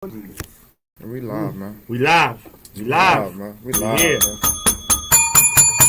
We live, man. We live. We live. Man. We live, Yeah. man.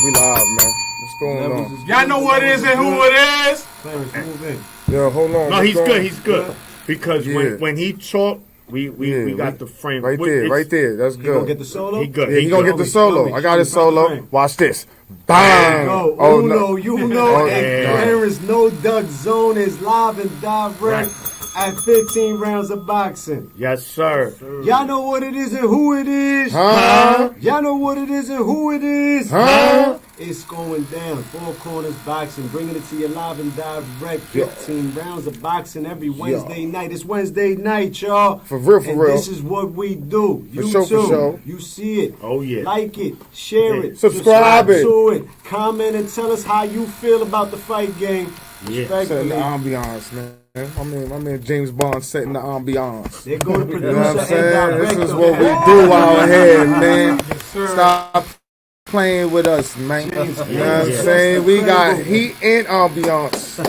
We live, man. What's going on? Y'all know what it is and who it is. Clarence, move in. Yo, hold on. No, What's he's going good. on? He's good. Because Yeah. when he talked, we got the frame. Right there, right there. That's He gonna good. get the solo? He good. Yeah, he gonna get the solo. I got his solo. Watch this. Bang! No, Oh, Uno, no. you know, Oh, and yeah. Clarence No Duck Zone is live and direct at 15 rounds of boxing. Yes, sir. Y'all know what it is and who it is. Huh? Y'all know what it is and who it is. Huh? It's going down. Four Corners Boxing, bringing it to you live and direct. 15 rounds of boxing every Wednesday night. It's Wednesday night, y'all. For real, for and real. This is what we do. You sure, too. for sure. You see it. Oh, yeah. Like it. Share it. Subscribe it. to it. Comment and tell us how you feel about the fight game. Yeah. Setting the Respectfully. ambiance, man. My man James Bond setting the ambiance. There go the You producer know what I'm and saying? director. This is what we do out here, man. Stop playing with us, man. You know what I'm saying? We got heat and ambiance.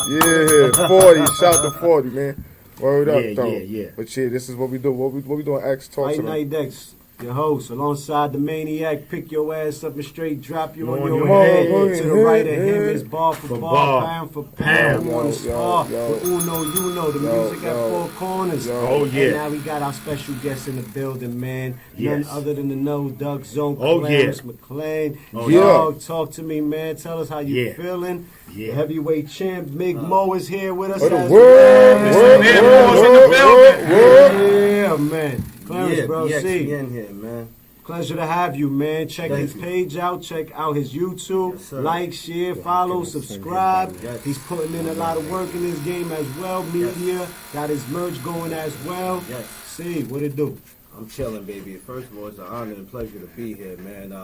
Yeah, 40. Shout to 40, man. Word up, Yeah, though. yeah. But yeah, this is what we do. What we doing? X talk Fight to them. Night Dex, your host, alongside the Maniac. Pick your ass up and straight drop you on On your your head. head. To the right of him Yeah. is bar for For bar, bar, pound for pound. pound. Who wanna Yo, spar? yo. With Uno, you know the Yo, music at yo. Four Corners. Yo. Oh, And yeah. now we got our special guest in the building, man. None Yes. other than the No Duck Zone, Oh, Clarence yeah. McLean. Oh, Dog, talk to me, man. Tell us how you Yeah. feeling. Yeah. The heavyweight champ, Big Mo, is here with us. Oh, the as word, well. word, Man, word, boys in the word, word. Yeah, man. Clarence, Yeah, bro, BX, see. we in here, man. Pleasure to have you, man. Check Thank his you. page out. Check out his YouTube. Yes, sir. Like, share, follow, subscribe. Yes. He's putting in a lot of work in this game as well. Media got his merch going as well. Yes. See what it do. I'm chilling, baby. First of all, it's an honor and pleasure to be here, man.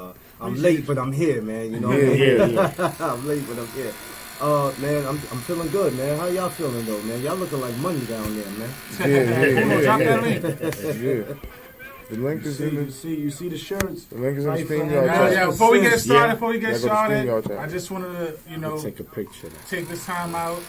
I'm late, but I'm here, man. You know, Yeah. I'm late, but I'm here. Man, I'm feeling good, man. How y'all feeling though, man? Y'all looking like money down there, man. Drop that link. Yeah. The link is in the. You see the shirts. The link is in the Right stream, for y'all. him. Yeah, before we get started, Yeah. before we Yeah, get go to stream, y'all, started, chat. I just wanted to, Take a picture. take this time out,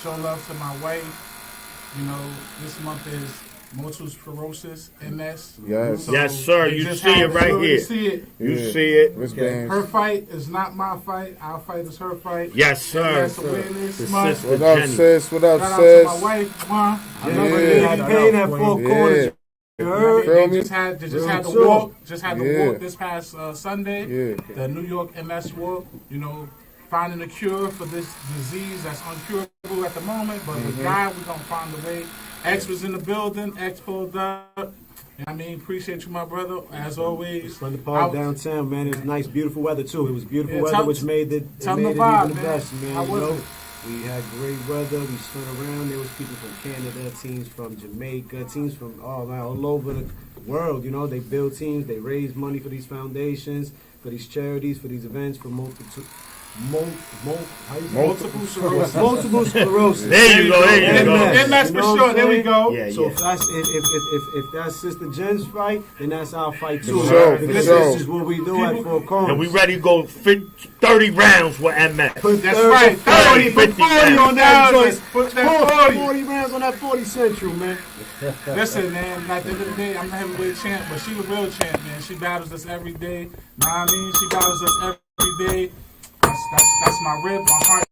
show love to my wife. You know, this month is multiple sclerosis, MS. Yes. Yes, sir. they You just see had it to right really here. See it. You Yeah. see it. Wristbands. Her fight is not my fight. Our fight is her fight. Yes, sir. MS awareness The month. sister What up, Jenny. sis? What up, Shout out to my sis? wife, Ma. I love her. They Yeah. had pain at Four Yeah. Corners. You heard? Feel They me? just had the too. walk. Just had the Yeah. walk this past Sunday. Yeah. The New York MS walk. You know, finding a cure for this disease that's uncurable at the moment. But with God, we're gonna find a way. X was in the building. X pulled up. You know what I mean, appreciate you, my brother, as always. From the park I- downtown, man. It was nice, beautiful weather too. It was beautiful Yeah, weather, tell- which made it, tell made them it the vibe, even the man. best, man. How You was know, it? we had great weather. We stood around. There was people from Canada, teams from Jamaica, teams from all over the world. You know, they build teams. They raise money for these foundations, for these charities, for these events, for multiple multiple sclerosis. There you go. There you go. MS, MS you for know what sure. I'm There we saying? go. Yeah, So yeah. if that's Sister Jen's fight, then that's our fight too. For sure, Because for this sure. is what we do at Four Corners. And we ready to go 30 rounds with MS. Put That's 30, right. 30, put 50 40 on that joint. Put that 40. 40 rounds on that 40 Central, man. Listen, man, at the end of the day, I'm the heavyweight champ, but she the real champ, man. She battles us every day. Know what I mean? She battles us every day. That's my rib, my heart.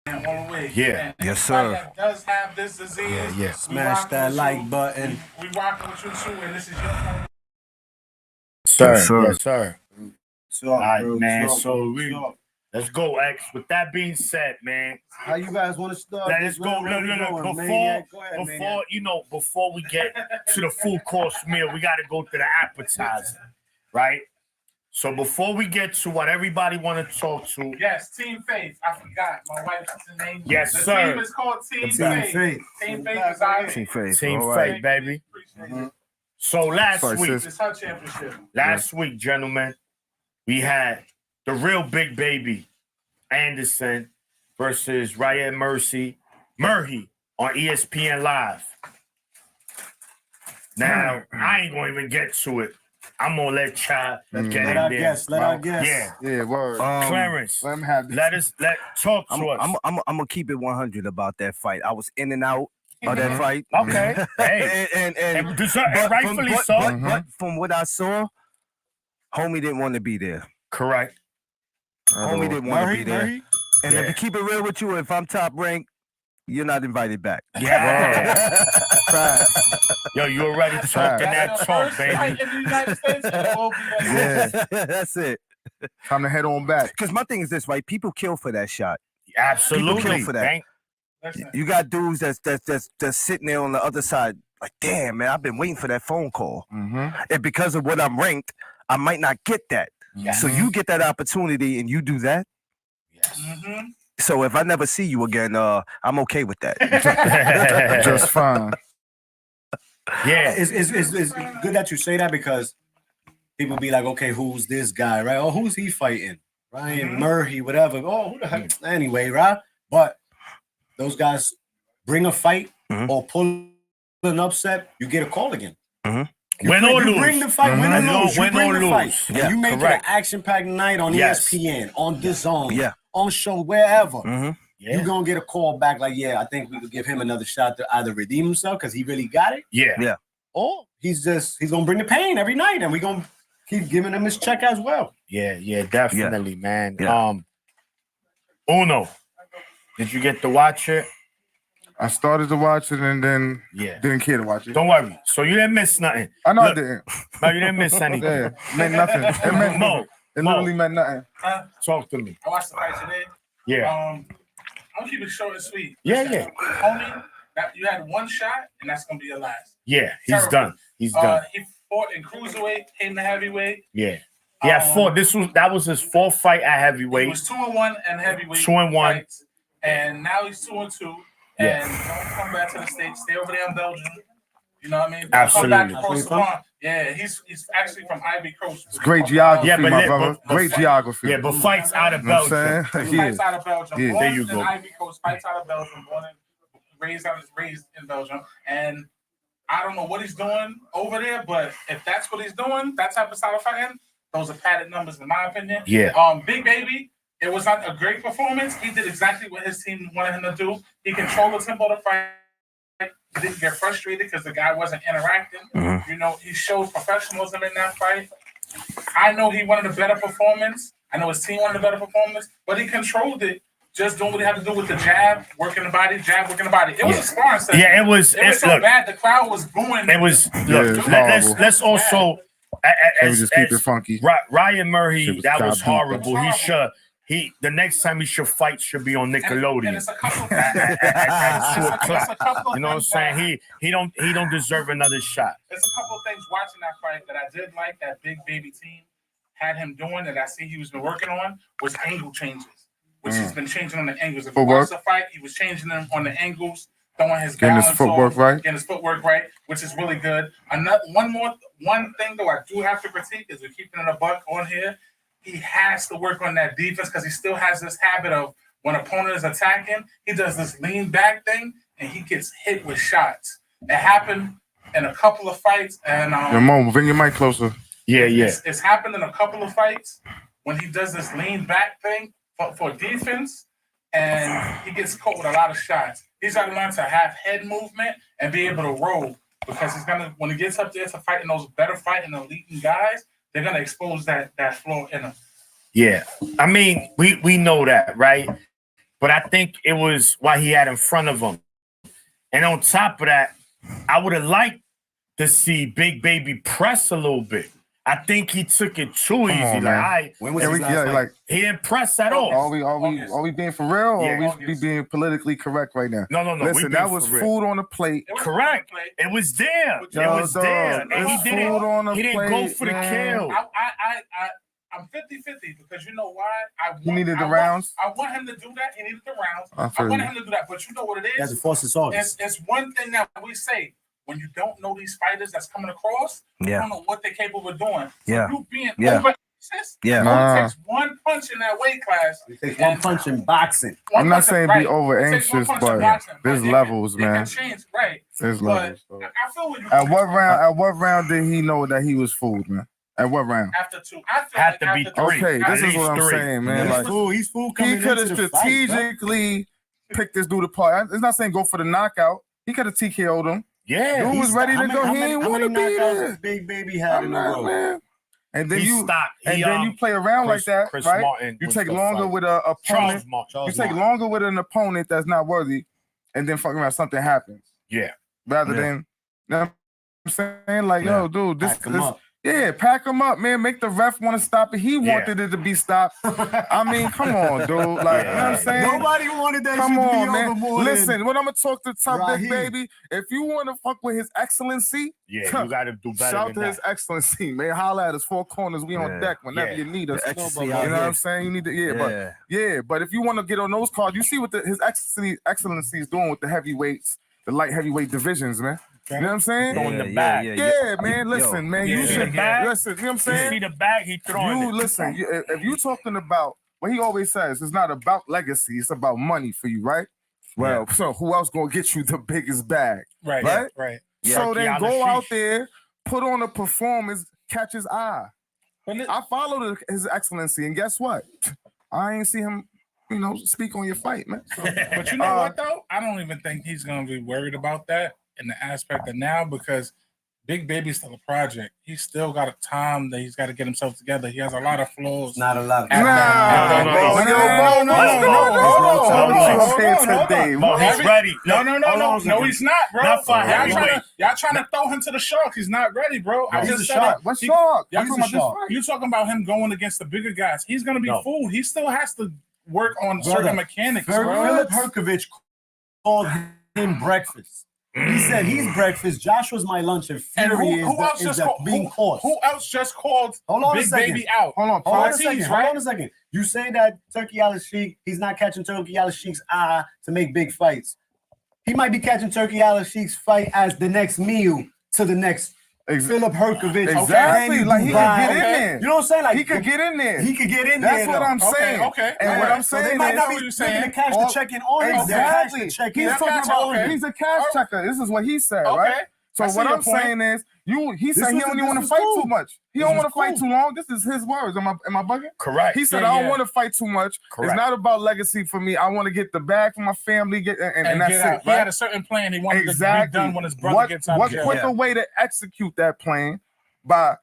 And all the way. Yeah. And Yes, anybody sir. that does have this disease, Yeah. we Smash rocking that with like you. button. We rocking with you too, and this is your Sir. Yes, sir. Yes, sir. All right, man. So let's go, X. With that being said, man, How you guys want to start? let's go. Look. Before we get to the full course meal, we got to go to the appetizer, right? So before we get to what everybody want to talk to, Yes, Team Faith. I forgot. My wife's name. Yes, the sir. team is called Team The Faith. Faith. Team Faith is our Team Faith. Team all right. Faith, baby. Appreciate it. So last Sorry, week, sis. It's her championship. last week, gentlemen, we had the real big baby Anderson versus Ryan Murphy on ESPN Live. Now, I ain't gonna even get to it I'm gonna let Chad get in Let our there. guess. Let our guess. Yeah. Yeah, word. Clarence, Let him have this. talk to us. I'm gonna keep it 100 about that fight. I was in and out of that fight. Okay. Hey. and rightfully so. But from what I saw, homie didn't want to be there. Correct. Homie didn't want to be there. Murray? And Yeah. to keep it real with you, if I'm top ranked, you're not invited back. Yeah. Yo, you already talking that That's the talk, first fight baby. in the United States. It will be that. Yeah. That's it. Time to head on back. Because my thing is this, right? People kill for that shot. Absolutely. People kill for that. Thank- Listen, You got dudes that's sitting there on the other side, like, damn, man, I've been waiting for that phone call. And because of what I'm ranked, I might not get that. Yes. So you get that opportunity and you do that. Yes. So if I never see you again, I'm okay with that. Just fine. Yeah. It's good that you say that because people be like, okay, who's this guy, right? Oh, who's he fighting? Ryan Murray, whatever. Oh, who the heck? Anyway, right? But those guys bring a fight or pull an upset, you get a call again. Win or You lose. bring the fight, win or lose. You Win bring or the fight. lose. And Yeah, you make correct. it an action-packed night on Yes. ESPN, on The Zone, Yeah. on show, wherever. Yeah. You're going to get a call back like, yeah, I think we could give him another shot to either redeem himself because he really got it, Yeah. or he's going to bring the pain every night and we're going to keep giving him his check as well. Yeah, definitely, man. Yeah. Uno, did you get to watch it? I started to watch it and then Yeah. didn't care to watch it. Don't worry. So you didn't miss nothing. I know Look, I didn't. No, you didn't miss anything. Yeah, it meant nothing. It meant Mo, It literally meant nothing. talk to me. I watched the fight today. Yeah. I'm gonna keep it short and sweet. Yeah, Listen, homie, you had one shot, and that's gonna be your last. Yeah, he's Terrible. done. He's done. He fought in cruiserweight, came to heavyweight. Yeah. Yeah, that was his fourth fight at He heavyweight. was 2-1 and heavyweight. 2-1. fights, and now he's 2-2. Yeah. And don't come back to the States. Stay over there in Belgium. You know what I mean? Absolutely. Come back across the pond. Yeah, he's actually from Ivory Coast. It's great geography, Yeah, but my let- brother. but Great fight- geography. Yeah, but fights out of You know what Belgium. I'm saying? Yeah. Fights out of Belgium. Yeah. Born There you in go. Ivory Coast, fights out of Belgium. Born and raised in Belgium. And I don't know what he's doing over there, but if that's what he's doing, that type of style of fighting, those are padded numbers in my opinion. Yeah. Big Baby, it was not a great performance. He did exactly what his team wanted him to do. He controlled the tempo of the fight. He didn't get frustrated because the guy wasn't interacting. You know, he showed professionalism in that fight. I know he wanted a better performance. I know his team wanted a better performance, but he controlled it. Just doing what he had to do with the jab, working the body, jab, working the body. It was a sparring session. Yeah, it was. It was so Look, bad. The crowd was booing. it was. Yeah, Look, it's let's horrible. also. They would just keep it funky. Ryan Shit Murray, was that was goddamn horrible. The next time he should fight should be on And Nickelodeon it's a couple of at 2 o'clock. it's a couple of You know what I'm things saying? He don't deserve another shot. There's a couple of things watching that fight that I did like that Big Baby team had him doing that I see he was been working on was angle changes, which he's been changing on the angles. If you Footwork. watch the fight, he was changing them on the angles, throwing his Getting his balance footwork off, right. getting his footwork right, which is really good. One thing though I do have to critique is we're keeping it a buck on here. He has to work on that defense because he still has this habit of when opponent is attacking, he does this lean back thing and he gets hit with shots. It happened in a couple of fights, and Mo, bring your mic closer. Yeah. it's happened in a couple of fights when he does this lean back thing for defense, and he gets caught with a lot of shots. He's got to learn to have head movement and be able to roll because he's gonna when he gets up there to fighting those better fighting elite guys, they're gonna expose that flaw in him. Yeah. I mean, we know that, right? But I think it was what he had in front of him. And on top of that, I would have liked to see Big Baby press a little bit. I think he took it too easy. on, like, man. When was Yeah, his last fight? like, he didn't press at all. are we being for real, or Yeah. are we being politically correct right now? No. we Listen, being that was for real. food on the plate. It was Correct. play. It was there. It Yo, was there. dog, And he it's didn't, food on the he didn't go plate, for the man. kill. I'm 50-50 because you know why? He needed the rounds? I want him to do that. He needed the rounds. I I feel want you. him to do that. But you know what it He has is? to force his organs. It's one thing that we say when you don't know these fighters that's coming across, you Yeah. don't know what they're capable of doing. So Yeah. you being Yeah. over anxious, Yeah. it Nah. only takes one punch in that weight class. He takes one punch in boxing. One I'm not punch, saying right. be over It takes one anxious, punch in but boxing, there's it can- levels, it man. can change, right? There's But levels. So. I feel what you. At what round did he know that he was fooled, man? At what round? After 2. I feel Have like to be after 3. Okay, At this is least what I'm 3. saying, man. He's Like, fool. He's fool coming he could have into the fight, bro. strategically picked this dude apart. It's not saying go for the knockout. He could have TKO'd him. Yeah. Dude was ready to go. He didn't want to be knockouts there. Big Baby had in a row? Man. And then He you stopped. and then you play around Chris- like that, Chris right? Martin You was take the longer fight. with an opponent. Charles You take Martin. longer with an opponent that's not worthy, and then fucking around something happens. Yeah. Rather Yeah. than, you know what I'm saying? Like, yo, dude, Pack 'em up. Yeah, pack him up, man. Make the ref want to stop it. He wanted it to be stopped. I mean, come on, dude. Like, you know what I'm saying? Nobody wanted that Come shit to be on, over man. more Listen, when I'm gonna talk to Top Raheem. Big Baby, if you want to fuck with His Excellency, Yeah, you got to do better shout than to that. His Excellency, man. Holla at us 4 corners. We on Yeah. deck whenever Yeah. you need us. The You know ecstasy what out I'm here. saying? You need to, Yeah. but if you want to get on those cards, you see what His Excellency is doing with the heavyweights, the light heavyweight divisions, man. You know what I'm saying? Throwing the bag. Yeah, man. Listen, man. You Yeah. should Yeah. listen. You know what I'm You saying? see the bag, he throwing You it. listen. If you talking about what he always says, it's not about legacy. It's about money for you, right? Well, so who else gonna get you the biggest bag? Right. Right? Right. So Turkey then on the go out sheesh. there, put on a performance, catch his eye. But I followed His Excellency, and guess what? I ain't see him, speak on your fight, man. But you know what though? I don't even think he's gonna be worried about that in the aspect of now because Big Baby's still a project. He's still got a time that he's got to get himself together. He has a lot of flows. Not a lot. Hold Mo, he's ready. No, he's not, bro. Not for heavyweight. Y'all trying to throw him to the shark. He's not ready, bro. I He's just a said shark. it. What's He- shark? Y'all You talking talking about about this you talking about him going against the bigger guys. He's gonna be No. fooled. He still has to work on Brother, certain mechanics, bro. Philip Herkovich called him breakfast. He said he's breakfast. Joshua's my lunch, and And Fury who else is just the called being caused. who else just called Hold on a Big second. Baby out? Hold on, Hold on a Ortiz, second. right? Hold on a second. You say that Turkey Al Sheikh, he's not catching Turkey Al Sheikh's eye to make big fights. He might be catching Turkey Al Sheikh's fight as the next meal to the next Philip Herkovich. Exactly. Haney Like he could Dubai. get in there. You know what I'm saying? Like He could get in there. He could get in That's there. what though. I'm saying. okay. And what Alright. I'm So saying they might not is- be what you're looking to saying. cash the check in on him. They'll cash Exactly. the check He's in. talking about okay. he's a cash checker. This is what he said, Okay. right? So I see what your I'm point. saying is, he said This he was- don't even this want to was fight cool. too much. He This don't was want to fight cool. too long. This is his words. Am I bugging? Correct. He said, Yeah, I don't yeah. want to fight too much. Correct. It's not about legacy for me. I want to get the bag for my family, and And that's get out. it, He had right? a certain plan. He wanted to Exactly. be done when his brother What gets out of jail. quicker way to execute that plan by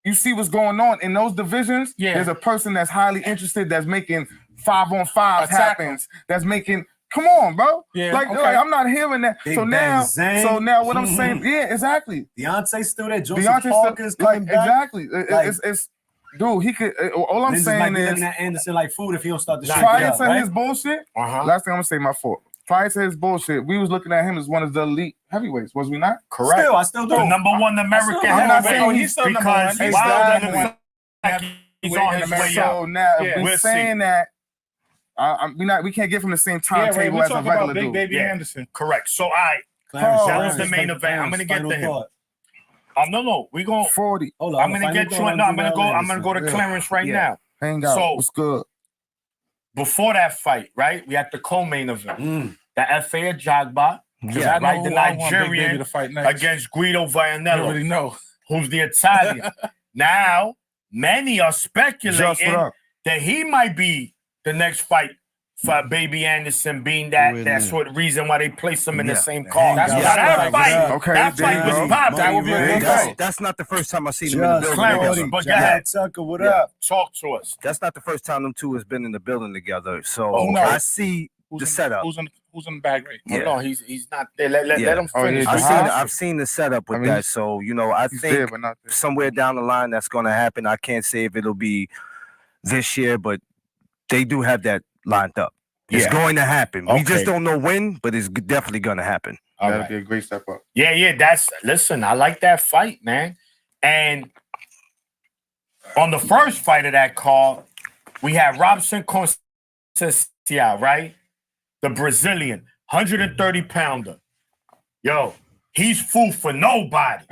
you see what's going on in those divisions? Yeah. There's a person that's highly interested that's making 5-on-5 Attack happens. That's making come on, bro. Yeah, Like, okay. like, I'm not hearing that. Big So Bang Zane. what I'm saying, yeah, exactly. Deontay's still there. Joseph Deontay's Parker's still, coming like, back. exactly. Like- It's dude, he could all I'm Lenses might saying be looking is at Anderson like food if he don't start the shit prior up, to right? his bullshit, Uh-huh. last thing I'm gonna say my fault. Prior to his bullshit, we was looking at him as one of the elite heavyweights, was we not? Correct. Still, I still do. The number one American I'm not saying heavyweight he's still number because one. he's Exactly. wild and he's on his way So out. now if Yeah. we We'll saying that we can't get from the same Yeah, right. timetable We as a talk regular about Big dude. Baby Yeah. Anderson. Correct. So Clarence, That was the main event. I'm gonna get final to him. thought. no, we going 40. Hold on. I'm gonna get you. No, I'm gonna go to Yeah. Clarence right Yeah. now. Hang out. So- What's good? Before that fight, right? We had the co-main event. The FA Jagba, Yeah, I know right? who The I want Big Baby Nigerian to fight next. against Guido I Vianello, already know. who's the Italian. Now, many are Just speculating what up? that he might be the next fight for Baby Anderson, being that's what reason why they place him in the same card. That's Now, what that I fight, like. Okay, that there fight you was go. popping. That would be a There you good go. fight. That's not the first time I've seen them in the Just building Clarence, together. but go Jad ahead. Tucker, what Yeah, up? talk to us. That's not the first time them two has been in the building together. So Oh, no. I see the setup. Who's in the bag right? Yeah. No, he's not there. Let Yeah. him Oh, finish. yeah, I've seen the setup with I mean, that. So I He's think there, but not there. somewhere down the line that's going to happen. I can't say if it'll be this year, but they do have that lined up. It's Yeah. going to happen. We Okay. just don't know when, but it's definitely going to happen. All That'll right. be a great step up. Yeah. Listen, I like that fight, man. And on the first fight of that card, we had Robson Conceição, right? The Brazilian, 130 pounder. Yo, he's food for nobody.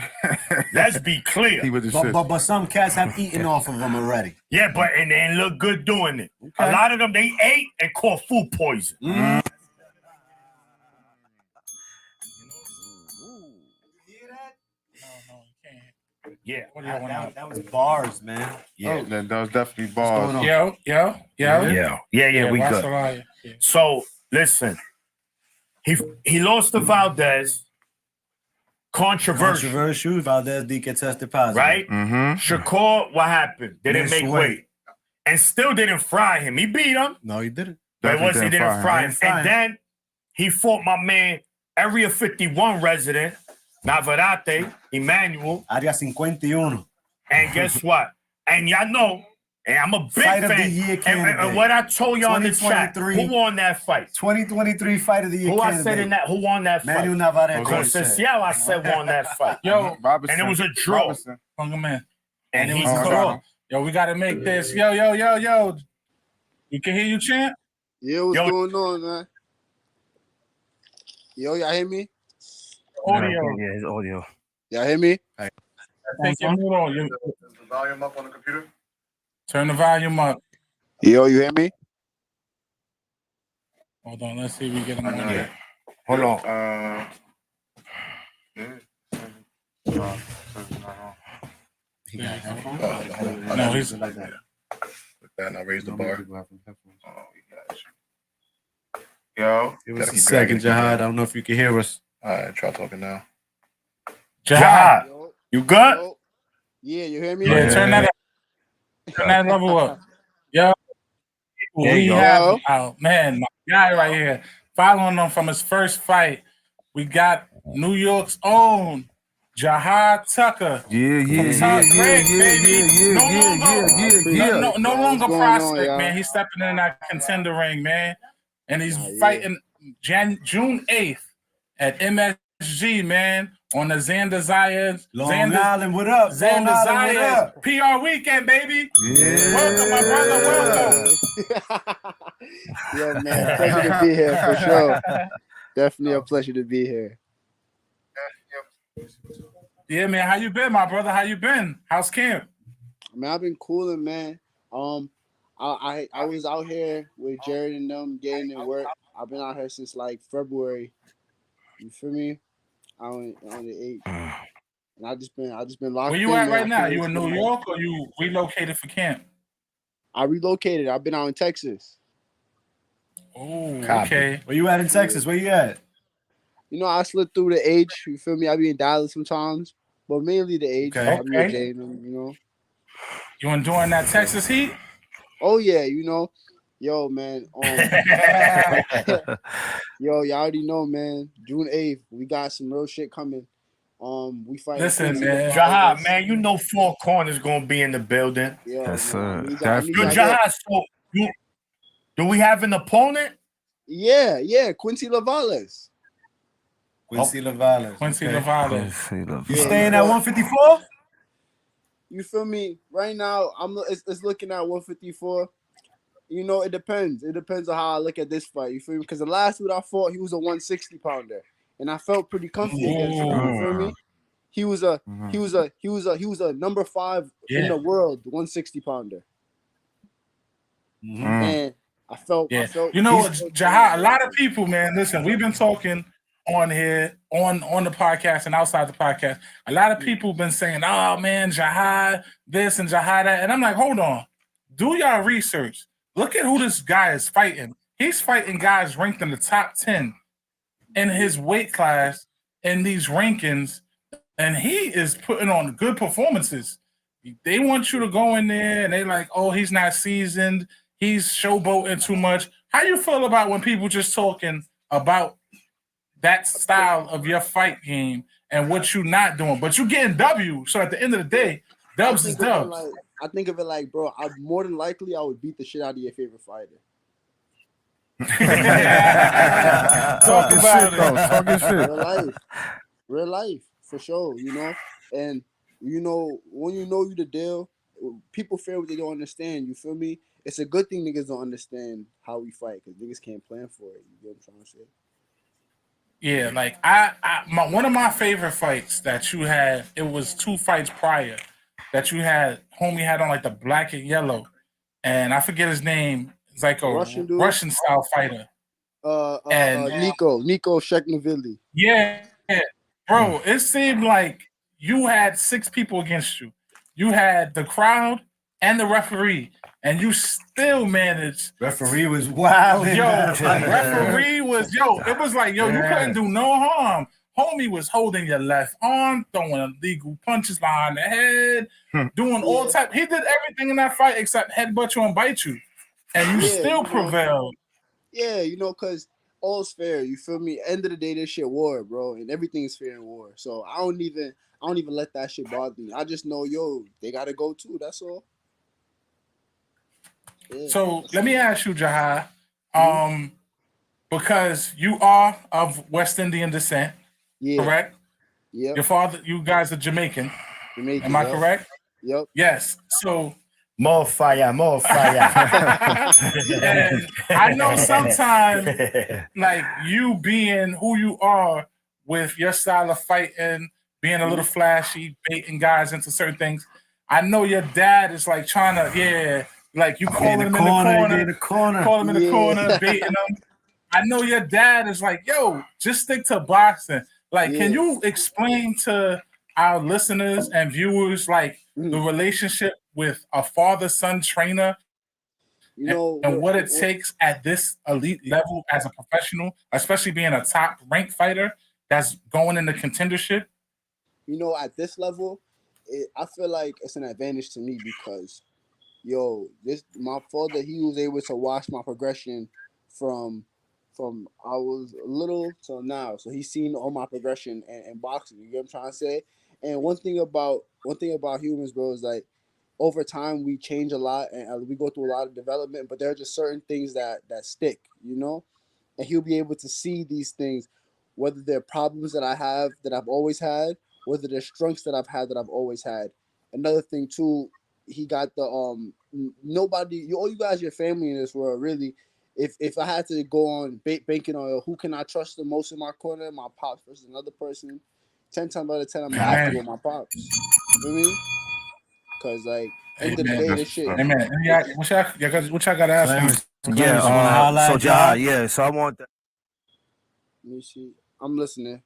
Let's be He clear. was the shit. But some cats have eaten off of him already. Yeah, but and they look good doing it. A lot of them they ate and caught food poison. No, you can't. Yeah. What do y'all want? That was bars, man. Oh, that was definitely What's going bars. on? Yo. Yeah, we watch good. the lion. Yeah. So listen, he lost to Valdez. Controversial, Valdez D get tested positive. right? Mm-hmm. Shakur, what happened? Didn't Missed make weight. weight. And still didn't fry him. He beat him, No, he didn't. but Definitely he didn't fry him. Didn't fry him. And then he fought my man, Area 51 resident, Navarrete, Emmanuel. Área 51. And guess what? And y'all know, and I'm a big Fight of fan. the year and candidate. what I told y'all in the chat, 2023. who won that fight? 2023 fight of the year Who I candidate. said in that? Who won that fight? Manuel Navarrete. Concepcion, I said won that fight. Yo, Robinson. And it was a draw. Robinson. Funga man. And it he was a Oh, draw. God. Yo, we gotta make this. Yo. You can hear you, champ? Yeah, what's Yo. going on, man? Yo, y'all hear me? Audio. Yeah, his audio. Y'all hear me? Take your mute on. The volume up on the computer? Turn the volume up. Yo, you hear me? Hold on, let's see if we get him on there. Hold on. No, he's like that. And I raised the bar. Yo, give us a second, Jihad. I don't know if you can hear us. All right, try talking now. Jihad, Yo, you good? yo. Yeah, you hear me? yeah, turn that up. Turn that level up. Yo, There we you go. have man, my guy right here. Following him from his first fight. We got New York's own Jihad Tucker. Yeah. No longer What's going on, prospect, y'all? man. He's stepping in that contender ring, man. And he's Yeah. fighting June 8th at MSG, man, on the Xander Zayas. Long Island, what up? Xander Long Island, what Zayas up? PR weekend, baby. Yeah. Welcome, my brother. Welcome. Yo, man, pleasure to be here for sure. Definitely a pleasure to be here. Yeah, man. How you been, my brother? How you been? How's camp? Man, I've been cooling, man. I was out here with Jared and them getting in work. I've been out here since like February. You feel me? On the 8th. And I just been locked Where you in, at man. right I now? can't You wait in to New get York or you relocated for camp? I relocated. I've been out in Texas. Oh, Copy. okay. Where you at in Texas? Where you at? You know, I slid through the H. You feel me? I be in Dallas sometimes, but mainly the H. Okay. I be with Jay and them, you know. You enjoying that Texas heat? Oh yeah, you know. Yo, man. Yo, y'all already know, man. June 8th, we got some real shit coming. We fight. Listen, man. Jihad, man, you know Four Corners gonna be in the building. Yo, Yes, man, sir. I need Definitely. y'all Yo, to- Jihad, so do we have an opponent? Yeah, Quincy Lavales. Quincy Lavales. Quincy okay. Lavales. You Yeah, staying you at know- 154? You feel me? Right now, it's looking at 154. You know, it depends. It depends on how I look at this fight. You feel me? Because the last dude I fought, he was a 160 pounder, and I felt pretty comfy against him. You feel me? He was a number 5 in the world 160 pounder, and I felt. You know what, Jihad, a lot of people, man, listen, we've been talking on here, on the podcast and outside the podcast. A lot of people been saying, oh, man, Jihad this and Jihad that. And I'm like, hold on. Do y'all research. Look at who this guy is fighting. He's fighting guys ranked in the top 10 in his weight class in these rankings, and he is putting on good performances. They want you to go in there, and they like, oh, he's not seasoned. He's showboating too much. How you feel about when people just talking about that style of your fight game and what you not doing, but you getting W? So at the end of the day, dubs is dubs. I think of it like, bro, more than likely I would beat the shit out of your favorite fighter. Talk about it. Talking shit. Real life, for sure. You know, and you know when you know you the deal, people fear what they don't understand. You feel me? It's a good thing niggas don't understand how we fight because niggas can't plan for it. You get what I'm trying to say? Yeah, like one of my favorite fights that you had, it was 2 fights prior that you had, homie had on like the black and yellow, and I forget his name. It's like a Russian style fighter. Nico Shekhnevili. Yeah, bro, it seemed like you had 6 people against you. You had the crowd and the referee, and you still managed. Referee was wild. Referee was it was like you couldn't do no harm. Homie was holding your left arm, throwing illegal punches behind the head, doing all type. He did everything in that fight except headbutt you and bite you, and you still prevailed. Yeah, because all's fair. You feel me? End of the day, this shit war, bro, and everything's fair in war. So I don't even let that shit bother me. I just know, they gotta go too. That's all. Yeah. So let me ask you, Jahai, because you are of West Indian descent, correct? Yeah. Your father, you guys are Jamaican. Am I correct? Yep. Yes. So more fire. And I know sometimes, like you being who you are with your style of fighting, being a little flashy, baiting guys into certain things. I know your dad is like trying to, like you calling him in the corner, calling him in the corner, baiting him. I know your dad is like, yo, just stick to boxing. Like, can you explain to our listeners and viewers like the relationship with a father-son trainer and what it takes at this elite level as a professional, especially being a top-ranked fighter that's going into contendership? At this level, I feel like it's an advantage to me because, my father, he was able to watch my progression from I was little till now. So he's seen all my progression and boxing. You get what I'm trying to say? And one thing about humans, bro, is like over time we change a lot and we go through a lot of development, but there are just certain things that stick, and he'll be able to see these things, whether they're problems that I have that I've always had, whether they're strengths that I've had that I've always had. Another thing too, he got the nobody, all you guys, your family in this world, really. If I had to go on banking on who can I trust the most in my corner, my pops versus another person, 10 times out of 10, I'm gonna have to go with my pops. You feel me? Because like end of the day, this shit. Amen. What y'all gotta ask me? So Jahai, so I want that. Let me see. I'm listening.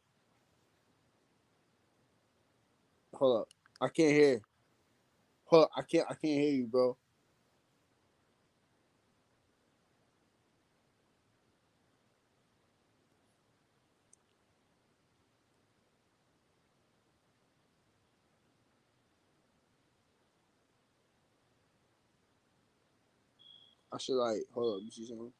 Hold up. I can't hear. Hold up. I can't hear you, bro. I should hold up. You see something?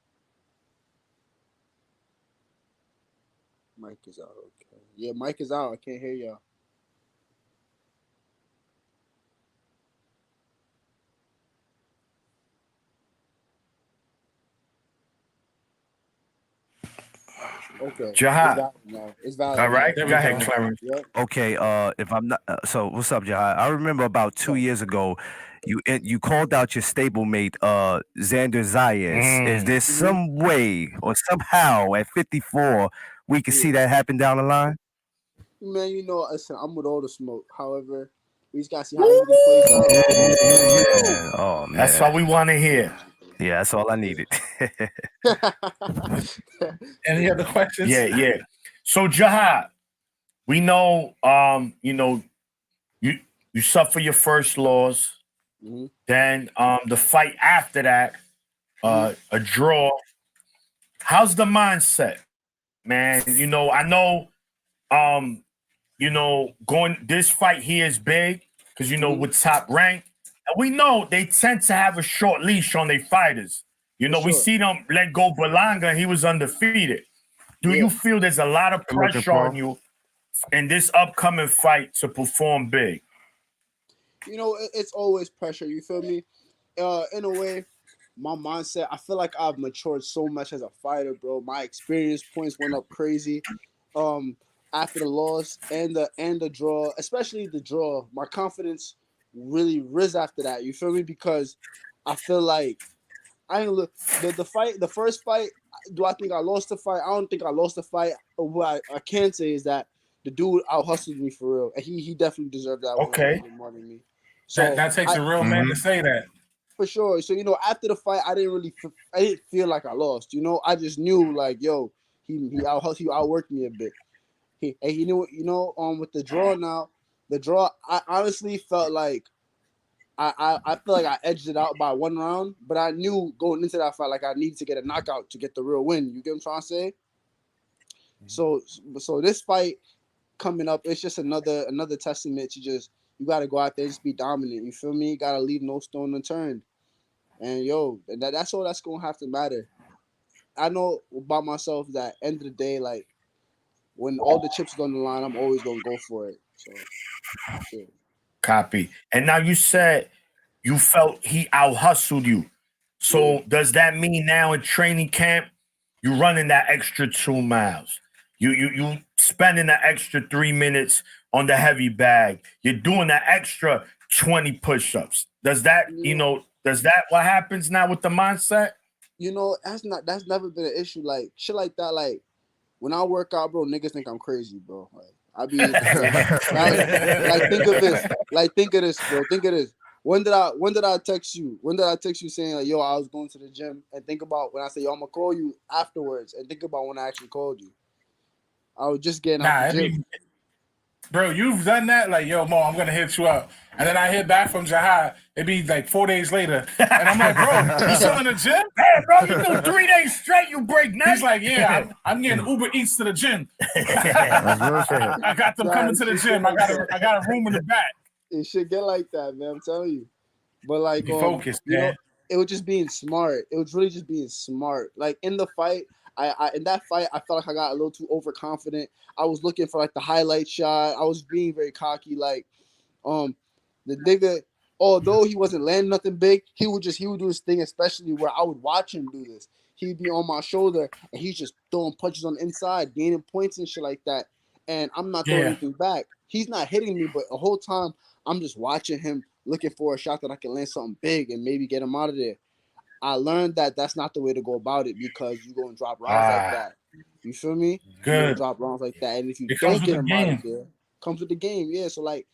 Mic is out. Okay. Yeah, mic is out. I can't hear y'all. Okay. Jahai. It's valid. All right. Go ahead, Clarence. Yep. Okay, if I'm not, so what's up, Jahai? I remember about 2 years ago, you called out your stablemate, Xander Zayas. Is there some way or somehow at 54 we can see that happen down the line? Man, listen, I'm with all the smoke. However, we just gotta see how everything plays out. Oh man, that's all we want to hear. Yeah, that's all I needed. Any other questions? Yeah. So Jahai, we know, you suffer your first loss. Mm-hmm. Then the fight after that, a draw. How's the mindset, man? I know, going this fight here is big because with top rank, and we know they tend to have a short leash on their fighters. We see them let go Berlanga, and he was undefeated. Do you feel there's a lot of pressure on you in this upcoming fight to perform big? It's always pressure. You feel me? In a way, my mindset, I feel like I've matured so much as a fighter, bro. My experience points went up crazy. After the loss and the draw, especially the draw, my confidence really rose after that. You feel me? Because I feel like the first fight. Do I think I lost the fight? I don't think I lost the fight. What I can say is that the dude out hustled me for real, and he definitely deserved that. Okay, more than me. So that takes a real man to say that. For sure. So after the fight, I didn't feel like I lost. I just knew like, yo, he outworked me a bit. He knew, with the draw now, The draw, I honestly felt like I feel like I edged it out by 1 round, but I knew going into that fight like I needed to get a knockout to get the real win. You get what I'm trying to say? So this fight coming up, it's just another testament to just you got to go out there and just be dominant. You feel me? You got to leave no stone unturned. And that's all that's gonna have to matter. I know about myself that end of the day, like when all the chips are on the line, I'm always gonna go for it. So shit. Copy. And now you said you felt he out hustled you. So does that mean now in training camp you running that extra 2 miles? You spending that extra 3 minutes on the heavy bag. You're doing that extra 20 push-ups. Does that, does that what happens now with the mindset? That's never been an issue. Like shit like that. Like when I work out, bro, niggas think I'm crazy, bro. Like I be like think of this. Like think of this, bro. Think of this. When did I text you? When did I text you saying like, yo, I was going to the gym? And think about when I say, yo, I'm gonna call you afterwards, and think about when I actually called you. I was just getting out the gym. Bro, you've done that? Like, yo, Mo, I'm going to hit you up. And then I hear back from Jahad. It'd be like 4 days later. And I'm like, bro, you still in the gym? Hey, bro, you do 3 days straight, you break night. He's like, yeah, I'm getting Uber Eats to the gym. I got them coming to the gym. I got a room in the back. It should get like that, man. I'm telling you. But like, be focused, man. It was just being smart. It was really just being smart. Like in the fight, in that fight, I felt like I got a little too overconfident. I was looking for like the highlight shot. I was being very cocky. Like, the nigga, although he wasn't landing nothing big, he would do his thing, especially where I would watch him do this. He'd be on my shoulder and he's just throwing punches on the inside, gaining points and shit like that. And I'm not throwing anything back. He's not hitting me, but the whole time I'm just watching him, looking for a shot that I can land something big and maybe get him out of there. I learned that that's not the way to go about it because you go and drop rounds like that. You feel me? Good. You drop rounds like that, and if you don't get him out of there, comes with the game. Yeah. So like,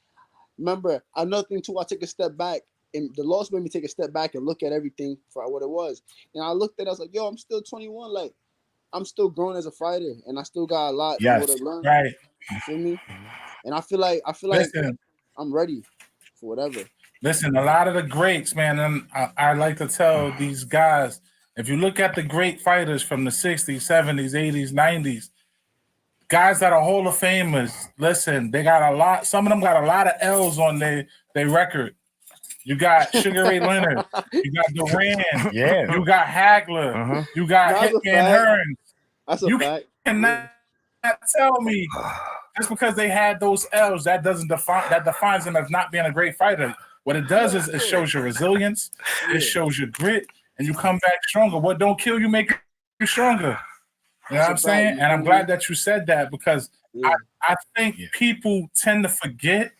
remember another thing too. I took a step back, and the loss made me take a step back and look at everything for what it was. And I looked at it, I was like, yo, I'm still 21. Like, I'm still growing as a fighter, and I still got a lot more to learn. Right. You feel me? And I feel like I'm ready for whatever. Listen, a lot of the greats, man, and I like to tell these guys, if you look at the great fighters from the 60s, 70s, 80s, 90s, guys that are Hall of Famers, listen, they got a lot, some of them got a lot of L's on their record. You got Sugar Ray Leonard, you got Duran, you got Hagler, you got Hitman Hearns. That's a fact. You cannot tell me just because they had those L's, that defines them as not being a great fighter. What it does is it shows your resilience, it shows your grit, and you come back stronger. What don't kill you make you stronger. You know what I'm saying? And I'm glad that you said that because I think people tend to forget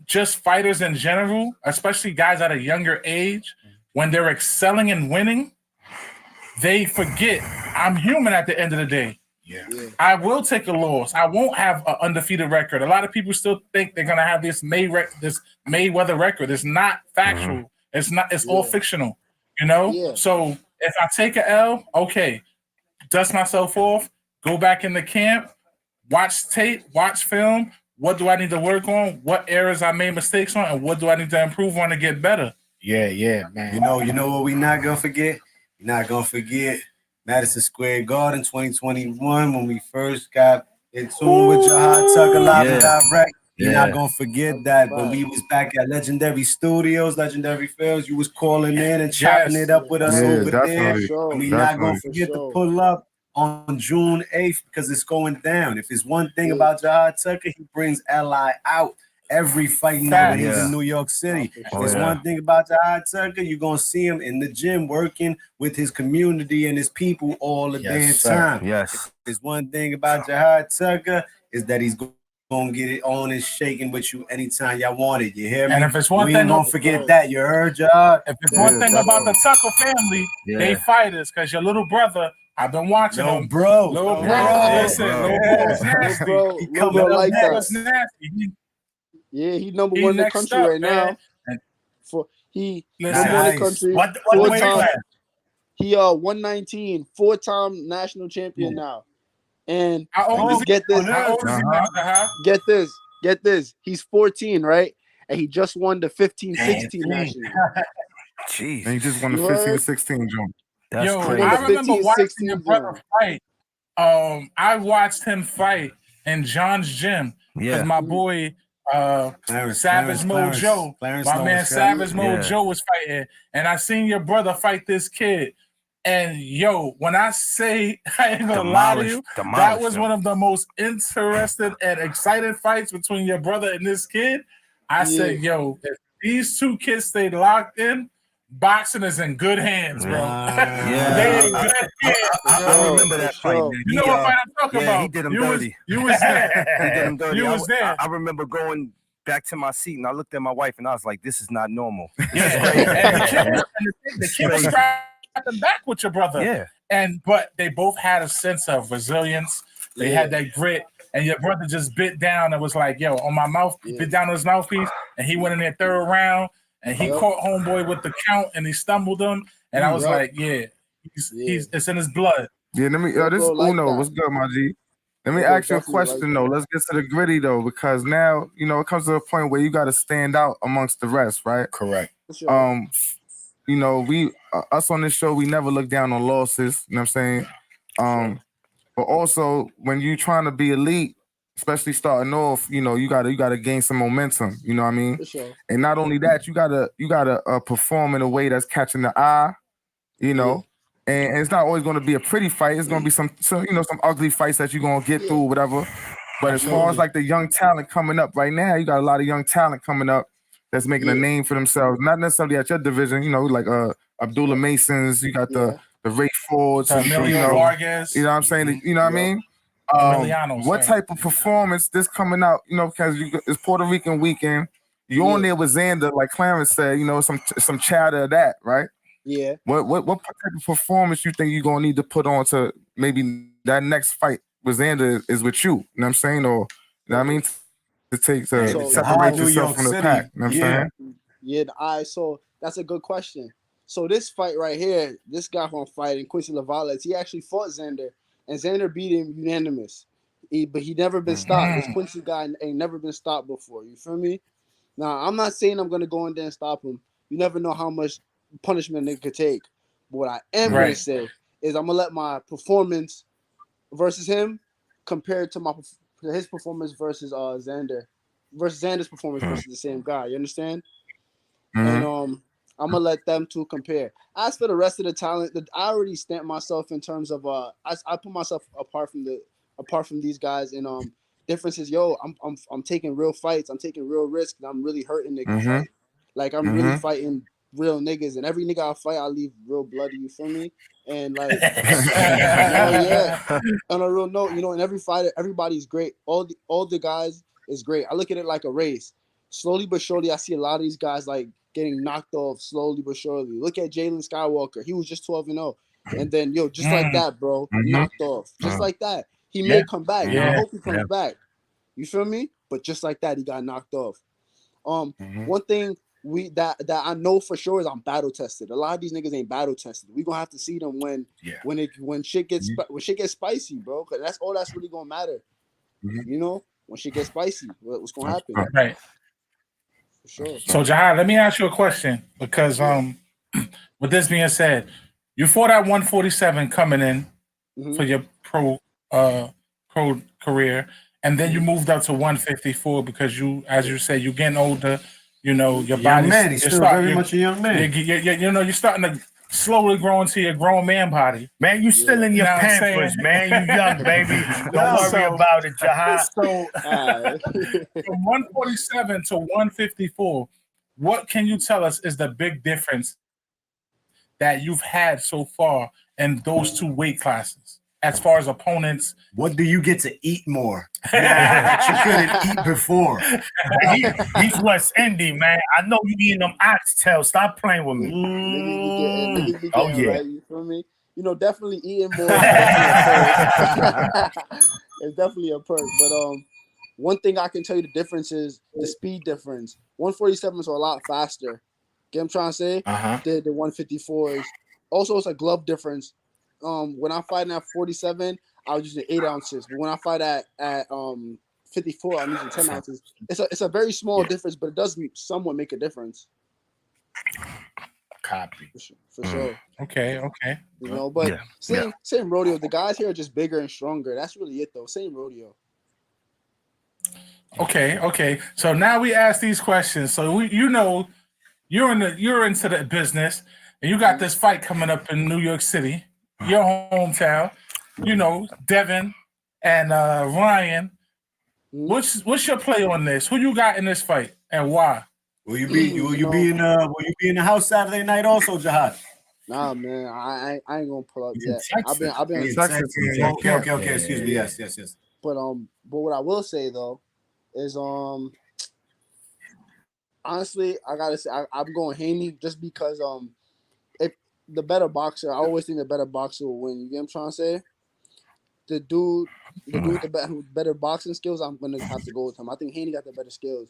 just fighters in general, especially guys at a younger age, when they're excelling and winning, they forget I'm human at the end of the day. Yeah. I will take a loss. I won't have an undefeated record. A lot of people still think they're gonna have this Mayweather record. It's not factual. It's not. It's all fictional. You know. Yeah. So if I take an L, okay, dust myself off, go back in the camp, watch tape, watch film. What do I need to work on? What areas I made mistakes on, and what do I need to improve on to get better? Yeah, man. You know what we not gonna forget? We're not gonna forget Madison Square Garden 2021 when we first got in tune with Jahad Tucker live and direct. You're not gonna forget that when we was back at Legendary Studios, Legendary Films, you was calling in and chopping it up with us over there. And we're not gonna forget to pull up on June 8th because it's going down. If it's one thing about Jahad Tucker, he brings LI out every fight night when he's in New York City. There's one thing about Jahad Tucker, you're going to see him in the gym working with his community and his people all the damn time. Yes. There's one thing about Jahad Tucker is that he's going to get it on and shaking with you anytime y'all want it. You hear me? And if it's one thing, don't forget that. You heard, Jahad? If it's one thing about the Tucker family, they fighters because your little brother, I've been watching him. Bro. Little bro. Listen, little bro's nasty. He coming like that. Nasty. Yeah, he number one in the country right now. He number one in the country. What 4 times. He 119, 4-time national champion now. And get this. Get this. He's 14, right? And he just won the 15-16 Damn. national. Jeez, And he just won the You 15 to heard? 16 jump. that's Yo, He won I the crazy. remember watching your 15-16 brother jump. fight. I watched him fight in John's gym because Yeah, my boy Savage Mojo, my man Savage Mojo was fighting, and I seen your brother fight this kid. And yo, when I say I ain't gonna lie to you, that was one of the most interested and excited fights between your brother and this kid. I said, yo, if these two kids stay locked in, boxing is in good hands, bro. They in good hands. I remember that fight, man. You know what fight I'm talking about? He did him dirty. You was there. He did him dirty. You was there. I remember going back to my seat and I looked at my wife and I was like, "This is not normal." And the kid was scrapping back with your brother. Yeah. But they both had a sense of resilience. They had that grit. And your brother just bit down and was like, yo, on my mouth, he bit down on his mouthpiece, and he went in there third round, and he caught homeboy with the count, and he stumbled him. And I was like, he's it's in his blood. Yeah, let me. This is Uno. What's good, my G? Let me ask you a question though. Let's get to the gritty though, because now it comes to a point where you got to stand out amongst the rest, right? Correct. We us on this show, we never look down on losses. You know what I'm saying? But also when you trying to be elite, especially starting off, you gotta gain some momentum. You know what I mean? And not only that, you gotta perform in a way that's catching the eye. And it's not always going to be a pretty fight. It's going to be some ugly fights that you're going to get through, whatever. But as far as like the young talent coming up right now, you got a lot of young talent coming up that's making a name for themselves. Not necessarily at your division, like Abdullah Masons. You got the Ray Fords, Emilio Vargas. You know what I'm saying? You know what I mean? What type of performance this coming out? Because it's Puerto Rican weekend. You're on there with Xander, like Clarence said. Some chatter of that, right? Yeah. What type of performance you think you're gonna need to put on to maybe that next fight with Xander is with you? You know what I'm saying? Or you know what I mean? To separate yourself from the pack. You know what I'm saying? Yeah, so that's a good question. So this fight right here, this guy who I'm fighting, Quincy Lavales, he actually fought Xander, and Xander beat him unanimous. But he never been stopped. This Quincy guy ain't never been stopped before. You feel me? Now, I'm not saying I'm gonna go in there and stop him. You never know how much punishment they could take. But what I am going to say is I'm going to let my performance versus him compared to his performance versus Xander's performance versus the same guy. You understand? And I'm going to let them two compare. As for the rest of the talent, I already stamped myself in terms of I put myself apart from these guys, and differences. Yo, I'm taking real fights. I'm taking real risks. I'm really hurting niggas. Like I'm really fighting real niggas, and every nigga I fight, I leave real bloody. You feel me? And like, on a real note, and every fighter, everybody's great. All the guys is great. I look at it like a race. Slowly but surely, I see a lot of these guys like getting knocked off slowly but surely. Look at Jalen Skywalker. He was just 12-0, and then just like that, bro, knocked off. Just like that, he may come back. I hope he comes back. You feel me? But just like that, he got knocked off. One thing that I know for sure is I'm battle tested. A lot of these niggas ain't battle tested. We gonna have to see them when shit gets spicy, bro. Cause that's all that's really gonna matter. When shit gets spicy, what's gonna happen? Right. For sure. So Jahad, let me ask you a question because with this being said, you fought at 147 coming in for your pro career, and then you moved up to 154 because as you said, you're getting older. Your body. He's still very much a young man. You're starting to slowly grow into your grown man body. Man, you still in your Pampers, man. You young, baby. Don't worry about it, Jahad. So from 147 to 154, what can you tell us is the big difference that you've had so far in those two weight classes? As far as opponents, what do you get to eat more that you couldn't eat before? He's West Indy, man. I know you eating them oxtails. Stop playing with me. Niggas be getting, right? You feel me? Definitely eating more. It's definitely a perk. But one thing I can tell you the difference is the speed difference. 147s are a lot faster. Get what I'm trying to say? The 154s. Also, it's a glove difference. When I'm fighting at 47, I was using 8 ounces. But when I fight at 54. I'm using 10 ounces. It's a very small difference, but it does somewhat make a difference. Copy. For sure. Okay. You know, but Yeah. same rodeo. The guys here are just bigger and stronger. That's really it, though. Same rodeo. Okay. So now we ask these questions. So you know, you're into the business, and you got this fight coming up in New York City, your hometown. You know, Devin and Ryan. What's your play on this? Who you got in this fight and why? Will you be in the house Saturday night also, Jihad? Nah, man, I ain't gonna pull up He's yet. in I've been Texas. Texas. Okay. Excuse me. Yes. But what I will say though is honestly, I gotta say I'm going Haney just because if the better boxer, I always think the better boxer will win. You get what I'm trying to say? The dude with the better boxing skills, I'm gonna have to go with him. I think Haney got the better skills.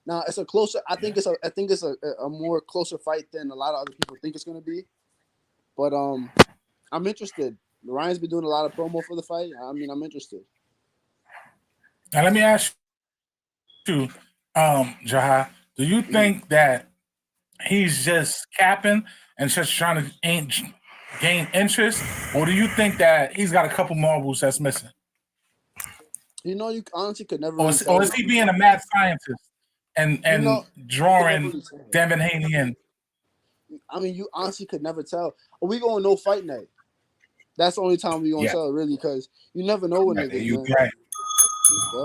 Now it's a closer. I think it's a more closer fight than a lot of other people think it's gonna be. But I'm interested. Ryan's been doing a lot of promo for the fight. I mean, I'm interested. Now let me ask you, Jaha, do you think that he's just capping and just trying to gain interest, or do you think that he's got a couple marbles that's missing? You know, you honestly could never. Or is he being a mad scientist and drawing Devin Haney in? I mean, you honestly could never tell. Are we going no fight night? That's the only time we gonna tell, really, because you never know when niggas. Right.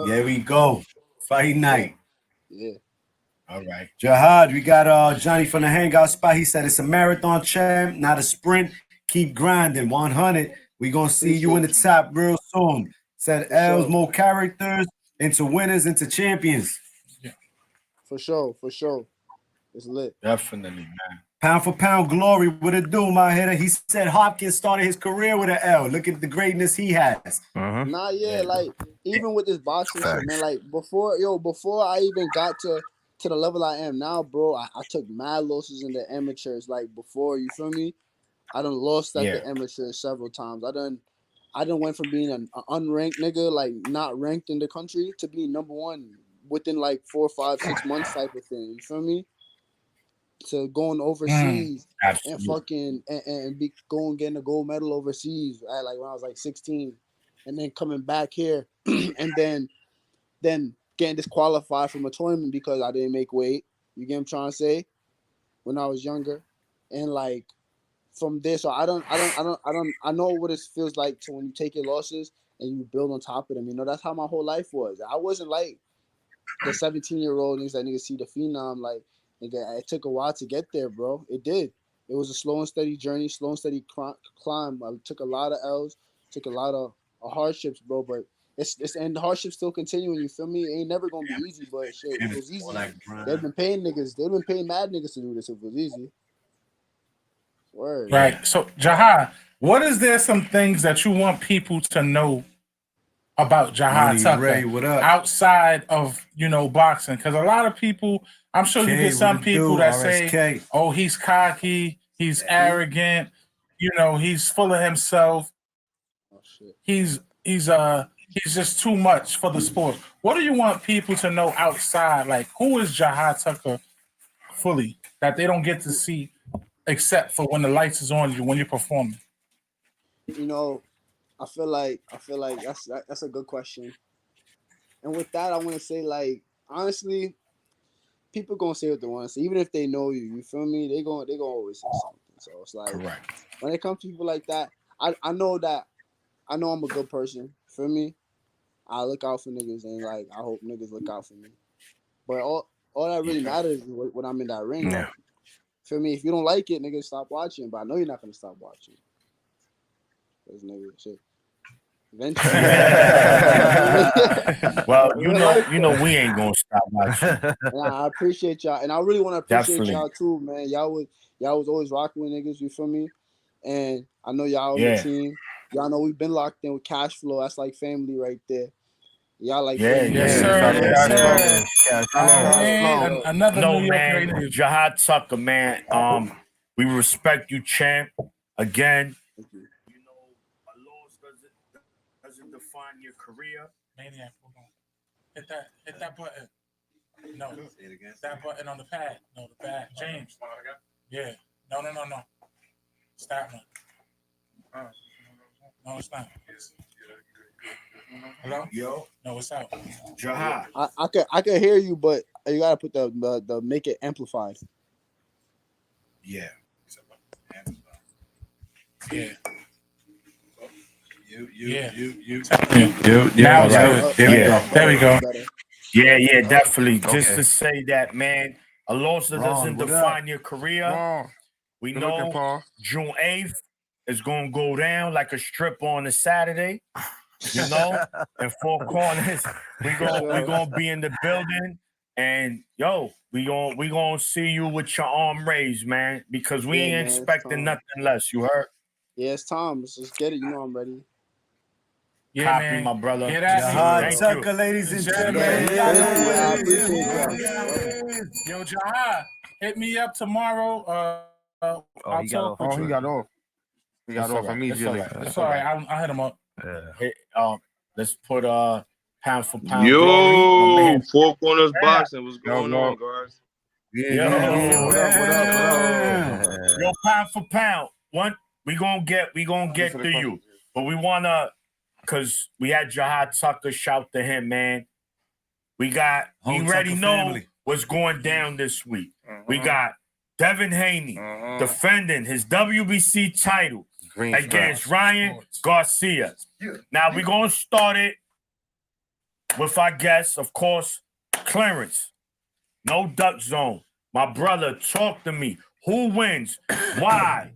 There we go. Fight night. Yeah. All right. Jihad, we got Johnny from the hangout spot. He said it's a marathon, champ, not a sprint. Keep grinding. 100. We gonna see you in the top real soon. Said L's more characters into winners, into champions. Yeah. For sure. It's lit. Definitely, man. Pound for pound glory, what it do, my hitter? He said Hopkins started his career with an L. Look at the greatness he has. Nah, like even with this boxing shit, man, like before I even got to the level I am now, bro, I took mad losses in the amateurs. Like before, you feel me? I done lost at the amateurs several times. I done went from being an unranked nigga, like not ranked in the country, to being number one within like 4, 5, 6 months type of thing. You feel me? To going overseas and fucking and be going getting a gold medal overseas at like when I was like 16, and then coming back here and then getting disqualified from a tournament because I didn't make weight. You get what I'm trying to say? When I was younger, and like from there, so I know what it feels like to when you take your losses and you build on top of them. You know, that's how my whole life was. I wasn't like the 17-year-old niggas that niggas see the phenom like. It took a while to get there, bro. It did. It was a slow and steady journey, slow and steady climb. I took a lot of L's, took a lot of hardships, bro. But it's and the hardships still continuing. You feel me? It ain't never gonna be easy, but shit, it was easy. They've been paying niggas. They've been paying mad niggas to do this. If it was easy. Word. Right. So, Jaha, what is there some things that you want people to know about Jaha Tucker outside of boxing? Because a lot of people, I'm sure you get some people that say, "Oh, he's cocky, he's arrogant, he's full of himself, he's just too much for the sport." What do you want people to know outside? Like, who is Jaha Tucker fully that they don't get to see except for when the lights is on you when you're performing? I feel like that's a good question. And with that, I want to say, like, honestly, people gonna say what they want to say, even if they know you. You feel me? They gonna always say something. So it's like, correct. When it comes to people like that, I know I'm a good person. Feel me? I look out for niggas, and like I hope niggas look out for me. But all that really matters is when I'm in that ring. Yeah. Like, feel me? If you don't like it, niggas, stop watching. But I know you're not gonna stop watching. Cause nigga, shit. Eventually. Well, you know, we ain't gonna stop watching. I appreciate y'all, and I really want to appreciate y'all too, man. Y'all was always rocking with niggas. You feel me? And I know y'all on the team. Y'all know we've been locked in with cash flow. That's like family right there. Y'all like family. Yes, sir. Another New York man. native. Jaha Tucker, man. We respect you, champ. Again. A loss doesn't define your career. Maniac, Hit that button. No. That button on the pad. No, the pad. James. Yeah. No. Stop one. No, it's not. Hello? Yo, No, it's out. Jaha. I can hear you, but you gotta put the make it amplified. Yeah. Yeah. You. Now it's Right. good. Yeah. There we go. Better. Yeah, definitely. Just Okay. to say that, man, a loss that doesn't what define your career. Ron, We good looking, know Paul. June 8th is going to go down like a strip on a Saturday, you know, and Four Corners. We gonna be in the building, and yo, we gonna see you with your arm raised, man, because we Yeah, ain't man, it's expecting time. nothing less. You heard? Yeah, it's time. Let's just get it. You know I'm ready. Yeah, Copy, man. my brother. Hear that? Jaha Thank Tucker, you. ladies and Yeah, gentlemen. man. We got Thank you. I no appreciate y'all. Yo, Jaha, hit me up tomorrow. Oh, I'll he got talk off. with Oh, you. he got off. He got It's off all right. immediately. It's all right. I'll hit him up. Yeah. Hey, let's put pound for pound. Yo, Glory, my man. Four Corners Yeah. Boxing. What's going on, guys? Yeah, Yo. yeah. What up? Yo, pound for pound. One, we gonna get Listen to to the you, but we wanna, cause we had Jaha Tucker shout to him, man. We Whole already Tucker know family. what's going down this week. We got Devin Haney Uh-huh. defending his WBC title Green against strap. Ryan Garcia. Now we're gonna start it with our guest, of course, Clarence. No duck zone. My brother, talk to me. Who wins? Why?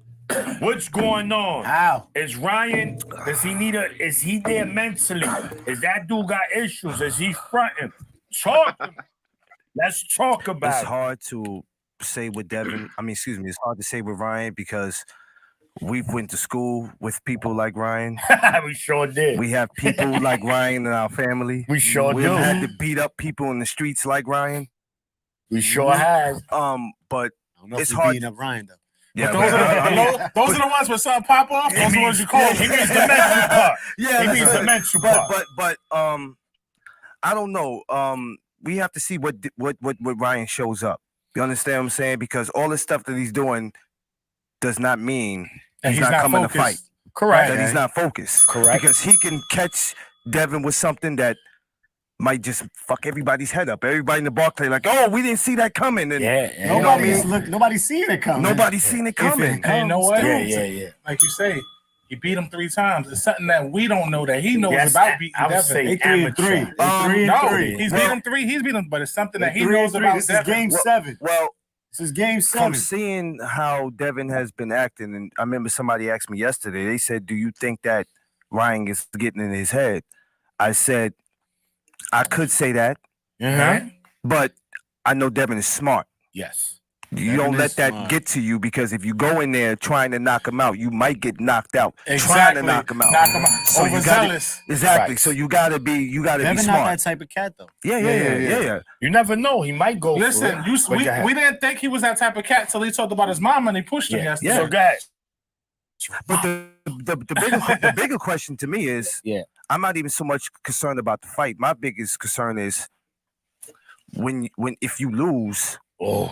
What's going on? How? Is Ryan, is he there mentally? Is that dude got issues? Is he fronting? Talk to me. Let's talk about It's it. hard to say with Devin. Excuse me. It's hard to say with Ryan because we've went to school with people like Ryan. We sure did. We have people like Ryan in our family. We sure We've do. had to beat up people in the streets like Ryan. We sure have. But I don't know It's if hard- beating up Ryan though. yeah, Those are the ones with something pop off. Those are the ones you call. He means the mental part. yeah, He means the mental part. but I don't know. We have to see what Ryan shows up. You understand what I'm saying? Because all the stuff that he's doing does not mean And he's not coming to focused. fight. Correct. That he's not focused. Correct. Because he can catch Devin with something that might just fuck everybody's head up. Everybody in the Barclay like, oh, we didn't see that coming. And Yeah. Nobody's seeing it coming. nobody's seen it coming. And you know what? Yeah. Like you say, he beat him 3 times. It's something that we don't know that he knows Yes, about beating I would Devin. say They 3 and 3. amateur. They 3 and No, 3. he's beat him 3. He's beat him, but it's something that he 3 knows and 3. about This is Devin. game 7. Well, This is game from 7. seeing how Devin has been acting, and I remember somebody asked me yesterday, they said, do you think that Ryan is getting in his head? I said, I could say that, Uh-huh. but I know Devin is smart. Yes. You Devin don't let is that smart. get to you because if you go in there trying to knock him out, you might get knocked out. Trying Exactly. to knock him out. Knock him out. So you gotta- Overzealous. Exactly. Facts. So you gotta be Devin not smart. that type of cat though. Yeah. You never know. He might go. Listen, for it. we didn't think he was that type of cat till he talked about his mom and he pushed him yesterday. So guys, But the bigger question to me is, Yeah. I'm not even so much concerned about the fight. My biggest concern is if you lose, Who,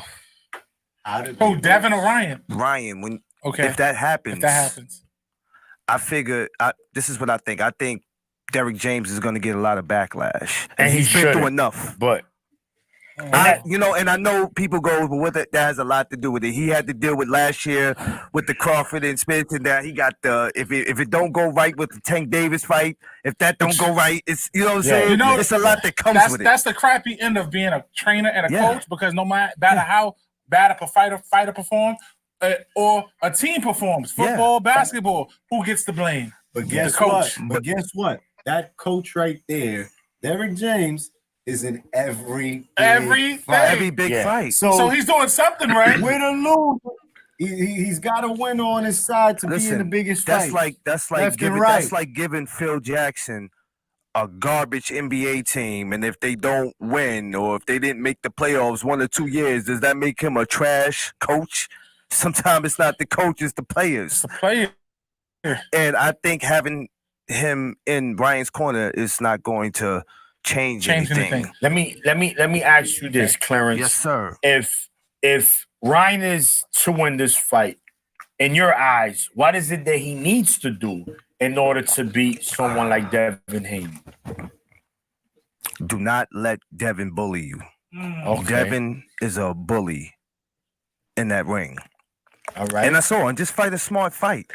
Devin or Ryan? Ryan, Okay. if that happens, I figure this is what I think. I think Derrick James is going to get a lot of backlash, And he he's been shouldn't. through enough. but I know people go, but that has a lot to do with it. He had to deal with last year with the Crawford and Smith, and that he got the if it don't go right with the Tank Davis fight, if that don't go right, it's you know what I'm saying. You know, it's a lot that comes with it. That's the crappy end of being a trainer and a Yeah. coach, because no matter how bad a fighter performs or a team performs, football, basketball, who gets the blame? But guess coach. what? But guess what? That coach right there, Derrick James, is in every Every big fight. So he's doing something right. Win or lose, he's got a win on his side to be in the biggest fight. That's like giving Phil Jackson a garbage NBA team, and if they don't win or if they didn't make the playoffs 1 or 2 years, does that make him a trash coach? Sometimes it's not the coach, it's the players. The player. And I think having him in Ryan's corner is not going to change Changing anything. anything. Let me ask you this, Clarence. Yes, sir. If Ryan is to win this fight, in your eyes, what is it that he needs to do in order to beat someone like Devin Haney? Do not let Devin bully you. Okay. Devin is a bully in that ring. All right. And that's all. And just fight a smart fight.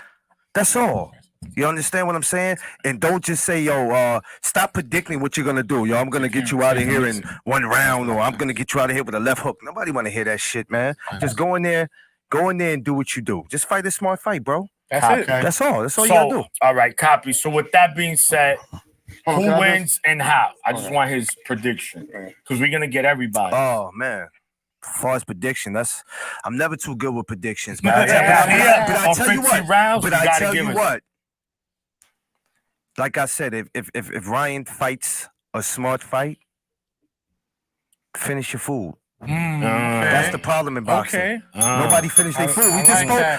That's all. You understand what I'm saying? And don't just say, yo, stop predicting what you're gonna do. Yo, I'm gonna get you out of here in 1 round, or I'm gonna get you out of here with a left hook. Nobody wanna hear that shit, man. Just go in there and do what you do. Just fight a smart fight, bro. That's it. That's all. That's all you gotta do. All right, copy. So with that being said, Hold on, who can I wins and how? I just want his prediction because we're gonna get everybody. Oh man. As far as prediction, I'm never too good with predictions. But Yeah, I on tell you 50 what. rounds, But you I gotta tell give you us- what. Like I said, if Ryan fights a smart fight, finish your food. That's the problem in boxing. Okay. Nobody finished their food.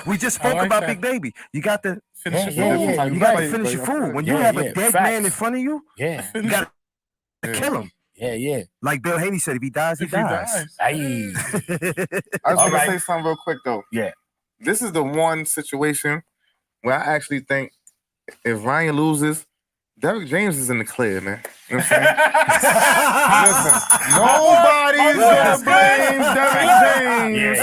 We just spoke like about that. Big Baby. You got to Finish Yeah, your food. yeah, you you got right. to finish your food. When you Yeah, have yeah, a dead facts. man in front of you, Yeah, you got to kill him. yeah. Like Bill Haney said, if he dies, he If he dies. dies. Aye. I just All want to right. say something real quick though. Yeah. This is the one situation where I actually think if Ryan loses, Derrick James is in the clear, man. You know what I'm saying? Listen, nobody's gonna blame Derrick James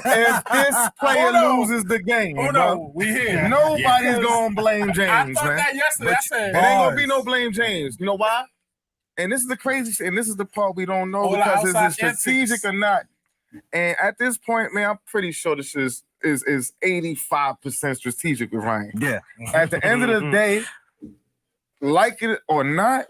if this player loses the game. Oh bro. no, we here. Nobody's gonna blame I James, thought man. that yesterday. I said, It ain't gonna be no blame James. You know why? And this is the crazy shit, and this is the part we don't know All the because is it outside strategic antics. or not? And at this point, man, I'm pretty sure this is 85% strategic with Ryan. Yeah. At the end of the day, like it or not,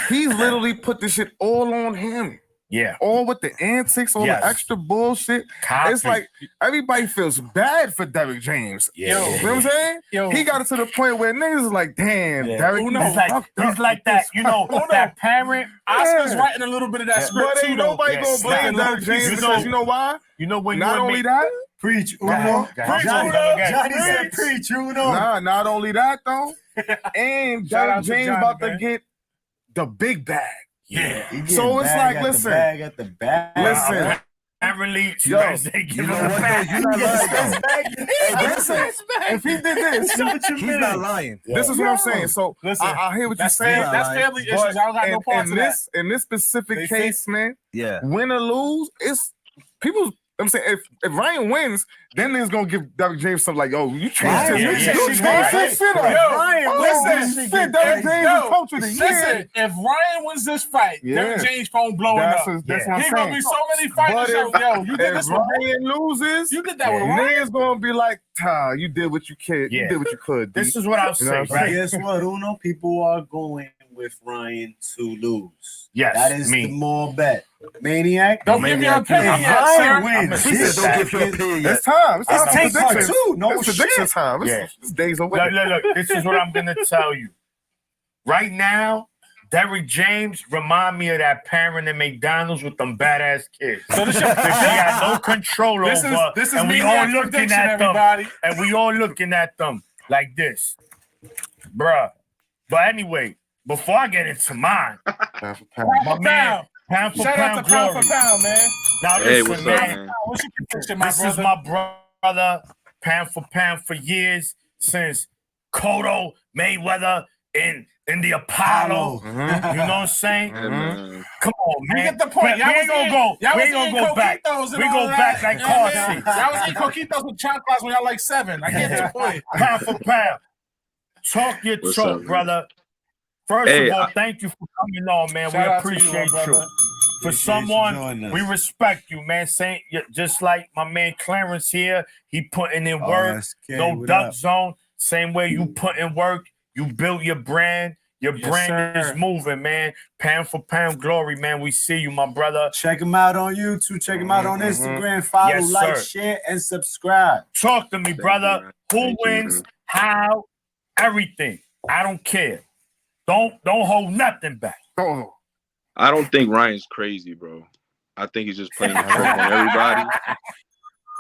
he's literally put this shit all on him. Yeah. All with the antics, all Yes. the extra bullshit. Copy. It's like everybody feels bad for Derrick James. Yeah. You know what I'm saying? Yo. He got it to the point where niggas is like, damn, Yeah. Derrick, Who you knows? He's like that, you know, that parent. Oscar's writing a little bit of that script But too, ain't though. nobody Yeah. gonna blame Yeah. Derrick James You because know- you know why? You know when Not you only and me, that, Preach, Go ahead, Uno. go ahead. Johnny, Go ahead. Johnny said preach, Uno. not only that though, and Shout Derrick out to James Johnny, about man. to get the big bag. yeah. He So getting it's bag like, at listen, the bag at the bag. listen. Apparently, Yo, they give You him know a what? Though? bag. You're not lying. Hey, but listen, if he did this, He's not lying. this is what I'm saying. So Listen, I hear what you're That's, saying. that's family issues. But I don't got no parts in of that. in this specific They case, man, Yeah. win or lose, it's people. I'm saying if Ryan wins, then niggas gonna give Derrick James something like, "Yo, you changed Yeah, this, yeah, you yeah. changed this shit up." Yo, Ryan, listen, shit, Derrick James is coach of the year. Listen, if Ryan wins this fight, Yeah. Derrick James phone blowing That's up. what I'm He saying. gonna be so many fighters. But Yo, you did if this with Ryan loses, You did that with Ryan. niggas gonna be like, "Ta, you did what you could. Yeah. You did what you could." This D." is what I'll You know say, what I'm right? Guess what, Uno? People are going with Ryan to lose. Yes, that is me. the more bet. Maniac. Don't give your opinion yet, Ryan sir. wins. He said, don't give your opinion yet. It's time. It's time It's for take part predictions. two. No It's prediction shit. time. Yeah. It's days away. Look. This is what I'm gonna tell you. Right now, Derrick James remind me of that parent at McDonald's with them badass kids. So this That he had no control This over, is and we me all and looking prediction, at them, everybody. and we all looking at them like this, bruh. But anyway, before I get into mine, Pound for pound. my man, pound for Shout out pound to Pound glory. for Pound, man. Now Hey, listen, what's up, man. man? What's your prediction, my This brother? is my brother, pound for pound for years since Cotto, Mayweather, in the Apollo. Mhm. You know what I'm saying? Yeah, man. Come on, You man. get the point. We ain't gonna go. We ain't gonna go back. Coquitos and We all go that. back like Yeah, car man. seats. Y'all was eating coquitos with chocolates when y'all like 7. I get the point. Pound for pound. Talk your What's talk, up, man? brother. First Hey, of all, thank you for coming on, man. Shout we out to you, appreciate my you. brother. For Appreciate you someone, joining us. we respect you, man. Saying just like my man Clarence here, he putting in work. RSK, No what duck up? zone. Same way you put in work. You built your brand. Your Yes, brand sir. is moving, man. Pound for pound glory, man. We see you, my brother. Check him out on YouTube. Check him out on Mhm. Instagram. Follow, Yes, like, sir. share, and subscribe. Talk to me, Thank you, brother. man. Who Thank you, wins? man. How? Everything. I don't care. Don't hold nothing back. Oh, I don't think Ryan's crazy, bro. I think he's just playing the trick on everybody.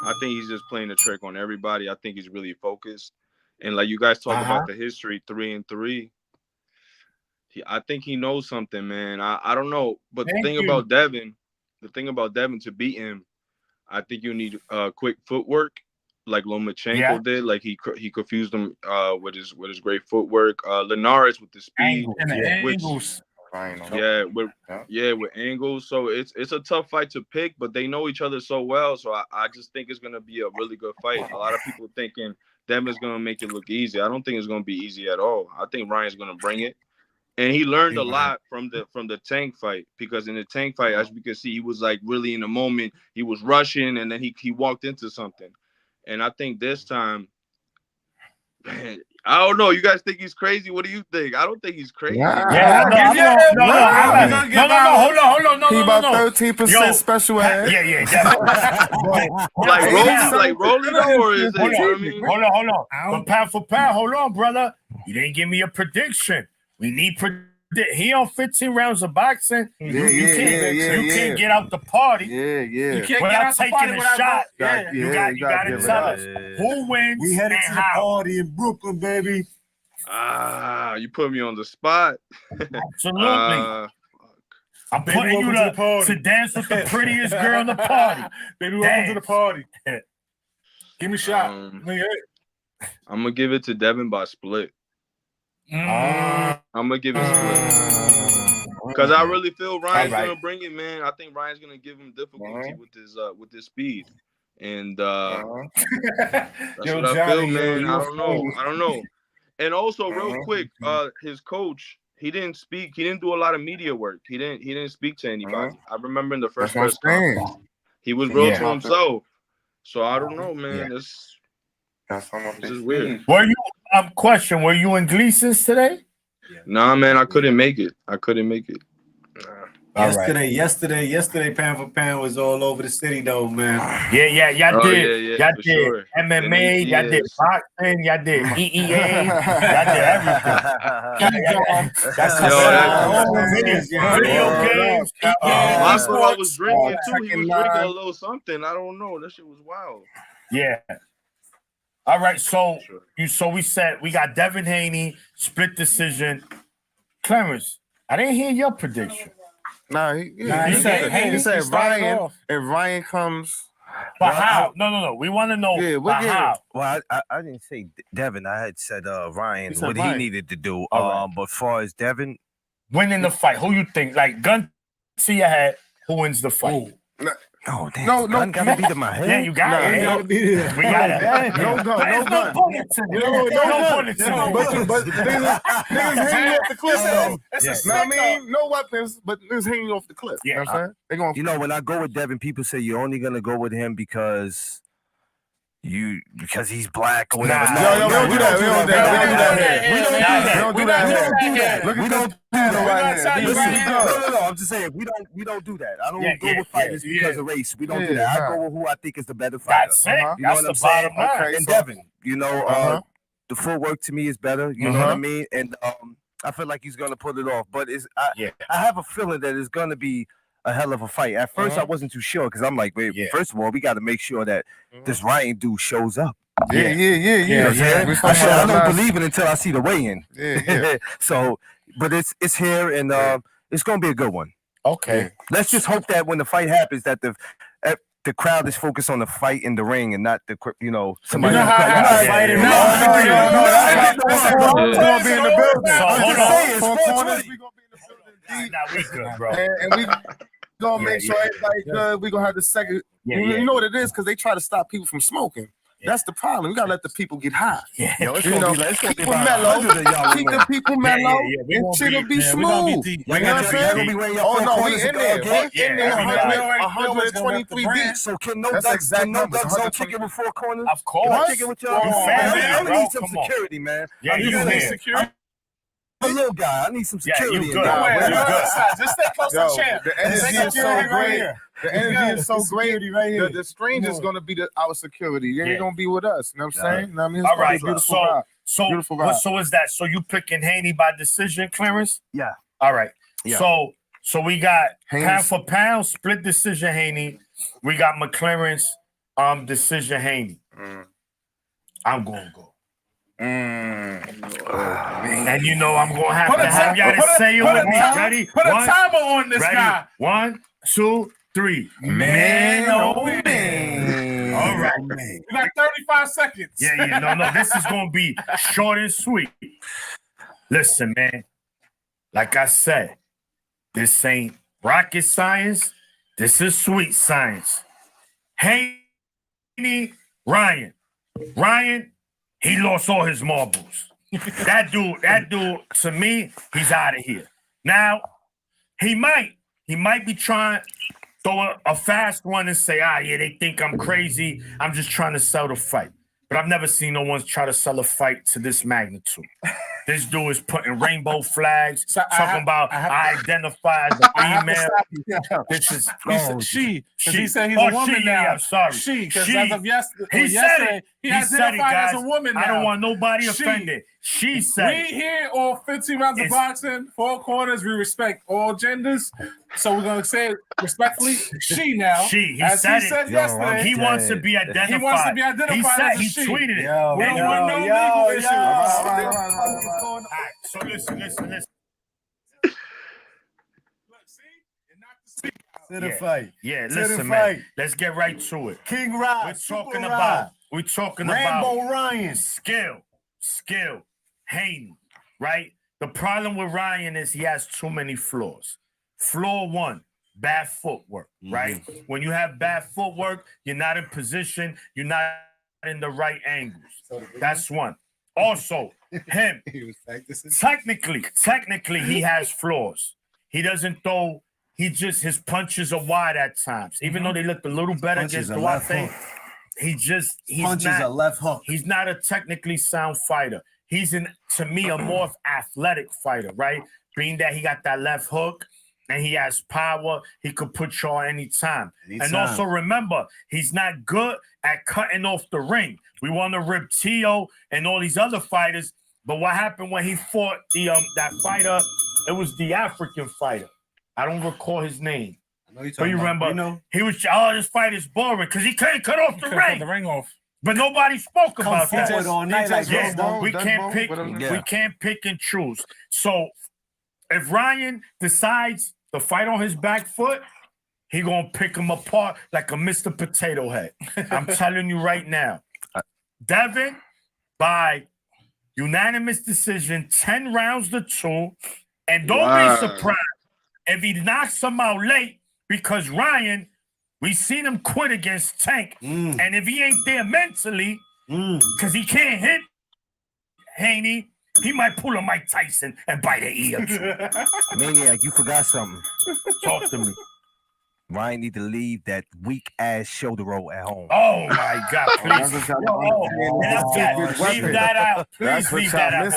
I think he's just playing the trick on everybody. I think he's really focused. And like you guys talk about the history, 3-3. I think he knows something, man. I don't know, but Thank the you. thing about Devin to beat him, I think you need quick footwork, like Lomachenko did. Like he confused him with his great footwork. Linares with the speed, Angles, and the angles. with angles. So it's a tough fight to pick, but they know each other so well. So I just think it's gonna be a really good fight. A lot of people thinking Devin's gonna make it look easy. I don't think it's gonna be easy at all. I think Ryan's gonna bring it. And he learned a lot from the Tank fight, because in the Tank fight, as we can see, he was like really in the moment. He was rushing, and then he walked into something. And I think this time, man, I don't know. You guys think he's crazy? What do you think? I don't think he's crazy. No. Hold on. He about No. 13% special ed. Like rolling or is it? You know what I mean? Hold on. But pound for pound, hold on, brother. You didn't give me a prediction. We need he on 15 rounds of boxing. You can't get out the party. You can't without taking a shot. You gotta tell us who wins. We headed and to the how. party in Brooklyn, baby. You put me on the spot. Absolutely. I'm putting you to dance with the prettiest girl in the party. Baby, welcome to the party. Give me a shot. I'm gonna give it to Devin by split. I'm gonna give it split because I really feel Ryan's gonna bring it, man. I think Ryan's gonna give him difficulty with his speed, and that's what I feel, man. I don't know. And also, real quick, his coach, he didn't speak. He didn't do a lot of media work. He didn't speak to anybody. I remember in the first press conference, he was real to himself. So I don't know, man. This is weird. Were you? Question: were you in Gleason's today? Nah, man, I couldn't make it. Yesterday, pound for pound was all over the city, though, man. Y'all did. Y'all did sure. MMA. Y'all did boxing. Y'all did EEA. Y'all did everything. Video games. That's what I was drinking too. He was drinking a little something. I don't know. That shit was wild. Yeah. All right, so we said we got Devin Haney, split decision. Clarence, I didn't hear your prediction. He said Ryan. If Ryan comes, but how? No. We want to know how. Well, I didn't say Devin. I had said Ryan. What he needed to do. But as far as Devin winning the fight, who you think? Like gun to your head, who wins the fight? Oh, damn. No, gotta beat in my head. Yeah, you got it. We got it. No gun. No bullets in it. No bullets in it. But niggas hanging off the cliff, though. No weapons, but niggas hanging off the cliff. Yeah. You know what I'm saying? They going. When I go with Devin, people say you're only gonna go with him because he's black or whatever. We don't do that. We don't do that. No. I'm just saying we don't do that. I don't go with fighters because of race. We don't do that. I go with who I think is the better fighter. That's it. You know That's what I'm the saying? bottom line. And Devin, the footwork to me is better. You know what I mean? And I feel like he's gonna pull it off. But I have a feeling that it's gonna be a hell of a fight. At first, I wasn't too sure because I'm like, wait, first of all, we got to make sure that this Ryan dude shows up. Yeah. I don't believe it until I see the weigh-in. Yeah. So, but it's here, and it's gonna be a good one. Okay. Let's just hope that when the fight happens, that the crowd is focused on the fight in the ring and not somebody. We're gonna be in the building. We good, bro. And we gonna make sure everybody good. We gonna have the second. You know what it is? Because they try to stop people from smoking. That's the problem. We gotta let the people get high. Yeah. It's gonna be people mellow. Keep the people mellow. And shit'll be smooth. You know what I'm saying? Oh no, we in there. We in there. 123 deep. So can no ducks don't kick it with four corners? Of course. Can I kick it with y'all? I need some security, man. Yeah, you need security. I'm a little guy. I need some security. You good. Just stay close to champ. The energy is so great. The energy is so great. The stranger's gonna be our security. They ain't gonna be with us. You know what I'm saying? I mean, all right. Beautiful So is that? So you picking Haney by decision, Clarence? Yeah. All right. Yeah. So we got Haney. pound for pound split decision Haney. We got McLaren's decision Haney. I'm gonna go. And you know I'm gonna have to have y'all to say it with me. Ready? Put a timer on this guy. 1, 2, 3. Man, oh man. All right. You got 35 seconds. Yeah. No. This is gonna be short and sweet. Listen, man. Like I said, this ain't rocket science. This is sweet science. Haney, Ryan, he lost all his marbles. That dude, to me, he's out of here. Now, he might be trying to throw a fast one and say, yeah, they think I'm crazy. I'm just trying to sell the fight. But I've never seen no one try to sell a fight to this magnitude. This dude is putting rainbow flags, talking about I identify as a female. This is she. He said he's a woman now. Yeah, I'm sorry. She, because as of yesterday, he said he said it, guys. as a woman now. I don't want nobody offended. She said we here all 15 rounds of boxing, 4 corners. We respect all genders. So we're gonna say it respectfully, she now. He as said he said yesterday. He wants to be identified. He wants to be identified as a she. He tweeted it. We don't want no legal issues. All right, so listen. To the fight. Yeah, listen, man. Let's get right to it. King Rod. We're talking Rambo about Ryan. Skill, Haney, right? The problem with Ryan is he has too many flaws. Flaw 1, bad footwork, right? When you have bad footwork, you're not in position, you're not in the right angles. That's 1. Also, him, technically, he has flaws. He doesn't throw, his punches are wide at times. Even though they looked a little better against Duarte, he's punches not, a left hook. He's not a technically sound fighter. He's, to me, a more athletic fighter, right? Being that he got that left hook and he has power, he could put you on anytime. And also remember, he's not good at cutting off the ring. We want to rip Tio and all these other fighters, but what happened when he fought that fighter? It was the African fighter. I don't recall his name. I know you're but you talking remember, about, he was, this fight is boring because he couldn't cut off the ring. The ring off. But nobody spoke about that. All night like this, we can't pick and choose. So if Ryan decides to fight on his back foot, he gonna pick him apart like a Mr. Potato Head. I'm telling you right now. Devin, by unanimous decision, 10 rounds to 2. And don't be surprised if he knocks him out late, because Ryan, we seen him quit against Tank. And if he ain't there mentally, because he can't hit Haney, he might pull a Mike Tyson and bite an ear too. Maniac, you forgot something. Talk to me. Ryan need to leave that weak ass shoulder roll at home. Oh my God, please. Leave that out. Please leave that out.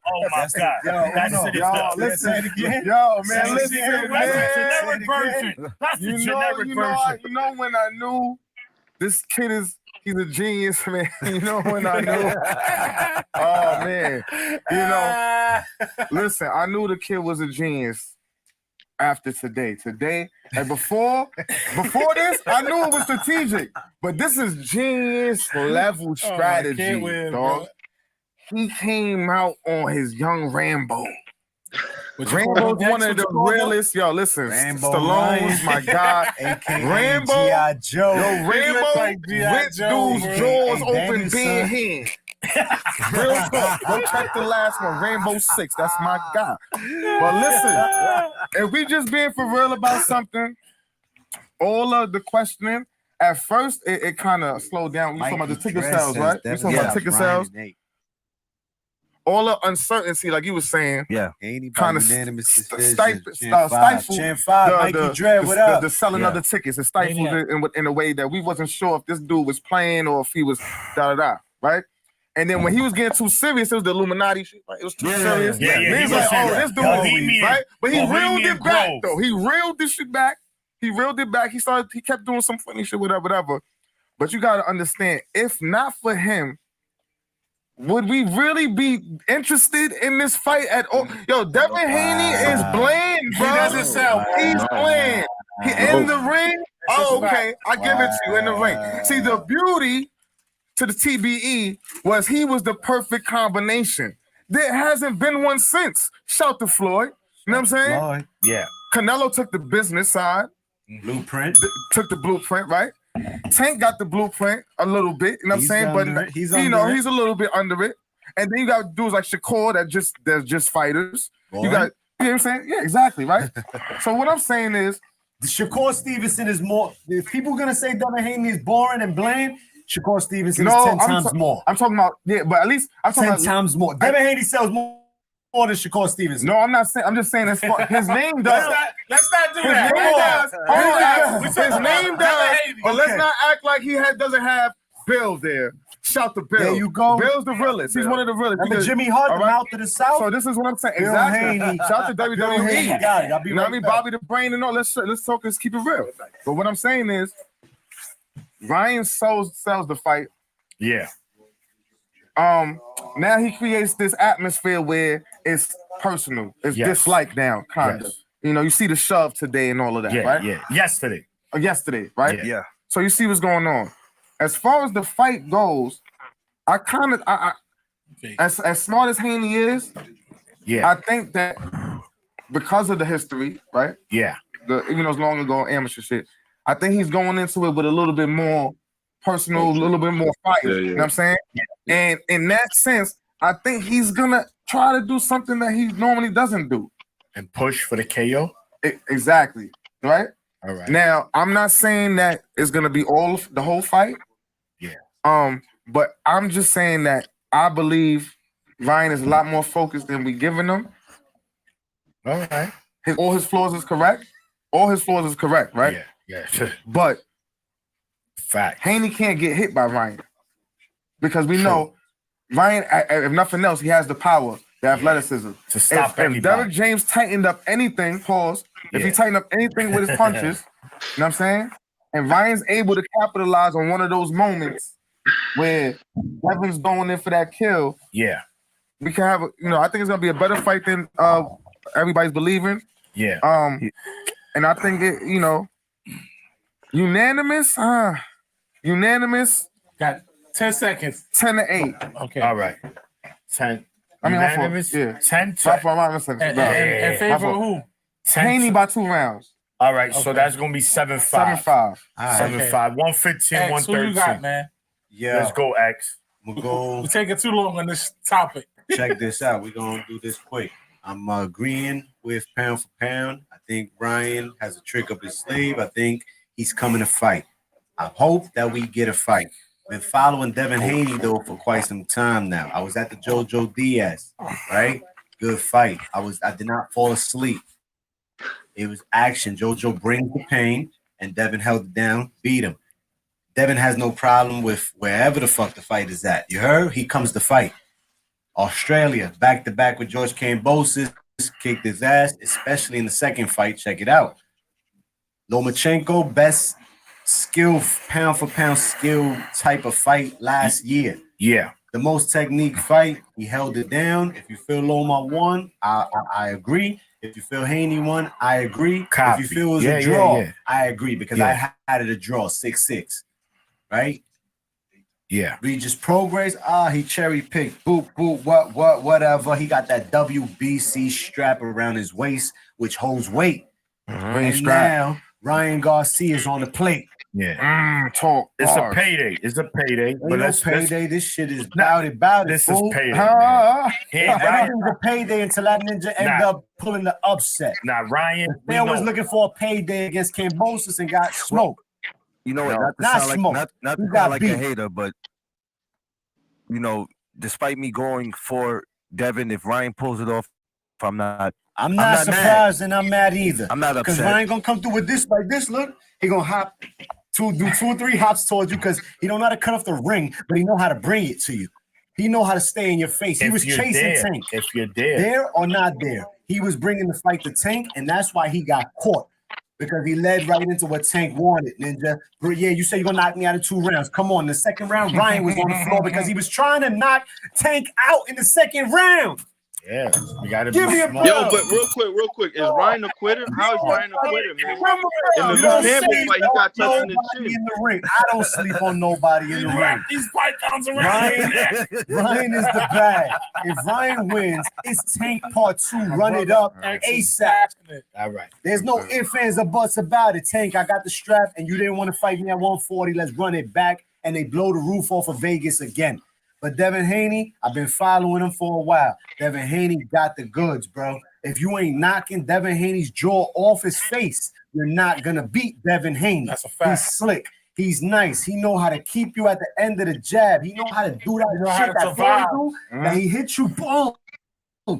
Oh my God. That's it. Listen again. Yo, man, That's the generic version. That's the generic version. You know when I knew this kid he's a genius, man. You know when I knew. Oh man. Listen, I knew the kid was a genius after today. And before this, I knew it was strategic. But this is genius level strategy, dog. He came out on his young Rambo. Rambo's one of the realest. Yo, listen, Stallone's my God. Rambo, G.I. Joe. Yo, Rambo ripped dude's jaws open bare hand. Real talk. Go check the last one, Rainbow 6. That's my guy. But listen, if we just being for real about something, all of the questioning, at first it kind of slowed down. We talking about the ticket sales, right? We talking about ticket sales. All the uncertainty, like you were saying, kind of stifled the selling of the tickets. It stifled it in a way that we wasn't sure if this dude was playing or if he was da-da-da, right? And then when he was getting too serious, it was the Illuminati shit. Right? It was too serious. He's like, this dude, right? But he reeled it back, though. He reeled this shit back. He kept doing some funny shit, whatever. But you got to understand, if not for him, would we really be interested in this fight at all? Yo, Devin Haney is bland, bro. He doesn't sell. He's bland. He in the ring. Oh, okay. I give it to you in the ring. See, the beauty to the TBE was he was the perfect combination. There hasn't been one since. Shout to Floyd. You know what I'm saying? Floyd. Yeah. Canelo took the business side, Blueprint. took the blueprint, right? Tank got the blueprint a little bit, you know what I'm He's saying? under But it. He's you know, under it. he's a little bit under it. And then you got dudes like Shakur they're just fighters. Boy. You got, you know what I'm saying? Yeah, exactly, right? So what I'm saying is, Shakur Stevenson is more. If people are gonna say Devin Haney is boring and bland, Shakur Stevenson no, is 10 times more. I'm talking about, yeah, but at least I'm talking 10 about times more. Devin Haney sells more than Shakur Stevenson. No, I'm not saying. I'm just saying his name does. Let's not do His that. name does. Hold on. We His talking about name does. Haney. But let's Okay. not act like he doesn't have Bill there. Shout to Bill. There you go. Bill's the realest. He's one of the realest. Remember Because- Jimmy Hart, all the right? mouth of the South? So this is what I'm saying. Bill Exactly. Haney. Shout to Bill WWE. Haney got it. I'll be You know what I right mean? back. Bobby the Brain and all. Let's talk. Let's keep it real. But what I'm saying is, Ryan sells the fight. Yeah. Now he creates this atmosphere where it's personal. It's Yes. dislike now, kind of. Yes. You know, you see the shove today and all of that, Yeah. right? Yeah. Yesterday. Yesterday, right? Yeah. Yeah. So you see what's going on. As far as the fight goes, I kind of, as smart as Haney is, Yeah. I think that because of the history, right? Yeah. Even though it's long ago amateur shit, I think he's going into it with a little bit more personal, a little bit more fire. Yeah, yeah. You know what I'm saying? And in that sense, I think he's gonna try to do something that he normally doesn't do. And push for the KO. Exactly. Right? All right. Now, I'm not saying that it's gonna be the whole fight. Yeah. But I'm just saying that I believe Ryan is a lot more focused than we giving him. All right. All his flaws is correct. All his flaws is correct, right? Yeah. Yeah. But Fact. Haney can't get hit by Ryan because we know Ryan, if nothing else, he has the power, the athleticism To stop If anybody. Derrick James tightened up anything, pause. If he Yeah. tightened up anything with his punches, you know what I'm saying? And Ryan's able to capitalize on one of those moments where Devin's going in for that kill, Yeah. we can have, I think it's gonna be a better fight than everybody's believing. Yeah. And I think it, unanimous. Got 10 seconds. 10-8. Okay. All right. 10. I mean, my fault. Unanimous? Yeah. 10 My to fault, my mistake. And, Bro. and favor My of who? 10 Haney to- by 2 rounds. All right. So Okay. that's going to be 7-5. 7-5. All right. 7-5. 115, X, who you 113. got, man? Yeah. Let's go, X. We'll go. We're taking too long on this topic. Check this out. We're gonna do this quick. I'm agreeing with pound for pound. I think Ryan has a trick up his sleeve. I think he's coming to fight. I hope that we get a fight. Been following Devin Haney though for quite some time now. I was at the Jojo Diaz, right? Good fight. I did not fall asleep. It was action. Jojo brings the pain, and Devin held it down, beat him. Devin has no problem with wherever the fuck the fight is at. You heard? He comes to fight. Australia, back to back with George Kambosos, kicked his ass, especially in the second fight. Check it out. Lomachenko, best skill, pound for pound skill type of fight last year. Yeah. The most technique fight, he held it down. If you feel Loma won, I agree. If you feel Haney won, I agree. Copy. If you feel it was Yeah, a draw, yeah. I agree because I had it a draw, 6-6, right? Yeah. Regis Progress, he cherry picked, boop, boop, whatever. He got that WBC strap around his waist, which holds weight. And now Ryan Garcia is on the plate. Yeah. Talk. It's hard. a payday. It's a payday. Ain't But no let's payday. This shit is about it. This fool. is payday. Man. He ain't Ryan. Everything's a payday until that ninja end up pulling the upset. Now, Ryan, we They was know. looking for a payday against Kambosos and got smoked. You know what? No, Not to not sound smoke. like not to You sound got like beat. a hater, but despite me going for Devin, if Ryan pulls it off, I'm not I'm not not surprised and I'm mad either. I'm not Because upset. Ryan gonna come through with this like this. Look, he gonna hop do 2 or 3 hops towards you because he don't know how to cut off the ring, but he know how to bring it to you. He know how to stay in your face. He If was you're chasing there, Tank. If you're there. There or not there, he was bringing the fight to Tank, and that's why he got caught because he led right into what Tank wanted. Ninja, but yeah, you say you're gonna knock me out in 2 rounds. Come on, the second round, Ryan was on the floor because he was trying to knock Tank out in the second round. Yeah, we gotta Give be me a smart. Yo, but real quick, is Ryan a quitter? How is Ryan a quitter, man? In the You don't Campbell sleep fight, he got touched in the nobody chin. in the ring. I don't sleep on nobody in the ring. These pythons around. Ryan is the bag. If Ryan wins, it's Tank Part 2. Run it up ASAP. All right. There's no ifs, ands, or buts about it. Tank, I got the strap, and you didn't want to fight me at 140. Let's run it back. And they blow the roof off of Vegas again. But Devin Haney, I've been following him for a while. Devin Haney got the goods, bro. If you ain't knocking Devin Haney's jaw off his face, you're not gonna beat Devin Haney. That's a fact. He's slick. He's nice. He know how to keep you at the end of the jab. He know how to do that shit that Floyd do. That he hit you, boom.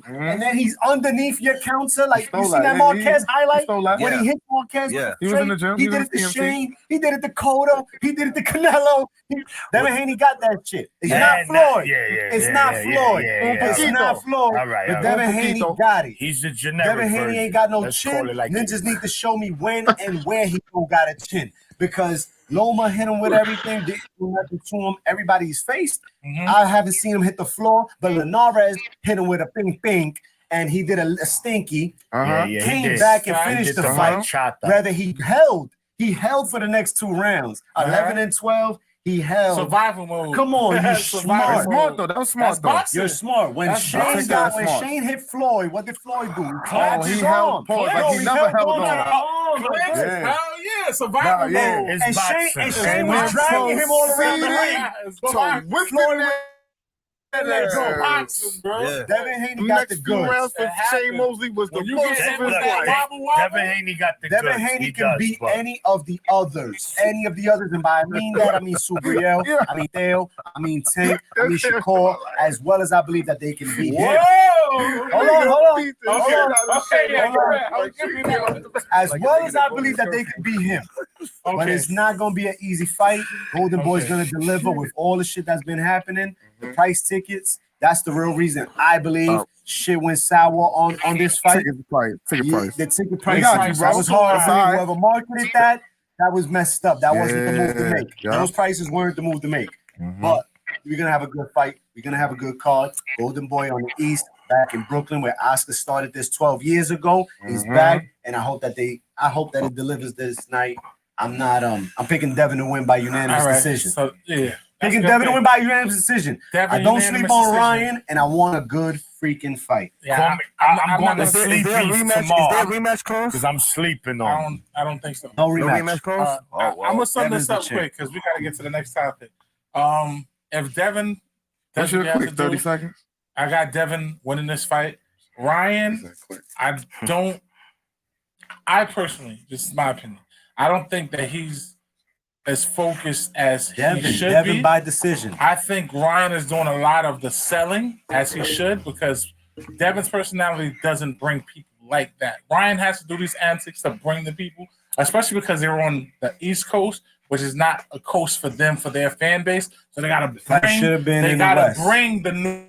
And then he's underneath your counter, like you see that Marquez highlight when he hit Marquez. Yeah. He was in the gym. He did it to Shane. He did it to Cotto. He did it to Canelo. Devin Haney got that shit. It's not Floyd. It's not Floyd. It's not Floyd. All right, But Devin Haney got it. He's the generic Devin Haney version. ain't got no Let's chin. call it like Ninjas that. need to show me when and where he don't got a chin. Because Loma hit him with everything, didn't do nothing to him. Everybody's faced. I haven't seen him hit the floor, but Linares hit him with a ping, and he did a stinky. Came back and finished the fight. Rather, he held for the next 2 rounds. 11 and 12. He held. Survival mode. Come on, you're smart. Smart though. That was smart though. You're smart. When Shane hit Floyd, what did Floyd do? He clapped his arm. Like he never held on. Hell yeah, survival mode. And Shane was dragging him all around the ring. Floyd Devin Haney got the goods. rounds for Shane Mosley was the worst of his life. Devin Haney got the Devin goods. Haney He can does, beat bro. any of the others. And by I mean that, I mean Subriel, I mean Dale, I mean Tank, I mean Shakur, as well as I believe that they can beat him. Hold on. As well as I believe that they can beat him. But it's not going to be an easy fight. Golden Boy's going to deliver with all the shit that's been happening. The price tickets, that's the real reason I believe shit went sour on this fight. Ticket price. The ticket price. got you, bro. That was hard. All right. Whoever marketed that was messed up. That wasn't the move to make. Yeah. Those prices weren't the move to make. But we're going to have a good fight. We're going to have a good card. Golden Boy on the East, back in Brooklyn, where Oscar started this 12 years ago. He's back, and I hope that it delivers this night. I'm picking Devin to win by unanimous decision. So, yeah. Picking Devin to win by unanimous decision. Devin, I don't unanimous sleep on decision. Ryan, and I want a good freaking fight. Yeah, I'm going to Is there sleep a rematch? Is there a tomorrow rematch clause? because I'm sleeping on. I don't think so. No No rematch. rematch clause? I'm gonna sum Devin's this the up champ. quick because we gotta get to the next topic. If Devin That's does what your he has quick to 30 do, seconds. I got Devin winning this fight. Ryan, I personally, this is my opinion, I don't think that he's as focused as he should Devin be. by decision. I think Ryan is doing a lot of the selling as he should because Devin's personality doesn't bring people like that. Ryan has to do these antics to bring the people, especially because they're on the East Coast, which is not a coast for them, for their fan base. So they got to bring the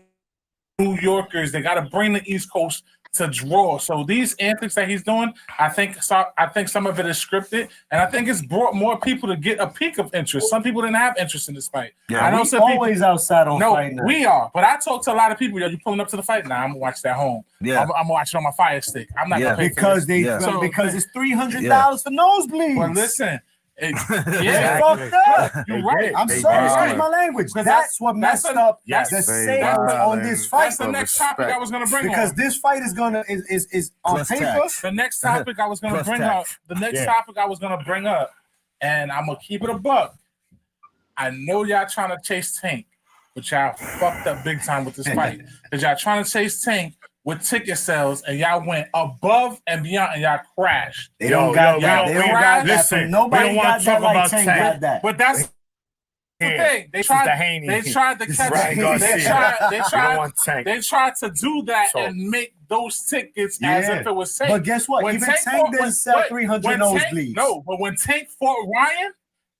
New Yorkers. They got to bring the East Coast to draw. So these antics that he's doing, I think some of it is scripted, and I think it's brought more people to get a peak of interest. Some people didn't have interest in this fight. Yeah, I know we some people always outside on fight night. we are, but I talk to a lot of people. Yo, you pulling up to the fight? Nah, I'm gonna watch that at home. Yeah. I'm gonna watch it on my Fire Stick. I'm not gonna pay because for this. because it's $300 for nosebleeds. But listen, Yeah, fucked up. You're right. I'm sorry, excuse my language. That's what messed up the sales on this fight. That's the next topic I was gonna bring because this fight is gonna is on paper. The next topic I was gonna bring up. The next topic I was gonna bring up, and I'm gonna keep it a buck. I know y'all trying to chase Tank, but y'all fucked up big time with this fight. Because y'all trying to chase Tank with ticket sales, and y'all went above and beyond, and y'all crashed. They don't got that. They don't got that. Listen, Nobody got that like Tank got that. But that's the thing. They tried to catch. They tried to do that and make those tickets as if it was safe. But guess what? When Even Tank didn't sell 300 nosebleeds. No, but when Tank fought Ryan,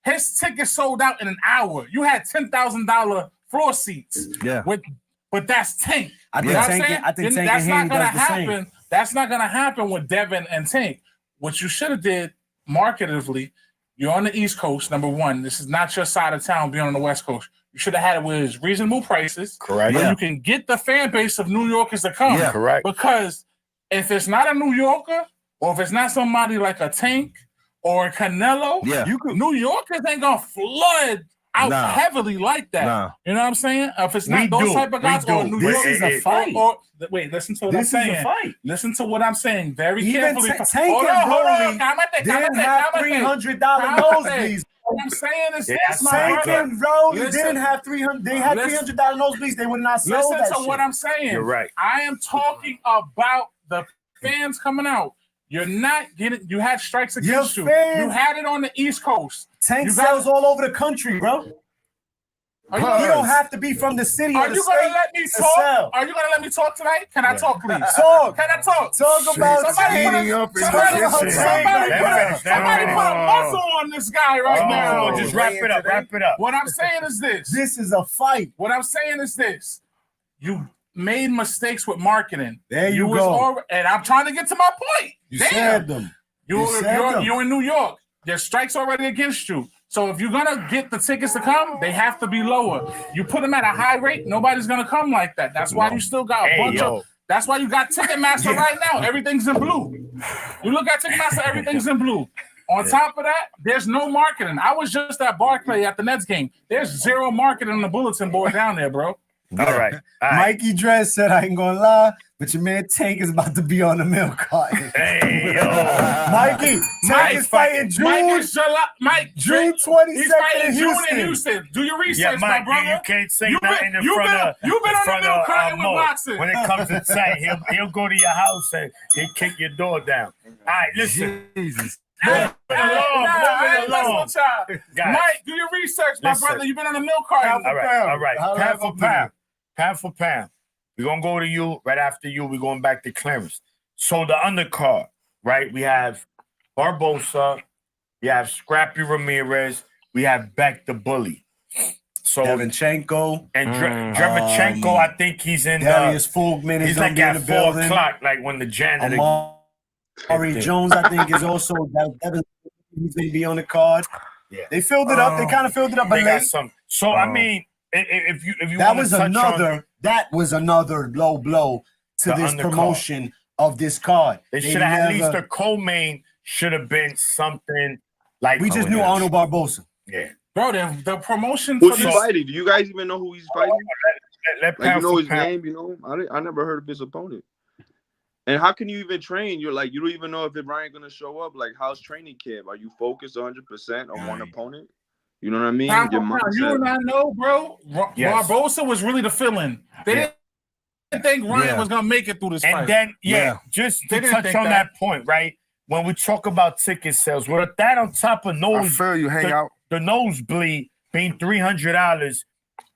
his ticket sold out in an hour. You had $10,000 floor seats. Yeah. But that's Tank. I think Tank and Haney does the same. That's not gonna happen with Devin and Tank. What you should have did marketively, you're on the East Coast, number one. This is not your side of town being on the West Coast. You should have had it with reasonable prices. Correct. Where Yeah. you can get the fan base of New Yorkers to come. Yeah. Correct. Because if it's not a New Yorker, or if it's not somebody like a Tank or a Canelo, Yeah. New Yorkers ain't gonna flood out Nah. heavily like that. Nah. You know what I'm saying? If it's We not those do. type of We guys or do. New This York, is a fight. Wait, listen to what This I'm is saying. a fight. Listen to what I'm saying very Even carefully. Tank Hold and on. Broly Cámate, didn't have $300 nosebleeds. What I'm saying is Yeah, this, my Tank brother. and Broly Listen. didn't have 300. They had Listen. $300 nosebleeds. They would not sell Listen that to shit. what I'm saying. You're right. I am talking about the fans coming out. You're not getting. You had strikes against you. fans- You had it on the East Coast. Tank You got- sells all over the country, bro. Are You you, don't have to be from the city or are the you state gonna let me to talk? sell. Are you gonna let me talk tonight? Can I talk, please? Talk. Can I talk? Talk about Somebody put Heating a, up in the somebody, kitchen. somebody put a muzzle on this guy right now. Oh, just wrap it up. Wrap it up. What I'm saying is this. This is a fight. What I'm saying is this. You made mistakes with marketing. There you go. And I'm trying to get to my point. You Damn. said them. You said them. You're in New York. There's strikes already against you. So if you're gonna get the tickets to come, they have to be lower. You put them at a high rate, nobody's gonna come like that. That's why you still got a bunch of. That's why you got Ticketmaster right now. Everything's in blue. You look at Ticketmaster, everything's in blue. On top of that, there's no marketing. I was just at Barclay at the Nets game. There's zero marketing on the bulletin board down there, bro. All right. Mikey Dress said, I ain't gonna lie, but your man Tank is about to be on the milk carton. Hey, yo. Mikey, Tank is fighting June, June 22nd He's fighting in June Houston. in Houston. Do your Yeah, research, Mike, my brother. you can't say You've been- nothing in you've front been- of you've been in on the front milk of, carton with Mo. boxing. When it comes to Tank, he'll go to your house and he'll kick your door down. All right, listen. Jesus. Moving along. Guys. Mike, do your research, my Listen. brother. You've been on the milk carton. All right. How Pound about for pound. Pound for pound. We're gonna go to you right after you. We're going back to Clarence. So the undercard, right? We have Barbosa, we have Scrappy Ramirez, we have Beck the Bully. So Devinchenko, and Drevchenko, I think he's in Darius Fogman is he's gonna like be in at the 4 building. o'clock, like when the janitor. Amari Jones, I think, is also he's gonna be on the card. Yeah. They filled it up. They kind of filled it up, but They got late. some. So I mean, if you That wanna was touch another. That was another low blow to The this undercard. promotion of this card. they They should have at never- least the co-main should have been something like We just knew Arnold Barbosa. Yeah. Bro, the promotion Who's for he this. fighting? Do you guys even know who he's fighting? Let Like, you pound know for his pound. name, you know? I never heard of his opponent. And how can you even train? You're like, you don't even know if Ryan gonna show up. Like, how's training camp? Are you focused 100% on one opponent? You know what I mean? Pound Your for pound, you mindset. and I know, bro. Yes. Barbosa was really the fill-in. They didn't think Ryan was gonna make it through this And fight. then, Yeah. just They to didn't touch think on that. that point, right? When we talk about ticket sales, with that on top of I nose, feel you. Hang out. the nosebleed being $300,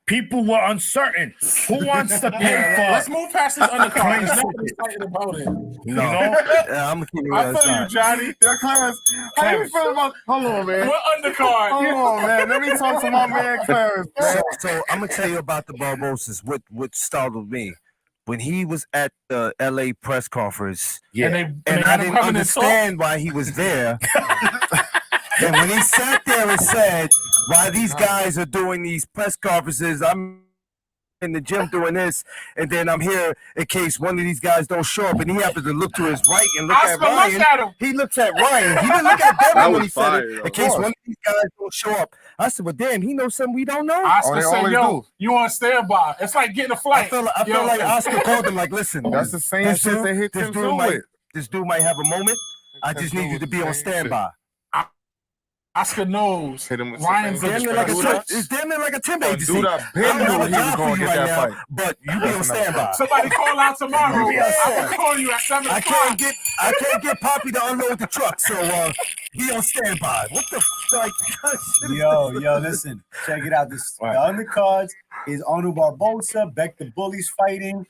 people were uncertain. Who wants to pay Let's for? move past this undercard. There's nothing exciting about it. You know? Yeah, I'm gonna keep you I on feel you, side. Johnny. Clarence, how you feel about? Hold on, man. What undercard? Hold on, man. Let me talk to my man Clarence. Man. So I'm gonna tell you about the Barbosas. What startled me when he was at the LA press conference, Yeah. And and I had him didn't come in and talk. understand why he was there. And when he sat there and said, "Why these guys are doing these press conferences, I'm in the gym doing this, and then I'm here in case one of these guys don't show up," and he happens to look to his right and look at Oscar Ryan. looked at him. He looks at Ryan. He didn't look at That Devin when was he said fire, it. though. In case one of these guys don't show up. I said, "Well, damn, he knows something we don't know." Oscar they said, always yo, do. you on standby. It's like getting a I flight. feel Yo, like Oscar called him like, "Listen, That's the same this shit dude- they hit this Tim dude Zoo might with. this dude might have a moment. I just need you to be on standby." Oscar knows Hit him with Ryan's some Damn a near like a do temp, that. it's damn near like a temp Oh, agency. dude, I I been don't knew have a he was job for gonna you get right that now, fight. but you be on standby. Somebody call out tomorrow. Yeah. I will call you at 7 I o'clock. can't get Poppy to unload the truck, so he on standby. What the like? Yo, listen, check it out. This the undercards is Arnold Barbosa, Beck the Bully's fighting.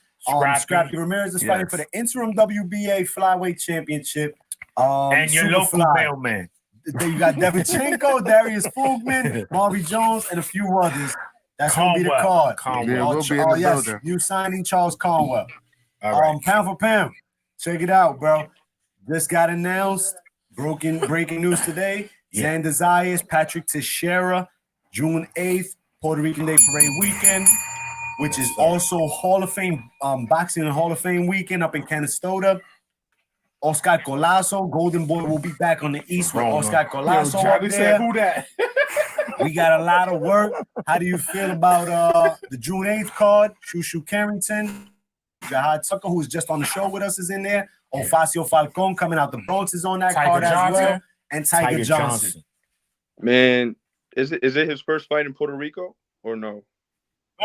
Scrappy Ramirez is fighting for the interim WBA flyweight championship. And your local Superfly. mailman. Then you got Devinchenko, Darius Fogman, Marvy Jones, and a few others. That's gonna be the card. Conwell. Yeah, we'll be in the yes, building. you signing Charles Conwell. All right. Pound for pound. Check it out, bro. Just got announced. Breaking news today. Yeah. Xander Zayas, Patrick Teixeira, June 8th Puerto Rican Day Parade weekend, which is also Hall of Fame boxing and Hall of Fame weekend up in Canastota. Oscar Colazo, Golden Boy, will be back on the East with Oscar Colazo up Johnny there. said, "Who that?" We got a lot of work. How do you feel about the June 8th card? Shushu Carrington, Jahad Tucker, who's just on the show with us, is in there. Ofacio Falcon coming out the Bronx is on that card as well. And Tiger Johnson. Man, is it his first fight in Puerto Rico or no?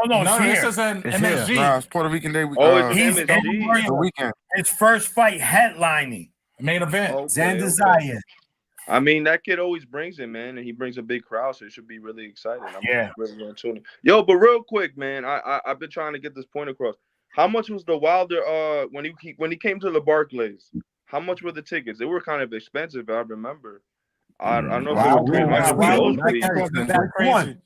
No, This is an MSG. Nah, it's Puerto Rican Day. He's MSG. the weekend. His first fight headlining. Main event. Xander Zayas. I mean, that kid always brings it, man, and he brings a big crowd, so it should be really exciting. I'm really going to tune in. Yo, but real quick, man, I've been trying to get this point across. How much was the Wilder when he came to the Barclays? How much were the tickets? They were kind of expensive, I remember. I don't know if it was Crazy.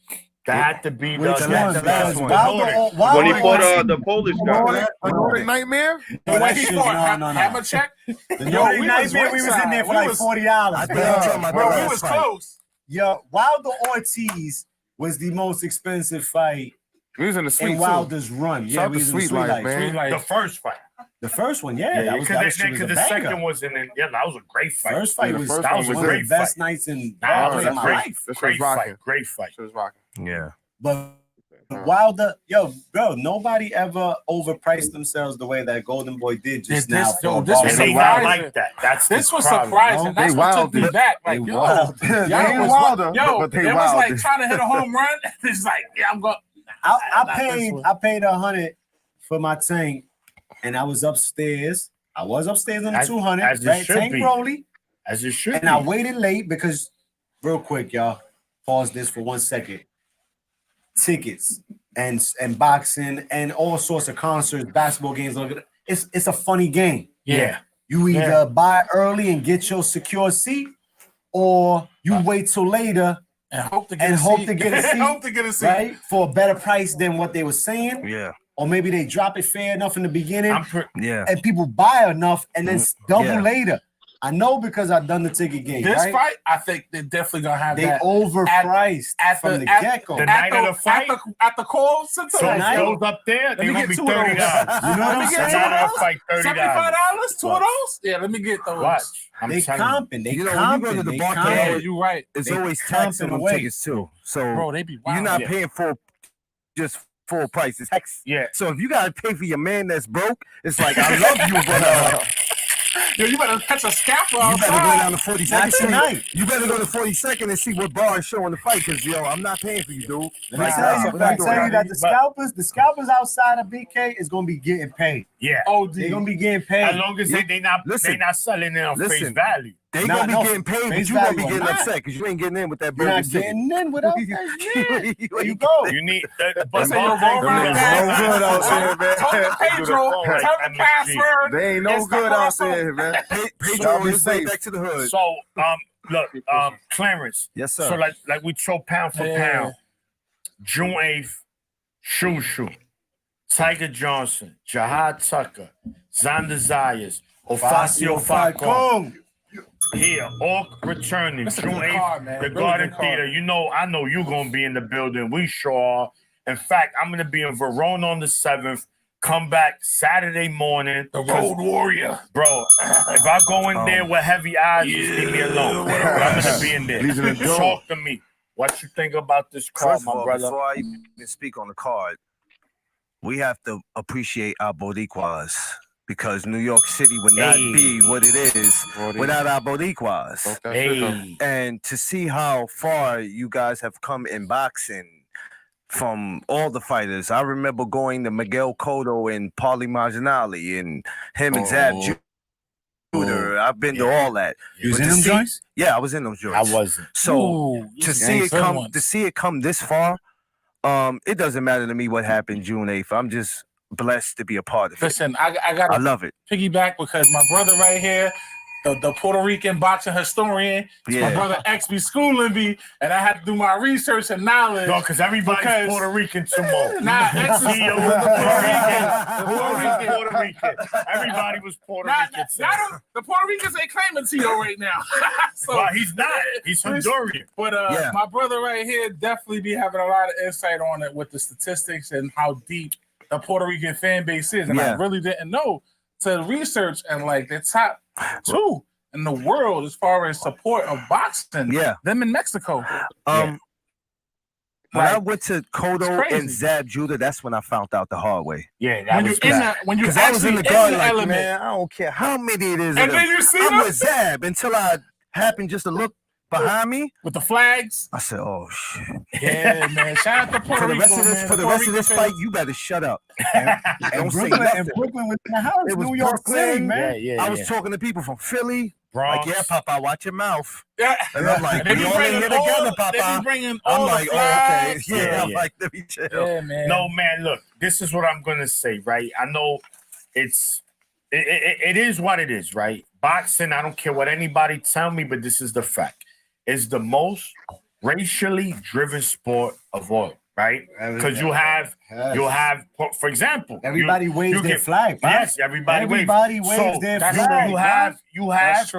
That had to be Which the one? last one. When he fought the Polish guy. Nordic Nightmare? When he fought No. Hammer check. The Nordic Nightmare, we was in there for like $40. Bro, we was close. Yo, Wilder Ortiz was the most expensive fight We was in the suite in too. Wilder's run. Shout out we to was in the Sweet Life, man. The first fight. The first one, that was Because a the banger. second was that was a great fight. First fight Yeah, the was first that one was a was one of great the best fight. nights in That all was of a my great, life. That shit great was rocking. fight. Great fight. Shit was rocking. Yeah. But Wilder, bro, nobody ever overpriced themselves the way that Golden Boy did just now. This And was they not surprising. like that. That's This the was problem. surprising. That's They what took wild. me back. Like, They yo, wild. They y'all ain't was Wilder, yo, but they it was like wild. trying to hit a home run. It's like, I'm going. I paid $100 for my tank, and I was upstairs. I was upstairs on the As 200, it right? should Tank be. Broly, As it should and be. I waited late because, real quick, y'all, pause this for 1 second. Tickets and boxing and all sorts of concerts, basketball games. It's a funny game. Yeah. You either buy early and get your secure seat, or you wait till later And hope to get and a hope seat. to get a seat, Hope to get a seat. right? For a better price than what they were saying. Yeah. Or maybe they drop it fair enough in the beginning Yeah. and people buy enough and then double Yeah. later. I know because I've done the ticket game. This right? fight, I think they're definitely gonna have They that overpriced from the get-go. the night of the fight. at the call center. So Tonight- those up there, they're me gonna get be two of those. $30. You know what I'm Let me get saying? two of those. Fight $30. $75, two of those. Yeah, let me get those. Watch. I'm They telling comping. They You know, when you go to comping. the They bar- Yeah, comping. you right, It's They always comping taxing on away. tickets too. So bro. They be wild. you're not Yeah. paying just full price. It's tax. Yeah. So if you gotta pay for your man that's broke, it's like I love you, but Yo, you better catch a scalper you better go outside. down to 42nd. Not tonight. You better go to 42nd and see what bar is showing the fight, because I'm not paying for you, dude. Let me Like, tell you, what I I'm tell doing? you that the scalpers outside of BK is gonna be getting paid. Yeah. Oh, They're gonna be getting paid. As long as they not selling it on face Listen. value. They Nah, gonna be no, getting paid, but face you gonna be value or getting not. upset because you ain't getting in with that You're burger not getting in without that shit. There you go. You need But say you're wrong Them niggas no good out there, man. Tell the Pedro, tell the password. They ain't no It's good the out hustle. there, man. Pedro Y'all be is way safe. back to the hood. So look, Clarence. Yes, sir. So like we throw pound for pound. June 8th, Shushu, Tiger Johnson, Jahad Tucker, Xander Zayas, Ofacio Falcon. Here, all returning. That's a June good 8th, card, man. the Really Garden good card. Theater. I know you're gonna be in the building. We sure are. In fact, I'm gonna be in Verona on the 7th. Come back Saturday morning. The Road Warrior. Bro, if I go in there with heavy eyes, just leave me alone. But I'm gonna be in there. Leave it alone. Talk to me. What you think about this card, First of my all, brother? before I even speak on the card, we have to appreciate our Boricuas, because New York City would not be what it is without our Boricuas. Hey, And to see how far you guys have come in boxing from all the fighters. I remember going to Miguel Cotto and Paulie Marginale and him and Zab Judah. I've been to all that. You was But in to them see- joints? Yeah, I was in those joints. I wasn't. So Ooh, to see it good come ones. to see it come this far, it doesn't matter to me what happened June 8th. I'm just blessed to be a part of it. Listen, I got I to love it. piggyback because my brother right here, the Puerto Rican boxing historian. Yeah. My brother X be schooling me, and I had to do my research and knowledge. No, because everybody's Puerto Rican tomorrow. Nah, X is CEO Puerto Rican. Everybody was Puerto Rican. The Puerto Ricans ain't claiming Tito right now. So, well, he's not. He's Honduran. But my brother right here definitely be having a lot of insight on it with the statistics and how deep the Puerto Rican fan base is. And I really didn't know to research and like the top 2 in the world as far as support of boxing. Yeah. Them in Mexico. When I went to Cotto and Zab Judah, that's when I found out the hard way. Yeah, that was bad. Because I was in the garden like, man, I don't care how many it is. And then you see I'm with Zab until I happened just to look behind me with the flags. I said, "Oh shit!" Yeah, man. Shout out to Puerto Rico, for the rest of this fight, you better shut up. And don't say nothing. And Brooklyn was in the house. It was New York City, man. I was talking to people from Philly. Bronx. Like, yeah, Papa, watch your mouth. Yeah. And I'm like, we all in here together, Papa. I'm like, oh, okay. Yeah, I'm like, let me chill. Yeah, man. No, man, look, this is what I'm going to say, right? I know it is what it is, right? Boxing, I don't care what anybody tell me, but this is the fact. It's the most racially driven sport of all, right? Because you have, for example, everybody waves their flag. Yes, everybody waves their flag. You have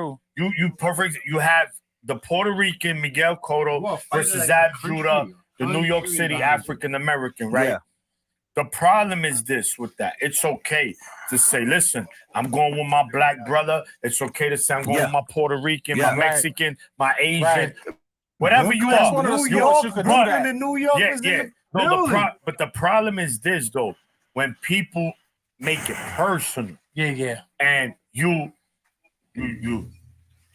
the Puerto Rican Miguel Cotto versus Zab Judah, the New York City African American, right? Yeah. The problem is this with that. It's okay to say, listen, I'm going with my black brother. It's okay to say I'm going with my Puerto Rican, my Mexican, my Asian, whatever you are. New York, Brooklyn and New York is in the building. But the problem is this, though. When people make it personal. Yeah. And you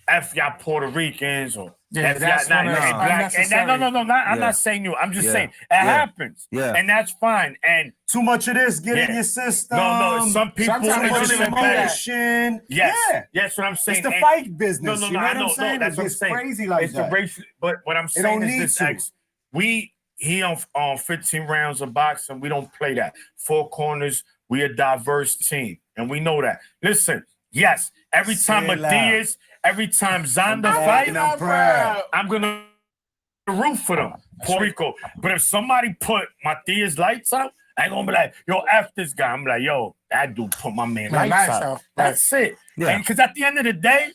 F y'all Puerto Ricans or F y'all black. And I'm not saying you. I'm just saying it happens. Yeah. And that's fine. And too much of this get in your system. No. Some people sometimes emotion. Yes. Yes, what I'm saying. It's the fight business. No, you know what I'm saying? That's what I'm saying. Crazy like it's that. The racial, but what I'm saying is this, X. He on 15 rounds of boxing. We don't play that. 4 corners. We a diverse team, and we know that. Listen, yes, every time Matias, every time Zonda fight, I'm gonna root for them, Puerto Rico. But if somebody put Matias lights out, I ain't gonna be like, yo, F this guy. I'm like, yo, that dude put my man lights out. That's it. Yeah. And because at the end of the day,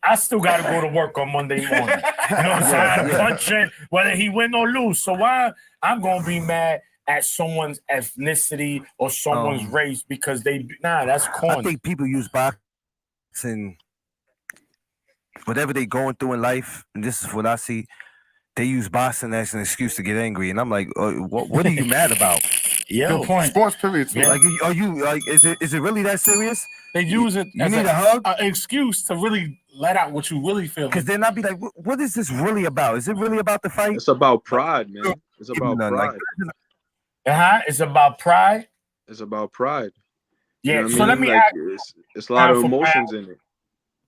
I still got to go to work on Monday morning. You know what I'm saying? Punching, whether he win or lose. So why I'm going to be mad at someone's ethnicity or someone's race because that's corny. I think people use boxing, whatever they're going through in life, and this is what I see, they use boxing as an excuse to get angry. And I'm like, what are you mad about? Good point. Sports period. Yeah. Like, are you like? Is it really that serious? They use it you as need a hug, an excuse to really let out what you really feel. Because then I'll be like, what is this really about? Is it really about the fight? It's about pride, man. It's about pride. It's about pride. It's about pride. Yeah. You know so let me ask. It's a lot of emotions in it.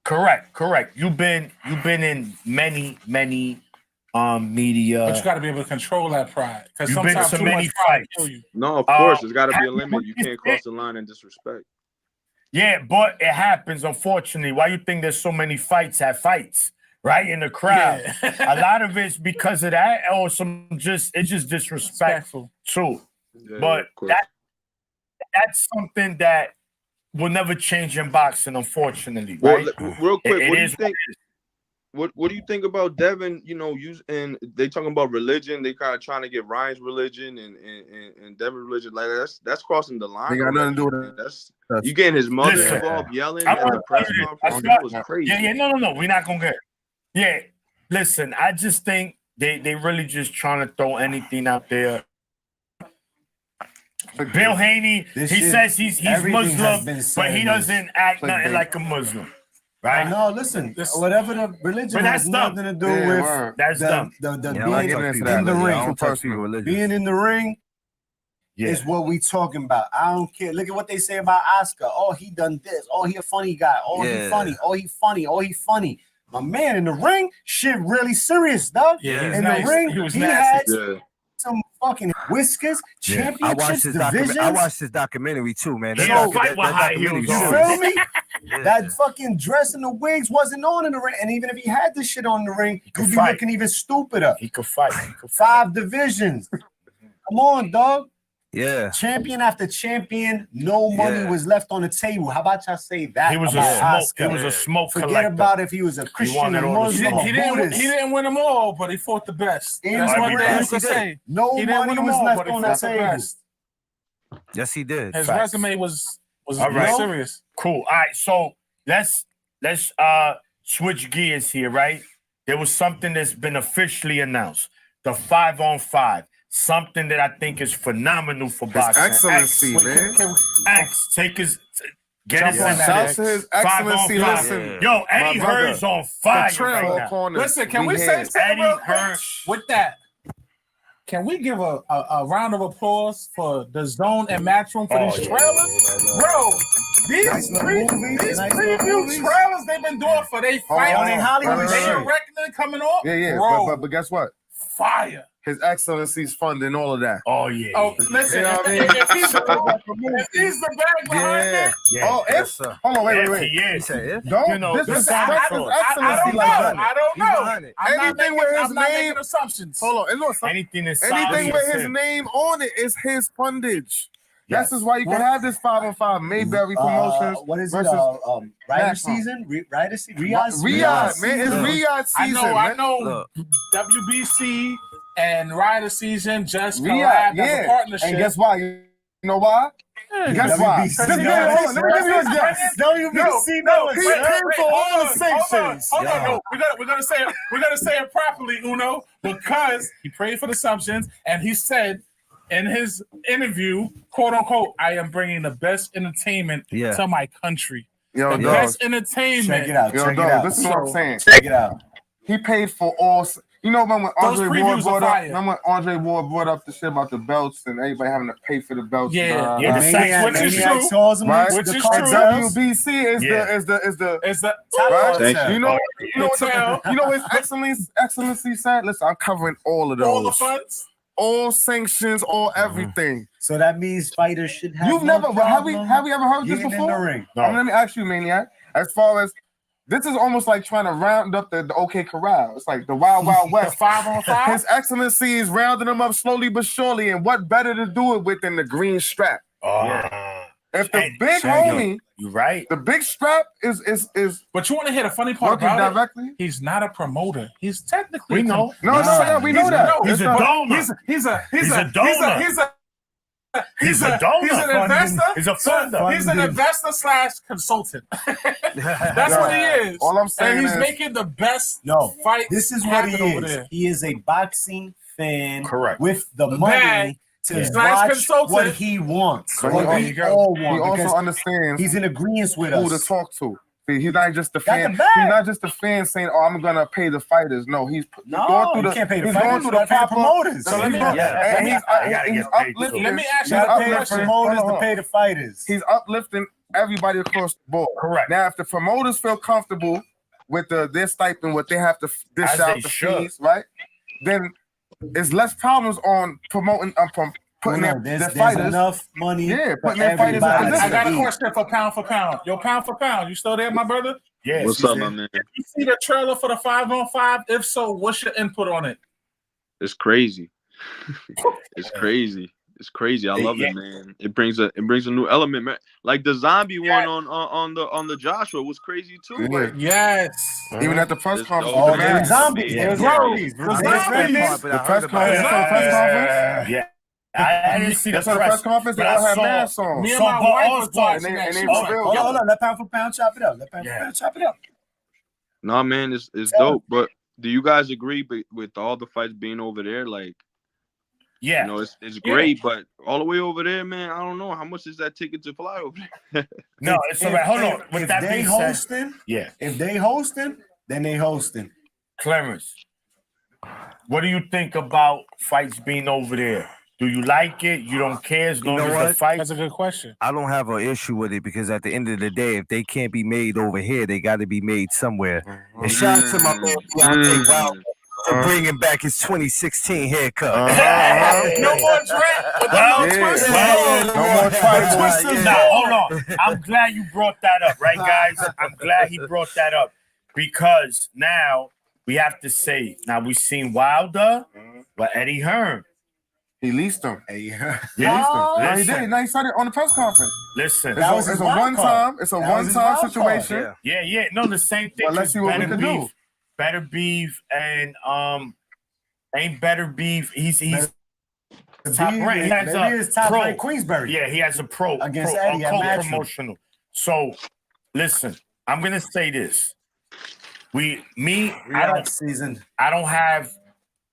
Correct. You've been in many media. But you got to be able to control that pride. Because you've been to so many fights. Kill you. No, of course, there's got to be a limit. You can't cross the line and disrespect. Yeah, but it happens, unfortunately. Why you think there's so many fights at fights, right? In the crowd. Yeah. A lot of it's because of that, or it's just disrespectful too. Yeah, but that's something that will never change in boxing, unfortunately. Right? Well, real quick, what do you think? What do you think about Devin? You know, and they talking about religion. They kind of trying to get Ryan's religion and Devin's religion. Like that's crossing the line. They got nothing to do with that. You getting his mother involved, yelling at the press conference. That was crazy. Yeah. No. We're not gonna get. Yeah. Listen, I just think they really just trying to throw anything out there. Bill Haney, he says he's Muslim, but he doesn't act nothing like a Muslim. Right? No, listen. Whatever the religion has nothing to do with that's dumb. The being in the ring. Being in the ring is what we talking about. I don't care. Look at what they say about Oscar. Oh, he done this. Oh, he a funny guy. Oh, he funny. Oh, he funny. Oh, he funny. My man in the ring, shit really serious, dog. Yeah, in the ring, he had some fucking whiskers, I watched championships, this divisions. I watched this documentary too, man. He don't fight with high heels You on. feel me? Yeah. That fucking dress and the wigs wasn't on in the ring. And even if he had this shit on in the ring, could you'd be fight. looking even stupider. He could fight. He could fight. 5 divisions. Come on, dog. Yeah. Champion after champion, no money Yeah. was left on the table. How about y'all say that? He was a about smoke. Oscar? He was a smoke Forget collector. about if he was a Christian, wanted a all the Muslim, smoke. a He Buddhist. didn't win them all, but he fought the best. In That's the one thing you ring. can say. No He didn't money win them was all, left but he on fought the the table. best. Yes, he did. His Facts. resume was All right. serious. Cool. All right. So let's switch gears here, right? There was something that's been officially announced. The 5-on-5. Something that I think is phenomenal for His boxing. excellency, X, man. X, take his get Jump his on in that, there. Shouts to his excellency. 5-on-5. Listen, Yo, Eddie my brother, Hearn's on fire trail. right four now. corners. Listen, can we say here. something Eddie real quick? Hearn. With that? Can we give a round of applause for the Zone and Matchroom for these trailers? Bro, these preview trailers they've been doing for they fight on in Hollywood they shit. reckoning coming off. Yeah. Bro, But guess what? fire. His excellency's funding all of that. Oh yeah. Oh, listen, You know what I mean? if he's the bag behind it, Yeah. Oh, Yes, if sir. hold on, wait. He He is. said, if. Don't You know, disrespect his listen, I excellency don't know. like that. I don't He's know. behind it. Anything with his I'm not name- making assumptions. Hold on, and look, Anything is anything with his name on it is his fundage. Yes. That's just why you can have this 5-on-5 Mayberry Promotions. What is it? versus Rider Matchroom. season? Rider season? Riyadh, man. It's season. Riyadh I season, know, man. I know. WBC and Rider Season just Riyadh, collabed as a partnership. And guess why? You know why? Guess why? WBC. Let me give you a guess. WBC He came for all the sanctions. Hold on, no. We're gonna say it properly, Uno, because he prayed for the assumptions and he said in his interview, quote unquote, I am bringing the best entertainment to my country. Yo, The dog. best entertainment. Check it out. Yo, Check it dog. out. This is what I'm saying. Check it out. He paid for all. You know when Those Andre previews Ward are brought up? fire. Remember when Andre Ward brought up the shit about the belts and everybody having to pay for the belts? Yeah, yeah, the Maniac, which is Maniac true. calls them Right? Which the is cartels. true. WBC is Yeah. the It's the right. Thank you. You know what Tell. you know his excellency said. Listen, I'm covering all of those, all the funds. all sanctions, all everything. So that means fighters should have. You've no never have we problem ever heard this getting in the before? ring. No. Let me ask you, Maniac. As far as this is almost like trying to round up the OK Corral. It's like the Wild Wild The West. 5-on-5. His excellency is rounding them up slowly but surely, and what better to do it with than the green strap? If the Hey, big Shaggy, homie, you right. the big strap is But you want to hear the funny part working about it? directly. He's not a promoter. He's technically We know. No, we know that. He's a donor. He's a donor. He's a donor. He's an investor. He's a funder. He's an investor / consultant. That's what he is. All I'm saying and he's is- making the best No, fight. this is what he happen over is. there. He is a boxing fan, Correct. with the The money bag. to Slash watch consultant. what he wants. But What he we all He want. also because understands he's in agreement with who to us. talk to. See, he's not just the Got fan. the bag. He's not just the fan saying, "Oh, I'm gonna pay the fighters." No, he's No, going through you the. can't pay the he's fighters, going through you the gotta pay the proper promoters. So let me, Yeah. and I gotta he's get paid, uplifting. too. Let me ask you You a gotta pay the question. promoters Hold to on. pay the fighters. He's uplifting everybody across the board. Correct. Now, if the promoters feel comfortable with their stipend, what they have to dish As out they the should. fees, right? Then it's less problems on promoting, putting their there's fighters. enough money. Yeah, for putting their fighters in everybody. position. I got a Eat. question for pound. Yo, pound for pound. You still there, my brother? Yes. What's up, my man? You see the trailer for the 5-on-5? If so, what's your input on it? It's crazy. It's crazy. It's crazy. I love it, man. It brings a new element, man. Like the zombie one on the Joshua was crazy too. Yeah. Like, Yes. Even at the press It's conference, dope. with the Oh, mask. zombies. Yeah. There's Bro, zombies. the There's zombies. zombies. The press conference. Yeah. I didn't see the That's what the press conference. They but I all had saw- masks on. Me and So, my but wife all was stars- watching that. and they She was revealed- like, Hold yo, on, let pound for pound chop it up. Let pound for Yeah. pound chop it up. nah, man, it's dope. But do you guys agree with all the fights being over there? Like, Yeah. you know, it's great, but all the way over there, man, I don't know how much is that ticket to fly over there. No, it's all right. Hold on. With If that they being said, hosting, yeah. if they hosting, then they hosting. Clarence, what do you think about fights being over there? Do you like it? You don't care as long know as the what? fight? that's a good question. I don't have an issue with it because at the end of the day, if they can't be made over here, they got to be made somewhere. And shout out to my man Deontay Wilder. for bringing back his 2016 haircut. No more dread. Well, No more tribal. Now, hold on. I'm glad you brought that up, right, guys? I'm glad he brought that up because now we have to say, now we've seen Wilder, but Eddie Hearn. He leased him. Hey, Yeah, No, he listen, did. Now he said it on the press conference. listen. It's a one-time. It's a one-time situation. Yeah. No, the same thing. Well, let's see what we can do. Better Beef and ain't Better Beef. He's top rank. He has a top pro. rank Queensberry. Yeah, he has a pro Against pro, Eddie at Matchroom. promotional. So listen, I'm gonna say this. I don't have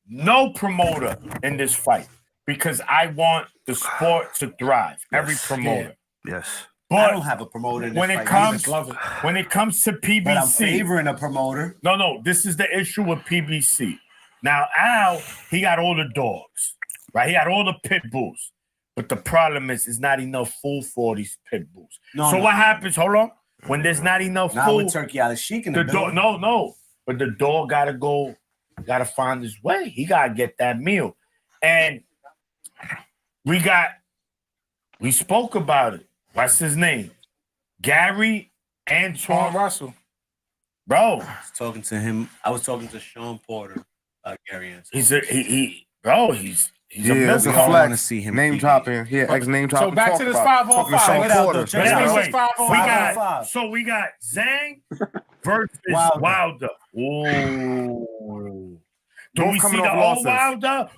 no promoter in this fight because I want the sport to thrive. Every promoter. Yes. But I don't have a promoter in this when fight. it comes to PBC, But I'm favoring a promoter. No, this is the issue with PBC. Now, Al, he got all the dogs, right? He got all the pit bulls. But the problem is, there's not enough food for these pit bulls. What happens? Hold on. When there's not enough Now food, with Turkey out of Sheik in the the dog, building. no. But the dog gotta find his way. He gotta get that meal. And we spoke about it. What's his name? Gary Antoine Russell. Bro. I was talking to him. I was talking to Sean Porter, Gary Anson. He's a It's a milk flex. to see him Name beat dropping. Yeah, ex-name dropping. So back to this 5-on-5. But anyway, 5-on-5. we got Zhang versus Wilder. Ooh. Do we see the old Wilder?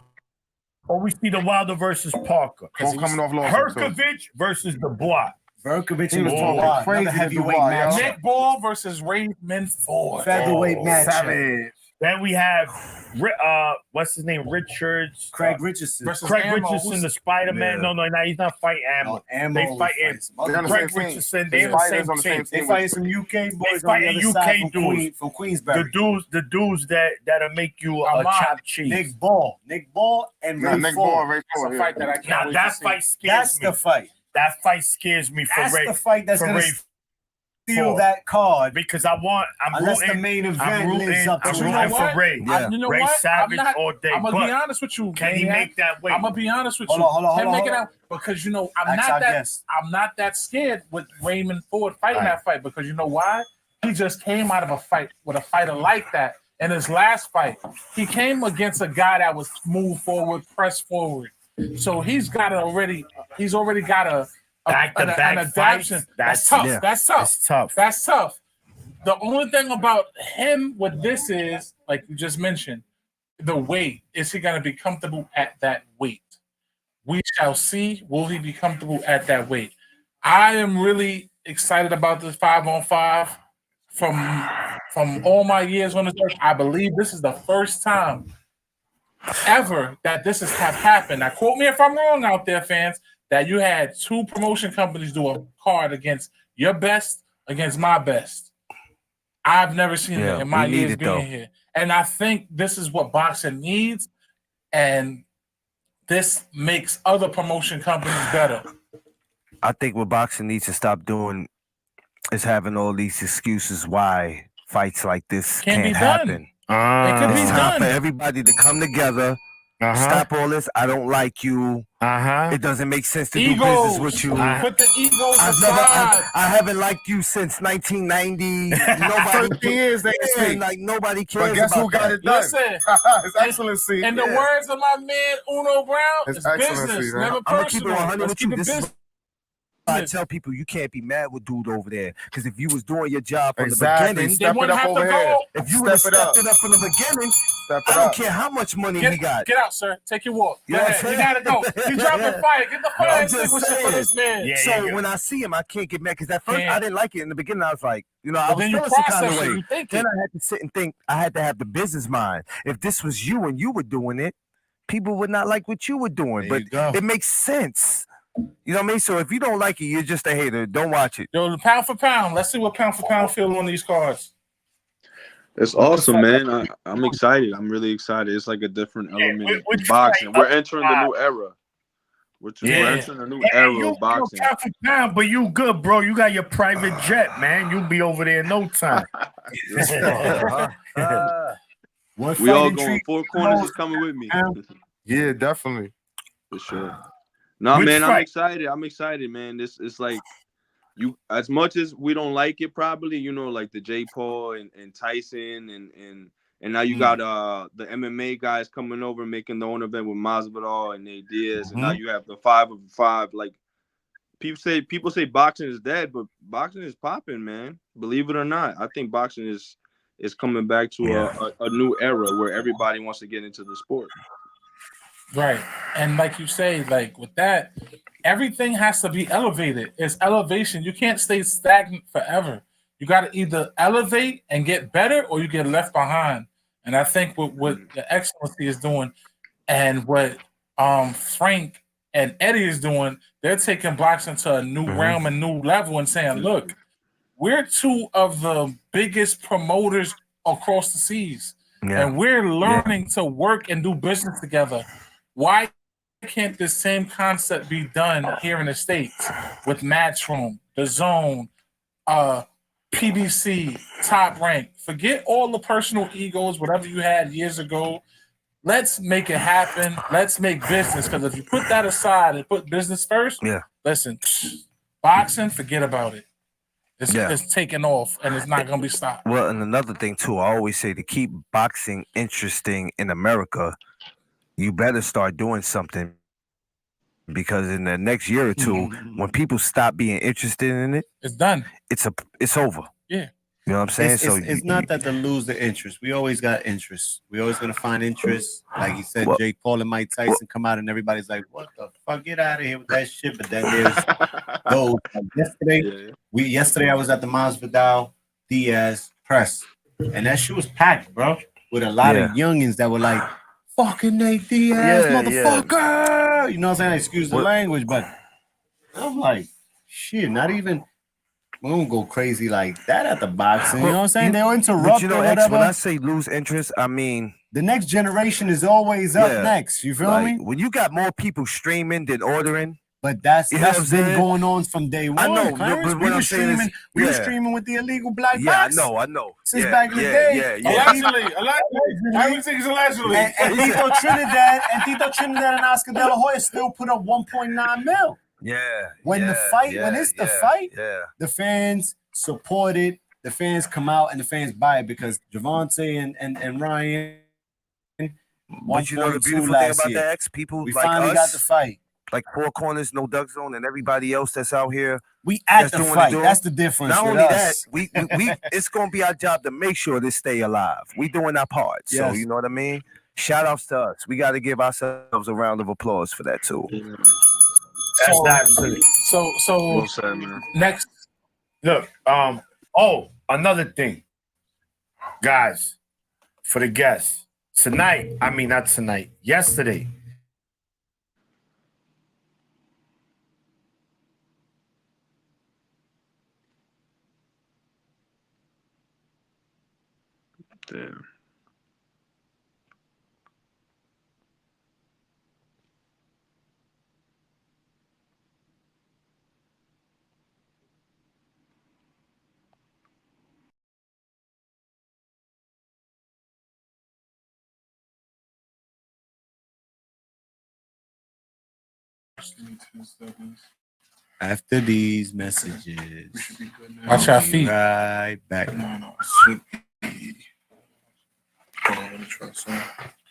Or we see the Wilder versus Parker? Both coming off losses. Herkovich versus Dubois. Verkovic He and was Dubois, talking crazy another to heavyweight Dubois, match. yo. Nick Ball versus Raymond Ford. Featherweight match. Savage. Then we have what's his name? Richards. Craig Richardson. versus Craig Ammo. Richardson, the Spider-Man. Yeah. No, he's not fighting Ammo. No, Ammo They was fighting They're on the Craig same team. Richardson. The They're on the Spiders same on the team. same They team. fighting some UK boys on fighting the other side UK from, from Queensberry. The dudes that'll make you a chopped cheese. Nick Ball and Yeah, Ray Nick Ford. Ball, Ray It's Ford. a Yeah. fight that I can't Now wait that to see. fight scares That's me. the fight. That fight scares me for That's Ray. the fight that's for going Ray to steal that card. because I'm Unless rooting. the main I'm event lives rooting. up to I'm it. You know rooting for what? Ray. Yeah. You know Ray what? Savage all day. I'm gonna but be honest with you. can he Maniac. make that weight? I'm gonna be honest with Hold you. on, Him making hold on. that because I'm Ask our not that guest. I'm not that scared with Raymond Ford fighting that fight because you know why? He just came out of a fight with a fighter like that. In his last fight, he came against a guy that was move forward, press forward. So he's already got an adaptation. That's tough. yeah. That's tough. It's tough. That's tough. The only thing about him with this is, like you just mentioned, the weight. Is he going to be comfortable at that weight? We shall see. Will he be comfortable at that weight? I am really excited about this 5-on-5. From all my years on the earth, I believe this is the first time ever that this has have happened. Now, quote me if I'm wrong out there, fans, that you had two promotion companies do a card against your best against my best. I've never seen it in my years being here. And I think this is what boxing needs. And this makes other promotion companies better. I think what boxing needs to stop doing is having all these excuses why fights like this Can't be can't done. happen. It could be It's time for done. everybody to come together. Stop all this. I don't like you. It doesn't make sense to do business with you. Put the egos aside. I haven't liked you since 1990. Nobody 13 years they speak. like nobody cares. But guess who about got that. it done? Listen, His Excellency. in the words of my man Uno Brown, His it's Excellency, business, man. never I'm gonna keep it personal. 100 Let's with keep you. it This is business. I tell people you can't be mad with dude over there because if you was doing your job from Exactly. the beginning, They Step it wouldn't up have to over here. go. if you would have Step it up. stepped it up from the beginning, Step I it don't up. care how much money he got. Get out, sir. Take your walk. Go You know what ahead. I'm You saying? gotta go. You dropped the fire. Get the fire I'm just extinguisher for saying. this man. Yeah. So when I see him, I can't get mad because at first Can't. I didn't like it in the beginning. I was like, I But was then you feeling some kind process of it. way. You think Then it. I had to sit and think. I had to have the business mind. If this was you and you were doing it, people would not like what you were doing. There But you go. it makes sense. You know what I mean? So if you don't like it, you're just a hater. Don't watch it. Yo, pound for pound. Let's see what pound for pound feel on these cards. It's awesome, man. I'm excited. I'm really excited. It's like a different element what of you boxing. like? We're entering the new era. We're Yeah. entering a new era of boxing. You for time, but you good, bro. You got your private jet, man. You'll be over there in no time. What We all fight going. intrigues Four you the corners is most? coming with me. Yeah, definitely. For sure. No, Which man, I'm fight? excited. I'm excited, man. This it's like you as much as we don't like it, probably, like the J. Paul and Tyson and now you got the MMA guys coming over making their own event with Masvidal and Nate Diaz, and now you have the 5-of-5. Like people say boxing is dead, but boxing is popping, man. Believe it or not, I think boxing is coming back to a new era where everybody wants to get into the sport. Right. And like you say, like with that, everything has to be elevated. It's elevation. You can't stay stagnant forever. You got to either elevate and get better or you get left behind. And I think what the Excellency is doing and what Frank and Eddie is doing, they're taking boxing to a new realm and new level and saying, look, we're two of the biggest promoters across the seas. Yeah. And we're learning to work and do business together. Why can't the same concept be done here in the States with Matchroom, The Zone, PBC, Top Rank? Forget all the personal egos, whatever you had years ago. Let's make it happen. Let's make business. Because if you put that aside and put business first, listen, boxing, forget about it. It's taking off and it's not going to be stopped. Well, and another thing too, I always say to keep boxing interesting in America, you better start doing something, because in the next year or two, when people stop being interested in it, it's done. It's over. Yeah. You know what I'm saying? It's not that they lose the interest. We always got interest. We always gonna find interest. Like he said, Jake Paul and Mike Tyson come out and everybody's like, "What the fuck? Get out of here with that shit!" But then there's those. Like yesterday I was at the Masvidal Diaz press, and that shit was packed, bro, with a lot of youngins that were like, "Fucking Nate Diaz, motherfucker!" You know what I'm saying? Excuse the language, but I'm like, shit, not even. We don't go crazy like that at the boxing. You know what I'm saying? They'll interrupt or whatever. When I say lose interest, I mean the next generation is always up next. You feel me? When you got more people streaming than ordering. But that's been going on from day one. I know, but we were streaming. We were streaming with the illegal black box. Yeah, I know. Since back in the day. Allegedly. Everything's allegedly. And Tito Trinidad and Oscar De La Hoya still put up 1.9 mil. When it's the fight, the fans support it. The fans come out and the fans buy it because Javante and Ryan. But you know the beautiful thing about the X people, we like finally got the fight. Like Four Corners, No Duck Zone, and everybody else that's out here. We at the fight. That's the difference. Not only that, we it's gonna be our job to make sure this stay alive. We doing our part. So you know what I mean? Shout outs to us. We got to give ourselves a round of applause for that too. That's absolutely. So well said, man. Next, look. Another thing, guys, for the guests tonight. I mean, not tonight. Yesterday. Damn. After these messages, watch our feet. Right back.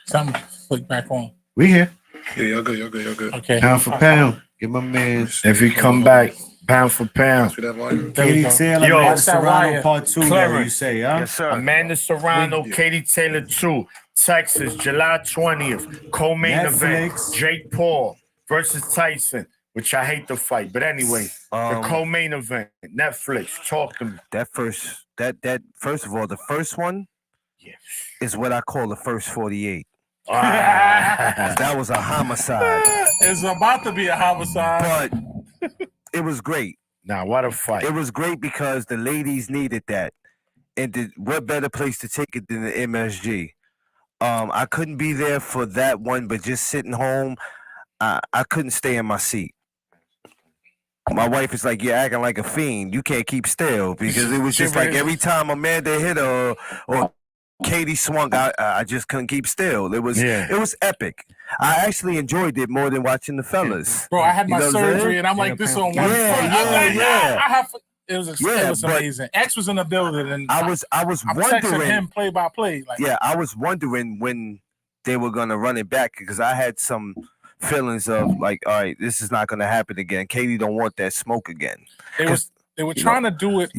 Something flick back on. We here. Yeah, y'all good. Okay. Pound for pound. Give my man. If we come back, pound for pound. See that volume? Katie Taylor, Yo, Amanda watch that Serrano wire. part 2. Clarence. You say, huh? Yes, sir. Amanda Serrano, Katie Taylor 2, Texas, July 20th. Co-main event, Netflix. Jake Paul versus Tyson, which I hate the fight. But anyway, the co-main event, Netflix. Talk to me. That first of all, the first one is what I call the first 48. That was a homicide. It's about to be a homicide. But it was great. Now, what a fight. It was great because the ladies needed that. And what better place to take it than the MSG? I couldn't be there for that one, but just sitting home, I couldn't stay in my seat. My wife is like, "You're acting like a fiend. You can't keep still," because it was just like every time Amanda hit her or Katie swung, I just couldn't keep still. It was epic. I actually enjoyed it more than watching the fellas. Bro, I had You my know what I'm saying? surgery and I'm like this on one foot. It was amazing. X was in the building and I was I'm wondering texting him play by play. Like, yeah, I was wondering when they were gonna run it back because I had some feelings of like, all right, this is not gonna happen again. Katie don't want that smoke again. They were trying to do it,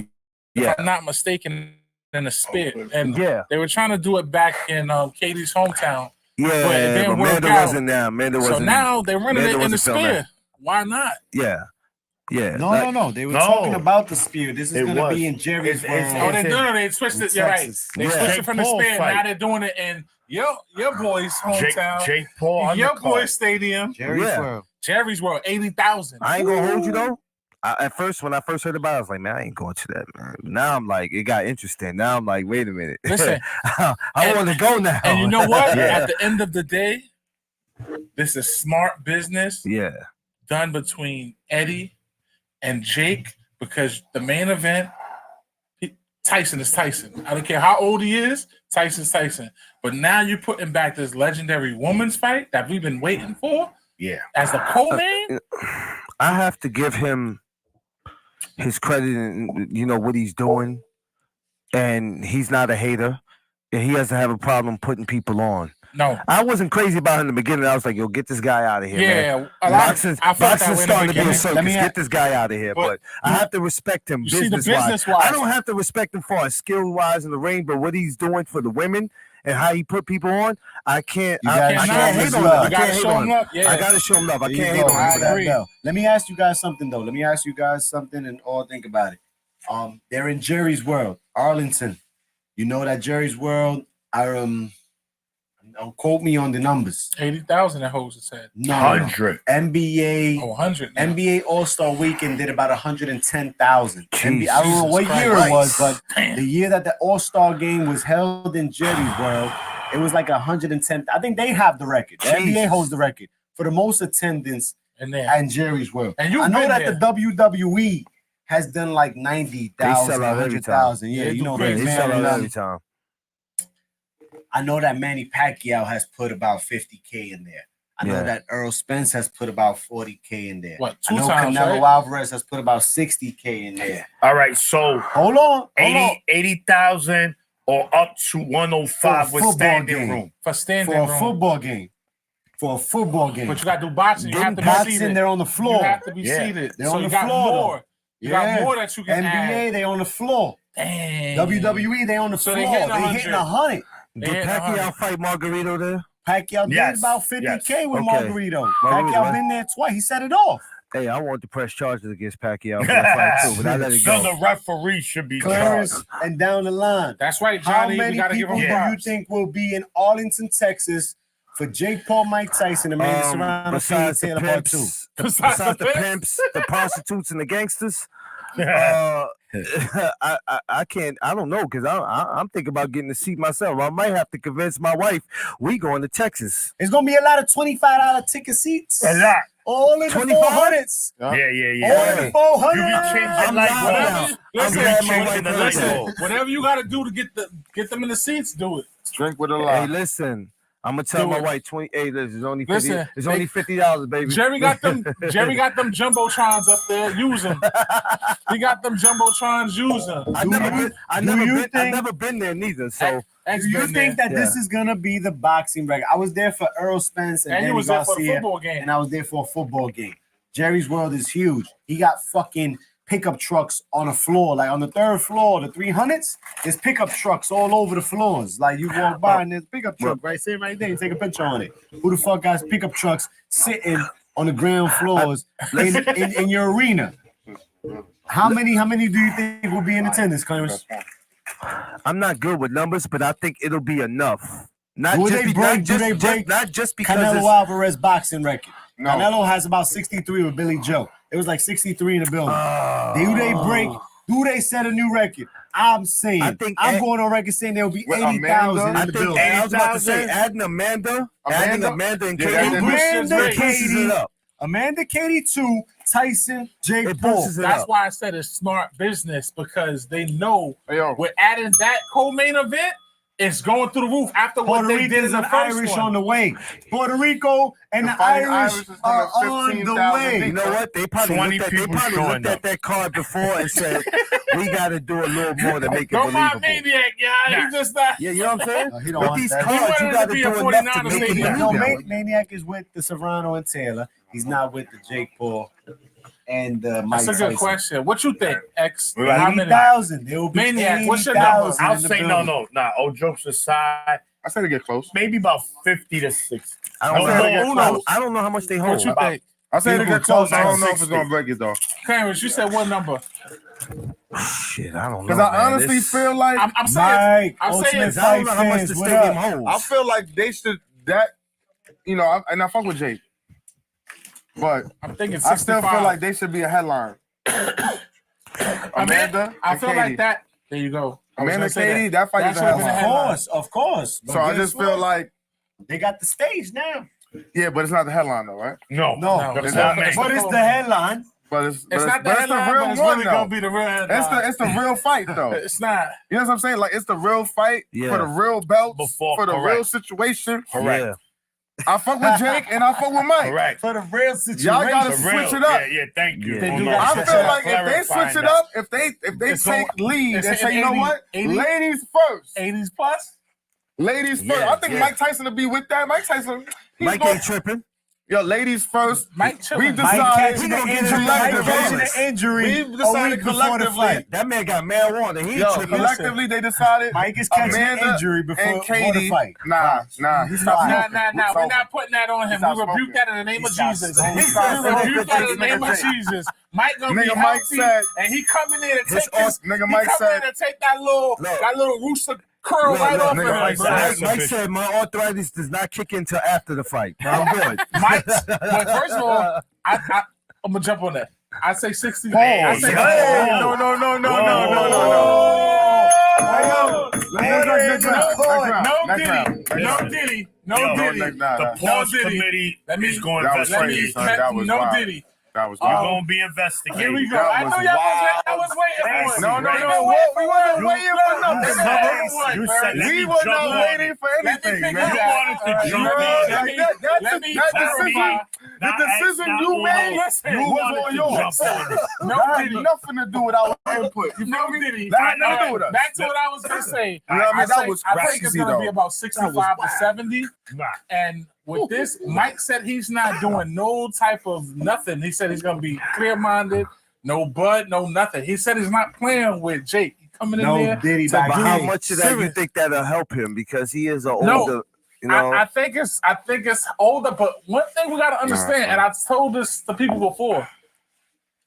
Yeah. if I'm not mistaken, in a spit. And Yeah. they were trying to do it back in Katie's hometown. Yeah, but it didn't work Amanda out. wasn't there. Amanda wasn't. So now they're running Amanda it in the wasn't filming. spear. Why not? Yeah. Yeah. No. They were talking about the spear. This is going to be in Jerry's world. Oh, they switched it. You're right. They switched it from the spear. Fight. Now they're doing it in your boy's hometown. Jake Paul in your boy's stadium. Jerry's world. Jerry's world, 80,000. I ain't gonna hold you though. At first, when I first heard about it, I was like, man, I ain't going to that, man. Now I'm like, it got interesting. Now I'm like, wait a minute. Listen, I want to go now. And you know what? At the end of the day, this is smart business. Yeah. Done between Eddie and Jake because the main event, Tyson is Tyson. I don't care how old he is, Tyson's Tyson. But now you're putting back this legendary women's fight that we've been waiting for. Yeah. As the co-main. I have to give him his credit and you know what he's doing. And he's not a hater. And he doesn't have a problem putting people on. No. I wasn't crazy about it in the beginning. I was like, yo, get this guy out of here. Yeah. Man. Boxing's starting to be a circus. Get this guy out of here. But I have to respect him business-wise. I don't have to respect him for his skill-wise in the ring, but what he's doing for the women and how he put people on, I can't hate on him. I can't hate on him. I got to show him love. I can't hate on him for that. Let me ask you guys something, though. Let me ask you guys something and all think about it. They're in Jerry's world, Arlington. You know that Jerry's world, don't quote me on the numbers. 80,000 that holds its head. No, 100. NBA. Oh, 100. Now. NBA All-Star Weekend did about 110,000. I don't know what year it was, but the year that the All-Star game was held in Jerry's world, it was like 110. I think they have the record. The NBA holds the record for the most attendance in Jerry's world. And I know that the WWE has done like 90,000, 100,000. Yeah, you know they sell out every time. I know that Manny Pacquiao has put about 50K in there. I know that Earl Spence has put about 40K in there. What, I know Canelo Alvarez has put about 60K in there. All right, so hold on. 80,000 or up to 105 with standing room. For standing room. For a football game. But you got to do boxing. You have to be seated. They're on the floor. You have to be seated. They're so on you the got floor. More. You got more that you can NBA, they on the floor. Dang. WWE, they on the floor. They hitting 100. Did Pacquiao fight Margarito there? Pacquiao did about 50K with Margarito. Pacquiao been there twice. He set it off. Hey, I want to press charges against Pacquiao for that fight too, but I let it go. So the referee should be clearance charged. And down the line. That's right, Johnny. How many people do you think will be in Arlington, Texas for Jake Paul, Mike Tyson, and Manny Serrano, besides the Taylor Part 2? Besides the pimps, the prostitutes, and the gangsters? I can't. I don't know because I'm thinking about getting a seat myself. I might have to convince my wife we going to Texas. It's gonna be a lot of $25 ticket seats. A lot. All in the 400s. Yeah. All in the 400s. Whatever you got to do to get them in the seats, do it. Drink with a lot. Hey, listen. I'm gonna tell my wife 28. It's only 50. Listen, it's only $50, baby. Jerry got them jumbotrons up there. Use them. He got them jumbotrons. Use them. I've never been there neither. So do you think that this is gonna be the boxing record? I was there for Earl Spence and you was Garcia, there for the football game. and I was there for a football game. Jerry's world is huge. He got fucking pickup trucks on the floor, like on the third floor, the 300s. There's pickup trucks all over the floors. Like you walk by and there's a pickup truck right sitting right there. You take a picture on it. Who the fuck got pickup trucks sitting on the ground floors in your arena? How many do you think will be in attendance, Clarence? I'm not good with numbers, but I think it'll be enough. Not Do just they break because Canelo Alvarez boxing record? No. Canelo has about 63 with Billy Joe. It was like 63 in the building. Do they set a new record? I'm saying. I'm going on record saying there will be 80,000 in the building. I was about to say, adding Amanda and Katie. Amanda, Katie 2, Tyson, Jake Paul. That's why I said it's smart business because they know with adding that co-main event, It's going through the roof after what Puerto they did in Ricans the and first Irish one. on the way. Puerto Rico and the Fighting Irish Irish is are coming on the 15,000 way. You know what? They probably 20 looked at, they people probably showing looked up. at that card before and said, we got to do a little more to make it Don't mind believable. Maniac, y'all. He just not. Yeah, you know what I'm saying? No, he don't With want these that. cards, wanted you it got to to be do a enough to 49er make it stadium. No, believable. Maniac is with the Serrano and Taylor. He's not with the Jake Paul and Mike That's a good Tyson. question. What you think, X? We're How many? 80,000. There will be Maniac, what's your number? 80,000 I'll in the say building. no. All jokes aside, I said to get close. maybe about 50 to 60. I don't, I know, said who knows? I don't know how much they hold. What you think? I said to People get close. I talk don't know if it's 60. gonna break it though. Clarence, you said what number? Shit, I don't know. Because I man. honestly This- feel like I'm saying. Mike, I'm Ultimate saying. I don't Fight know how much the fans, what stadium up? holds. I feel like they should and I fuck with Jake, but I'm thinking. I still 65. feel like they should be a headline. Amanda, I and feel Katie. like that. There you go. I was Amanda, gonna say Katie, that fight That is a should've been a headline. headline. Of course. But So I guess just feel what? like, they got the stage now. yeah, but it's not the headline though, right? No. No, it's It's not. not me. but it's the headline. But it's It's not the but headline, the real but it's one really though. gonna be the real headline. It's the real fight though. It's not. You know what I'm saying? Like it's the real fight Yeah. for the real belts, Before- for the correct. real situation. Correct. Yeah. I fuck with Jake and I fuck with Mike. Correct. For the real situation. Y'all gotta For real. switch it up. Yeah, thank you. They Oh, do no, gotta I switch feel it up. like if they switch it up, if they It's take going- lead it's and say, you know 80, what, 80? ladies first, 80s plus. ladies first. Yeah, I think yeah. Mike Tyson will be with that. Mike Tyson, he's Mike gonna, ain't tripping. yo, ladies first. Mike We chilling. Mike decided catching the gonna get injury. him Mike back catching regardless. the injury. We a decided week before the collectively. fight. That man got marijuana. He ain't Yo, tripping. collectively they decided Mike is catching Amanda the injury before and Katie. the fight. Nah, he stopped Nah, smoking. Nah. We're not putting that on him. Stop We rebuke smoking. that in the name of Stop Jesus. smoking. We Stop rebuke that in the smoking. name of Nigga Jesus. Mike gonna be Nigga Mike healthy, said- and he coming in and His take this. nigga he Mike coming said- in and take that little rooster curl Look, right look, off nigga, of Mike him. said- bro. That's Mike official. said my arthritis does not kick in till after the fight. I'm good. Mike, but first of all, I'm gonna jump on that. I say 60. Hey, I say hey, no. No Diddy. No Yo, Diddy. The pause Diddy. committee Let me- is going to That was investigate. crazy, son. That was no wild. Diddy. That was We're wild. going to be Here investigating. we go. That I was know y'all wild. was waiting for it. No. We wasn't waiting for nothing, You brother. said, let We me were jump not on waiting it. for anything, pick man. it You up. wanted to All jump right. on Let it. me- that decision, the decision you made Listen, You was wanted on to yours. jump on it. No That had Diddy. nothing to do with our input. You No feel me? Diddy. That had nothing to do All with right, us. back to what I was gonna say. You know what I mean? That was I think it's crazy, gonna be though. about 65 to 70. Nah. And with this, Mike said he's not doing no type of nothing. He said he's gonna be clear-minded, no bud, no nothing. He said he's not playing with Jake. He coming in No there. Diddy to back But do how then. much of that you serious. think that'll help him? Because he is an No. older, you know. I think it's older, but one thing we gotta understand, and I told this to people before.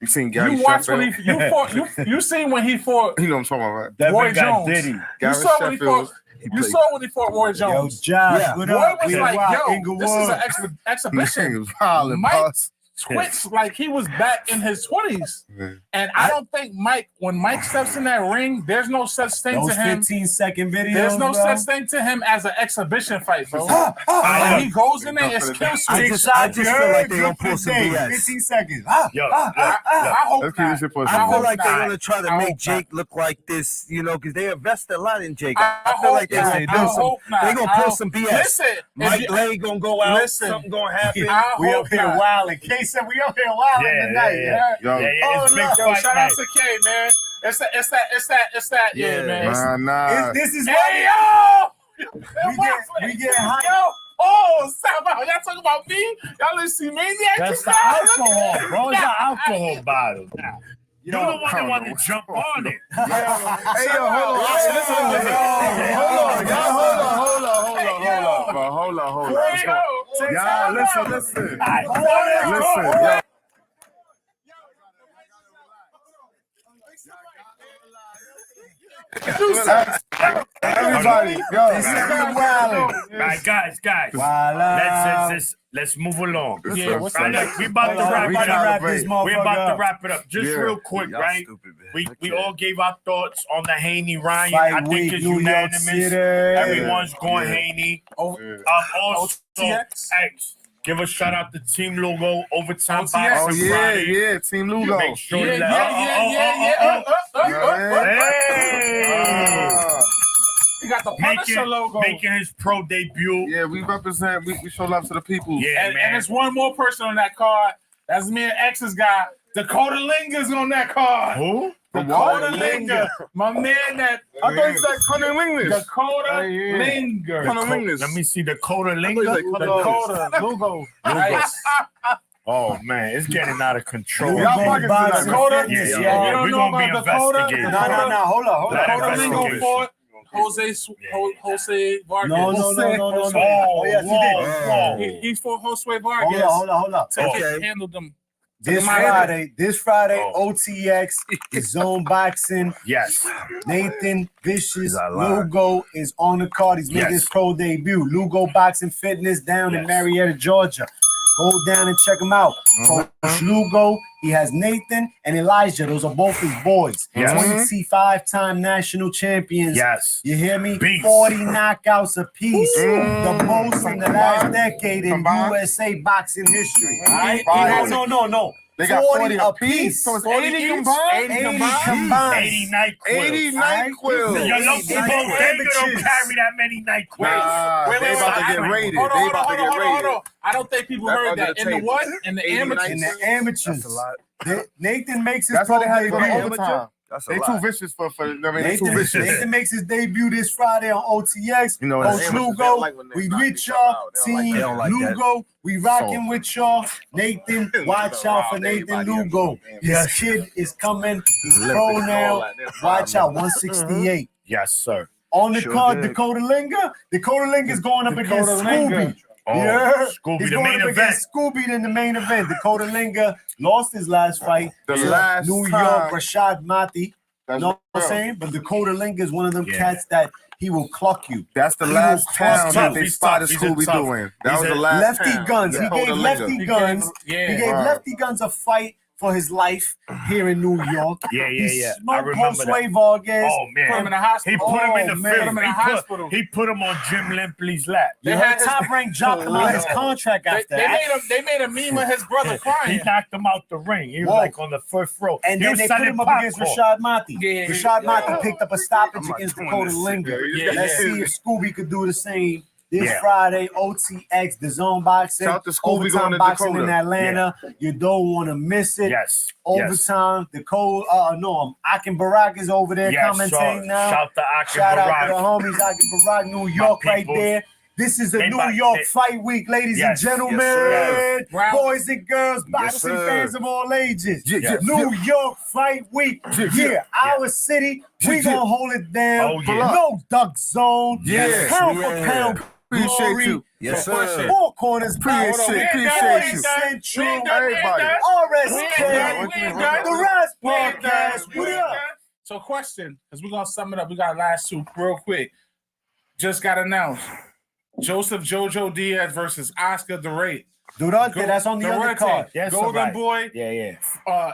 You seen Gary You watched when Sheffield? you fought. You seen when he fought You know what I'm talking about, right? Devin Roy got Jones. Diddy. You Gary saw when he Sheffield. fought. You saw when he fought Roy Yo, Jones. Josh, Yeah. what Roy up? was We like, wild, "Yo, Inglewood. this is an exhibition." He was wildin', Mike- boss. Twitch like he was back in his 20s, and I don't think when Mike steps in that ring, there's no such thing Those to him. 15-second videos, There's no bro. such thing to him as an exhibition fight, bro. I When he goes in there, it's kill I switch. just feel like they're gonna pull some BS. 15 seconds. Yo, I hope Let's keep not. this shit for a I I feel hope like they're not. gonna try to I make hope Jake look like this, you know, because they invest a lot in Jake. I I feel hope like they're not. gonna I pull some. hope not. They're gonna I pull hope- some BS. Listen, Mike if you- Lay gonna go out. Listen. Something gonna happen. I We up hope here not. wilding. K said we up here wilding Yeah, tonight. yeah. Yo, It's big Yo, fight shout night. out to K, man. It's that. Yeah, Yeah. man. nah. This is Hey, why yo! we get hot. Yo! Oh, stop out. Y'all talking about me? Y'all didn't see Maniac? That's the alcohol, bro. It's an alcohol bottle. You're the one that don't wanted know. to jump on it. Hey, yo, hold on. Hey, listen. Hold on. Y'all, listen. Listen, yo. Everybody, yo. All right, guys. Let's move along. Yeah, what's Right, that? we about to wrap it up. this We're about to motherfucker wrap it up. Just Yeah. real quick, Y'all right? stupid, man. We all gave our thoughts on the Haney Ryan. Fight I think week, it's New York unanimous. City. Everyone's going Yeah. Haney. Oh, Also, OTX. X, give a shout out to Team Logo Overtime OTX. Boxing Oh, yeah, Friday. yeah. Team Lugo. Make sure yeah, that. yeah. Yeah. Hey! He got the Punisher logo. Making his pro debut. Yeah, we represent. We show love to the people. Yeah, And man. there's one more person on that card. That's me and X's guy. Dakota Linger's on that card. Who? Dakota Linger. My man that. I thought you said Cunning English. Dakota Linger. Cunning English. Let me see Dakota Linger. Dakota Lugo. Nice. Oh man, it's getting out of control. Y'all fucking Dakota. Yeah. You don't We're know gonna be about Dakota. investigating. No. Hold on. Dakota Lingo Investigation. fought Jose Vargas. No. Oh, Yes, he did. He fought Jose Vargas. Hold up. Handled them. This Friday, OTX is Zone Boxing. Yes. Nathan Vicious He's not lying. Lugo is on the card. He's made his pro debut. Lugo Boxing Fitness down in Marietta, Georgia. Go down and check him out. Coach Lugo, he has Nathan and Elijah. Those are both his boys. Yes. 25-time national champions. Yes. You hear me? Beast. 40 knockouts apiece. The most in the last decade in USA boxing history. All right? No. They got 40 apiece. So it's 40 80 each? combined? 80 combined. 80 night quills. 80 night quills. Your local bodega don't carry that many night quills. Nah, Wait, they about to get raided. Hold They about to get on. raided. I don't think people That's heard under that. the In the table. what? In the 80 amateurs. In the amateurs. Nathan makes his That's pro why they had to go to debut. overtime. That's a They lot. too vicious for I mean, they too vicious. Nathan makes his debut this Friday on OTX. You know, Coach the amateurs, they Lugo, don't like when they we knock with each y'all. other out. They don't like Team that. They don't like that. Lugo, we rocking with y'all. Nathan, watch out for Nathan Lugo. His kid is coming. He's pro now. Watch out, 168. Yes, sir. On the Sure card, did. Dakota Linger. Dakota Linger's going up against Scooby. Oh, Yeah, Scooby, he's the going main up event. against Scooby in the main event. Dakota Linger lost his last fight. The to last New York time- Rashad Mati. That's Know what I'm real. saying? But Dakota Linger is one of them Yeah. cats that he will cluck you. That's the He last was town tough. that they He's spotted tough. He's a Scooby tough. doing. That He's was a the last Lefty town. Guns. He Dakota gave Linger. Lefty Guns. Yeah. He gave Wow. Lefty Guns a fight for his life here in New York. Yeah. He I smoked remember Josue that. Vargas. Oh Put him in man. the hospital. He put him in the man. fifth. Put him in the hospital. He put him on Jim Limpley's lap. You They heard had his- Top Rank dropped him out his contract after that. They made a meme of his brother He crying. knocked him out the ring. He was Whoa. like on the first row. And He then was they put selling him up against popcorn. Rashad Mati. Yeah. Rashad Mati picked up a stoppage I'm not against doing Dakota this. Linger. Yeah, Let's yeah. see if Scooby could do the same this Yeah. Friday. OTX, the Zone Boxing, Shout to Scooby going overtime to boxing in Dakota. Atlanta. You don't want to miss it. Yes. Overtime, Dakota. Akin Barak is over there Yes. commentating now. Shout to Akin Shout out to the Barak. homies, Akin Barak, New York, right peoples. there. This is a They New back- York they- fight week, ladies Yes, and gentlemen. yes, sir. Boys and girls, boxing sir. fans of all ages. Yeah. New York fight week. Yeah, our city, we gonna hold it down. Oh, yeah. No duck zone. Yeah. Pound for Yeah. pound. Appreciate glory. you. Yes, So sir. Four corners. Appreciate box. you. We ain't Appreciate done, you. we ain't done. Central. We ain't done, we ain't Everybody. done. RSK. The Rise Podcast. What up? So, question, because we're gonna sum it up. We got last two real quick. Just got announced: Joseph Jojo Diaz versus Oscar the Rate. Durante, that's on the undercard. Yes, Golden alright. Boy. Yeah.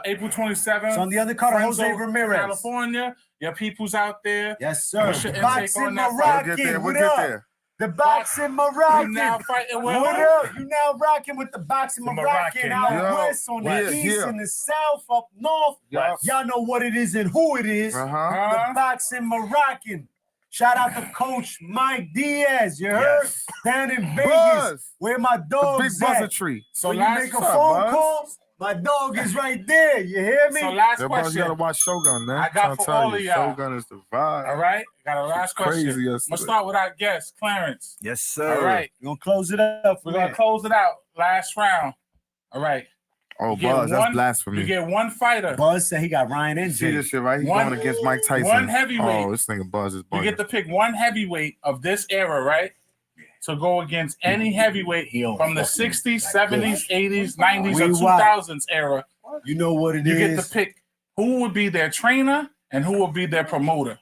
April 27th. It's on the undercard of Jose Fresno, Ramirez. California. Your people's out there. Yes, sir. Push your intake Boxing on that We'll Moroccan. get there. We'll What get up? there. The Boxing You Moroccan. now fighting with What who? up? You now rocking with the Boxing The Moroccan Moroccan. out Yo. west, on the Yeah, east, yeah. in the south, up north. Yeah. Y'all know what it is and who it is. Uh-huh. The Boxing Moroccan. Shout out to Coach Mike Diaz. You heard? Yes. Down in Vegas, Buzz. where my The big dog's buzzer at. tree. So When you last, make a What's up, phone Buzz? call, my dog is right there. You hear me? so last Yeah, Buzz, you gotta question. watch Shogun, man. I got Trying to for tell all you, of y'all. Shogun is the vibe. All right, got a last question. Crazy I'm gonna yesterday. start with our guest, Clarence. Yes, sir. All right, We're going to close it up. we're gonna close it out. Last round. All right, Oh, You get Buzz, one- that's you blasphemy. get one fighter. Buzz said he got Ryan and See Jay. this shit, right? He's One- going against Mike Tyson. one heavyweight. Oh, this nigga Buzz is You bugging. get to pick one heavyweight of this era, right? To go against any heavyweight from the 60s, 70s, 80s, 90s, or We 2000s era. You know what it You is. get to pick who would be their trainer and who would be their promoter.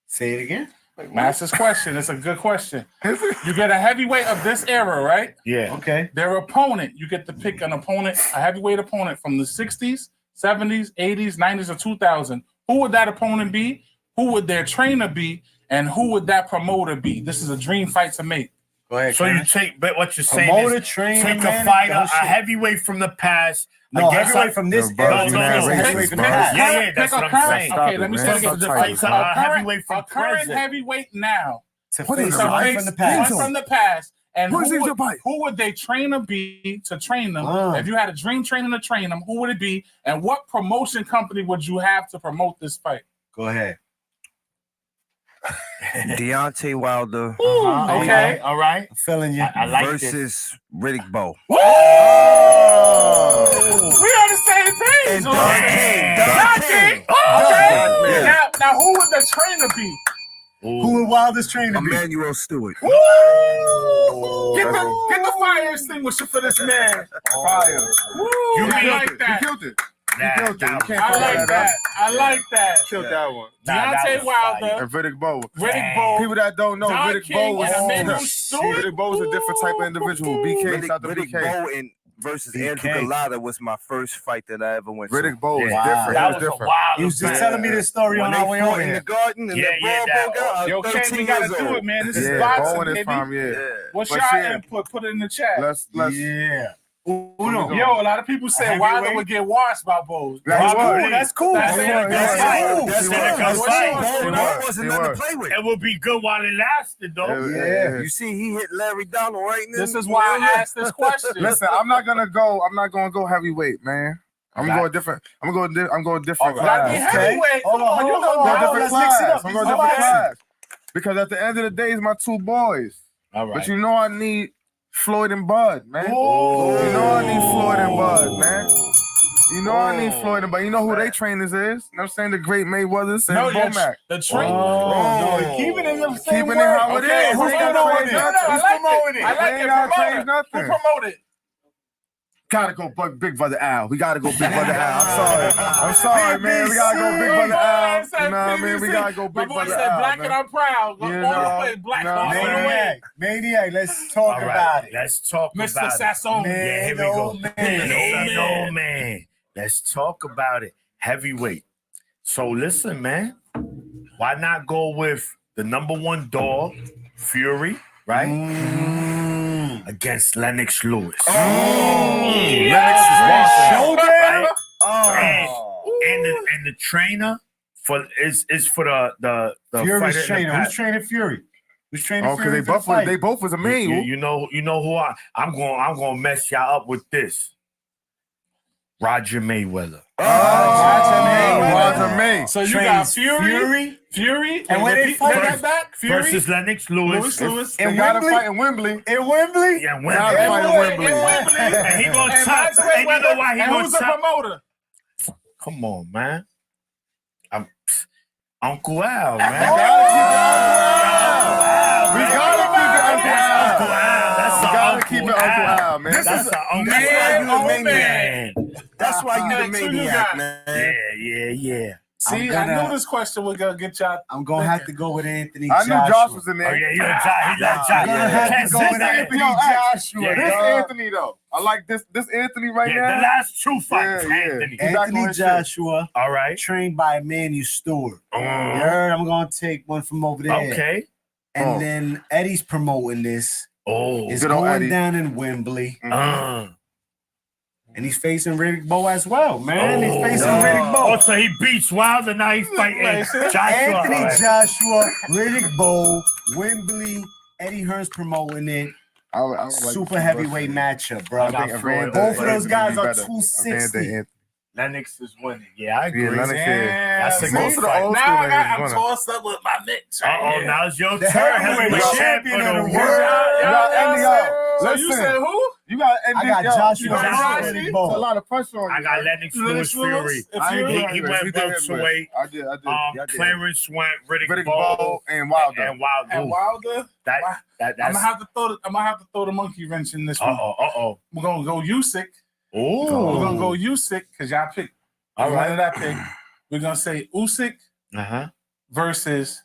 Say it again. Master's question. It's a good question. You get a heavyweight of this era, right? Yeah. Okay. Their opponent, you get to pick an opponent, a heavyweight opponent from the 60s, 70s, 80s, 90s, or 2000. Who would that opponent be? Who would their trainer be? And who would that promoter be? This is a dream fight to make. Go ahead. So you Clarence. take, but what you're saying Promoter, is trainer, take a manager, fighter, the whole a shit. heavyweight from the past. No, against heavyweight from this bro, era. you No, mad heavyweight racist, from the bro. past. Yeah, that's Pick what a I'm current. saying. Okay, let me man. say Stop this. the Fight title. a heavyweight from A current present. heavyweight now. To What is face it, someone right? from the One past. from the past. And Who's who your bite? would they trainer be to train them? Ah. If you had a dream trainer to train them, who would it be? And what promotion company would you have to promote this fight? Go ahead. Deontay Wilder Okay. All right. I'm feeling you. I like this. versus Riddick Bowe. We on the same page. And Don Don King. King. Okay. Yeah. Now who would the trainer be? Who would Wilder's trainer be? Emmanuel Stewart. Get the fire extinguisher for this man. Fire. Woo, I like You that. killed it. Nah, killed it. that You was- can't I fuck like that. I like that. Killed that one. that Deontay was Wilder, fire. And Riddick Bowe. Riddick Bowe, People that don't know, Don Riddick Bowe King, was and Emmanuel shit. Stewart. Riddick Bowe was a different type of individual. BK, shout out to Riddick BK. Bowe and versus Andrew BK. Galata was my first fight that I ever went to. Riddick Bowe was Yeah. different. That He was was a different. wild. He was just event. telling me this story When on they our way fought over in here. the garden and Yeah, the yeah, brawl that- broke out, I was Yo, 13 Ken, we gotta years do old. it, man. This is Yeah, boxing, Bowe in his baby. prime, yeah. What's But your shit, input? Put it in the chat. Let's Yeah. Uno. Yo, a lot of people say Wilder Heavyweight. would get washed by Bowe. That's Cool, cool. that's cool. That's That's it. cool. That's cool. That's That's it. cool. Fight. Bowe It wasn't worked. nothing to play with. It would be good while it lasted, though. Yeah. You see, he hit Larry Donald right in This the- is why I asked this question. Listen, I'm not gonna go heavyweight, man. I'm gonna go different. I'm going different All right. I mean, class. heavyweight. Hold Come on, on, you hold know on, I'm going hold on. different Let's mix it class. up. I'm going Let's different mix it up. class. Because at the end of the day, it's my two boys. All right. But you know I need Floyd and Bud, man. Oh. You know I need Floyd and Bud, man. You know I need Floyd and Bud. You know who they trainers is? You know what I'm saying? The great Mayweathers and No, Bomac. the train. No, keep it in the same Keeping it word. how it Okay, is. who's We ain't gotta promoting change it? No, nothing. I Who's like promoting it. it? I We like ain't it. gotta Promoter. change nothing. Who promoted? Gotta go Big Brother Al. We gotta go Big Brother Al. I'm sorry, man. We gotta go Big Brother Al. You know what I mean? We gotta go My Big boy Brother said Al, black man. and I'm proud. Yeah, All no, the way black no, all the way. Maniac. Maniac. Let's talk All about right. it. Let's talk Mr. about it. Sasson. Yeah, here we go. Man. No, man. Let's talk about it. Heavyweight. So listen, man. Why not go with the number one dog, Fury, right? Against Lennox Lewis. Lennox is walking, right? And the trainer is for the Fury's fighter in the trainer. Who's past. training Fury? Who's training Oh, Fury? because they both was a man. You know who I'm going to mess y'all up with this. Roger Mayweather. Roger May. So you got Fury Fury, And when they repeat fight that back, Fury versus Lennox Lewis. Lewis. They gotta fight in Wembley. in Wembley. Yeah, Gotta Wembley. fight in Wembley. And he gonna top. And you know why he and gonna who's the top? promoter? Come on, man. I'm Uncle Al, We man. gotta keep it Uncle Al, man. That's an Uncle Man, Al. oh, man. That's why you the That's who you maniac, got. man. Yeah. See, I'm gonna- I knew this question was gonna get y'all. I'm gonna have to go with Anthony I knew Joshua. Josh was in Oh there. yeah, he like Josh. I'm gonna have Can't to go say with that. Anthony Yo, hey, Joshua. Yeah, This dog. Anthony though. I like this Anthony right Yeah, now. the last two fights, Yeah, yeah. Anthony. He's back on Anthony his shit. Joshua, All right. trained by Emmanuel Stewart. You heard? I'm gonna take one from over there. Okay. And Oh. then Eddie's promoting this. Oh. It's Good old going Eddie. down in Wembley. Uh, And he's facing Riddick Bowe as well, man. He's facing Oh. Riddick Bowe. Oh, so he beats Wilder, now he's fighting Joshua. Anthony All right. Joshua, Riddick Bowe, Wembley, Eddie Hearns promoting it. I don't like Super heavyweight matchup, bro. I think Evander- Both of those Evander guys be are better. 260. Evander Lennox is winning. Yeah, I agree. Yeah, Lennox is. That's a see? good Most of the fight. old Now school I'm niggas tossed up with my mix. Uh-oh, now it's your The turn. heavyweight champion of the world. So you Listen. said who? You got I got Joshua got versus Rossi? Riddick It's a Bowe. lot of pressure on you. I got Lennox Lewis Fury. I ain't He doing went this. We did welterweight. I did. Clarence went Riddick Riddick Bowe Bowe and Wilder. and Wilder. And Wilder. I'm That's. gonna have to throw the monkey wrench in this one. Uh-oh. We're gonna go Usyk. We're Oh. gonna go Usyk because y'all picked. All One right. of that pick. We're gonna say Usyk Uh-huh. versus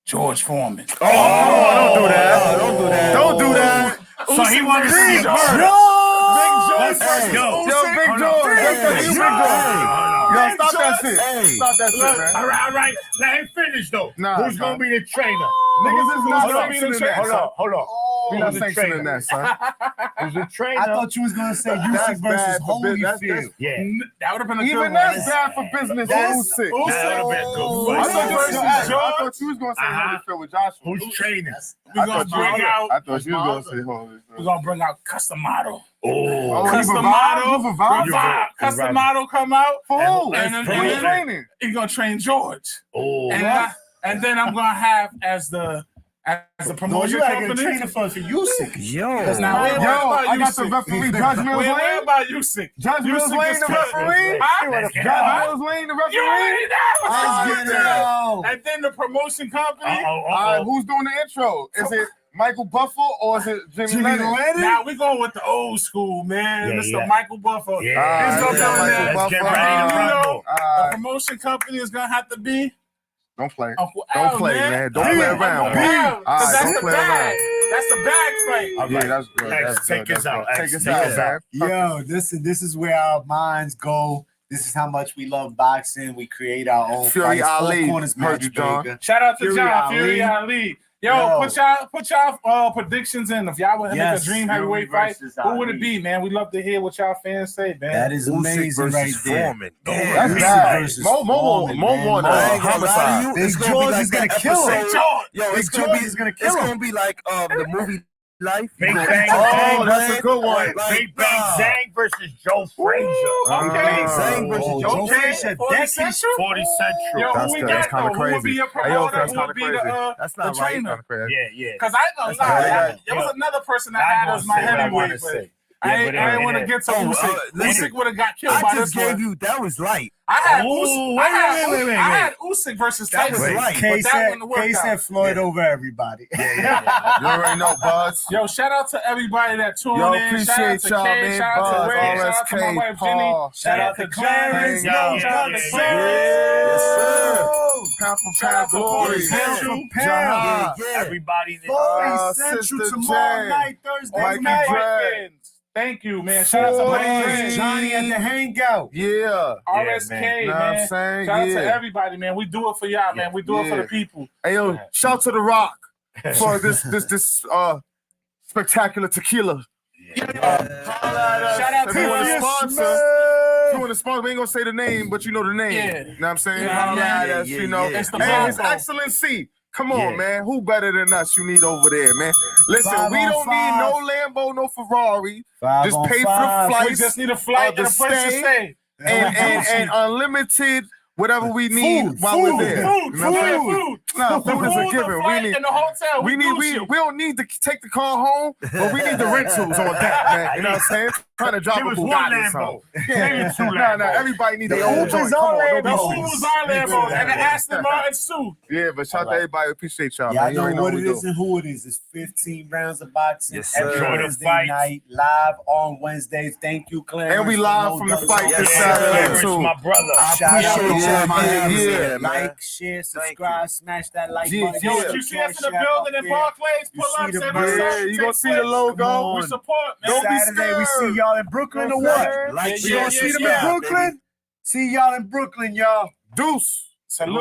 George Foreman. Oh, don't do that. Don't do that. Don't do that. So he wanted to see a George. murder. Big Let's go. Yo, Big Hold George. on. That's because you Big George. Yo, stop that shit. Hey. Stop that shit, Look, man. all right. Let him finish though. Nah, Who's gonna be the trainer? Niggas is not Hold on, fixing that. hold on. We're not sanctioning that, son. Who's the trainer? I thought you was gonna say That's Usyk versus bad for business. Holyfield. Yeah. That would have been a good Even one. that's bad for business. That's- Usyk. Usyk. That would've been a good I fight. thought you was versus gonna- I George. thought you was gonna say Uh-huh. Holyfield with Joshua. Who's training? We're gonna bring out. I thought you was gonna say Holyfield. We're gonna bring out Customato. Oh, Oh, Customato. Revive? Customato come out. For who? And then- Who you training? He's gonna train George. oh. And then I'm gonna have as the No, promotion you gotta get a company. trainer for Usyk. Yo. Now, we ain't Yo, worried about I got the Usyk. referee, Judge Mills We ain't worried Lane. about Usyk. Judge Mills Usyk Lane, is the cut. referee. Huh? Let's get Judge it. Mills Lane, the You referee. already know. Let's get it. And then the promotion company. All right, who's doing the intro? Is it Michael Buffer or is it Jimmy Lennon? Now we going with the old school, man. Yeah, Mr. yeah. Michael Buffer. Yeah. He's gonna Yeah, come in there. Michael Let's get Buffer. ready to You know, rumble. the promotion company is gonna have to be Don't play. Uncle Don't Al, play, man. Don't play Uncle around, Al, man. 'cause All right, that's don't the play bag. around. That's the bag fight. All Yeah, right. that's good. X, That's take good. us That's out. good. X, Take us take out, us man. Yo, this is where our minds go. This is how much we love boxing. We create our own Fury fights. Four Ali. corners Heard you, John. matchmaker. Shout out to Fury John Fury Ali. Ali. Yo, Yo. put y'all predictions in. If y'all would make a Yes, dream Fury heavyweight fight, versus who would it Ali. be, man? We love to hear what y'all fans say, man. That is Usyk amazing right versus there. Foreman. That's Usyk bad. versus Mo Foreman, man. won Mo. I ain't gonna lie to homicide. you. Big It's gonna George be like is gonna that kill him. episode- Yo, Big it's gonna George be is gonna kill It's him. gonna be like the movie Life. Big You know, Bang Tom Bang. Oh, that's a good one. Like, Big Bang nah. Zang versus Joe Frazier. Okay. Zang versus Oh, Joe Joe Frazier. Frazier, 40 decade. Central? 40 Yo, Central. That's who we good. got That's kinda though? Who would be crazy. your Hey, yo, promoter? that's Who would kinda be crazy. That's the not right. trainer? Kinda crazy. Yeah, yeah. Because I ain't gonna That's lie, right. there was another person that I had gonna us my say what I heavyweight, wanna but say. I Yeah, ain't but want to it- get to Oh, Usyk. listen. Usyk would have got killed I by just this gave one. you that was light. I had Oh, Usyk. wait. I had Usyk versus That was Tyson. light. But K that said, wouldn't work K out. said Floyd over everybody. Yeah. You already know, Buzz. Yo, shout out to everybody that tuned Yo, in. Shout out appreciate to y'all, Kay, man. shout out to Buzz, Ray, shout out to my RSK, wife Jenny, Paul. shout out to Clarence, Yeah, shout yeah, out to yeah, Clarence. Yes, sir. Pound for Shout out pound to glory. 40 Central. Jahan. Everybody. Central Sister tomorrow J. night, Thursday Mikey night. Dre. Thank you, man. Shout out to my friends. Johnny at the hangout. Yeah. RSK, man. Know what I'm man. saying? Shout out to Yeah. everybody, man. We do it for y'all, man. We do it for Yeah. the people. Hey, yo, shout to The Rock for this spectacular tequila. Shout out If to you want us. to sponsor, we ain't gonna say the name, but you know the name. Yeah. You know what I'm saying? Yeah, Holla at us, yeah, you know. yeah. It's the Hey, His Bravo. Excellency. Come on, Yeah. man. Who better than us you need over there, man? Listen, 5 we on don't 5. need no Lambo, no Ferrari. 5 Just on pay for the 5. flight. We just need a flight the and a place to stay. stay. And unlimited whatever we need while we're there. Food. You know what I'm saying? Nah, The food is a food, the given. We flight, need. and the hotel. We don't need to take the car home, but we need the rentals on that, man. You know what I'm saying? Trying to drop It a was one Bugatti or Lambo. something. Maybe two No, Lambos. everybody need The their own Ubers joint. are Come on, don't The be Lambos. sweet. Ubers are Lambos and the Aston Martin suit. Yeah, but shout out to everybody. Appreciate y'all, Y'all man. You already know what we it do. is and who it is. It's 15 rounds of boxing Yes, every sir. Enjoy the Wednesday fights. night, live on Wednesdays. Thank you, Clarence. And we live from the fight Yeah, this Saturday, Clarence, too. my brother. Shout out appreciate to y'all, my man. man. Yeah, man. Like, share, subscribe, smash that like Yeah, button. yeah. Yo, if you see us in the building in Barclays, You pull see up, the say bird. what's up. Yeah, you gonna take see the place. logo. Come on. We support, man. Don't be Saturday, we scared. see y'all in Brooklyn or Don't what? scared. Like, Yeah, We gonna see them yeah. in Brooklyn? See y'all in Brooklyn, y'all. Deuce. Salute.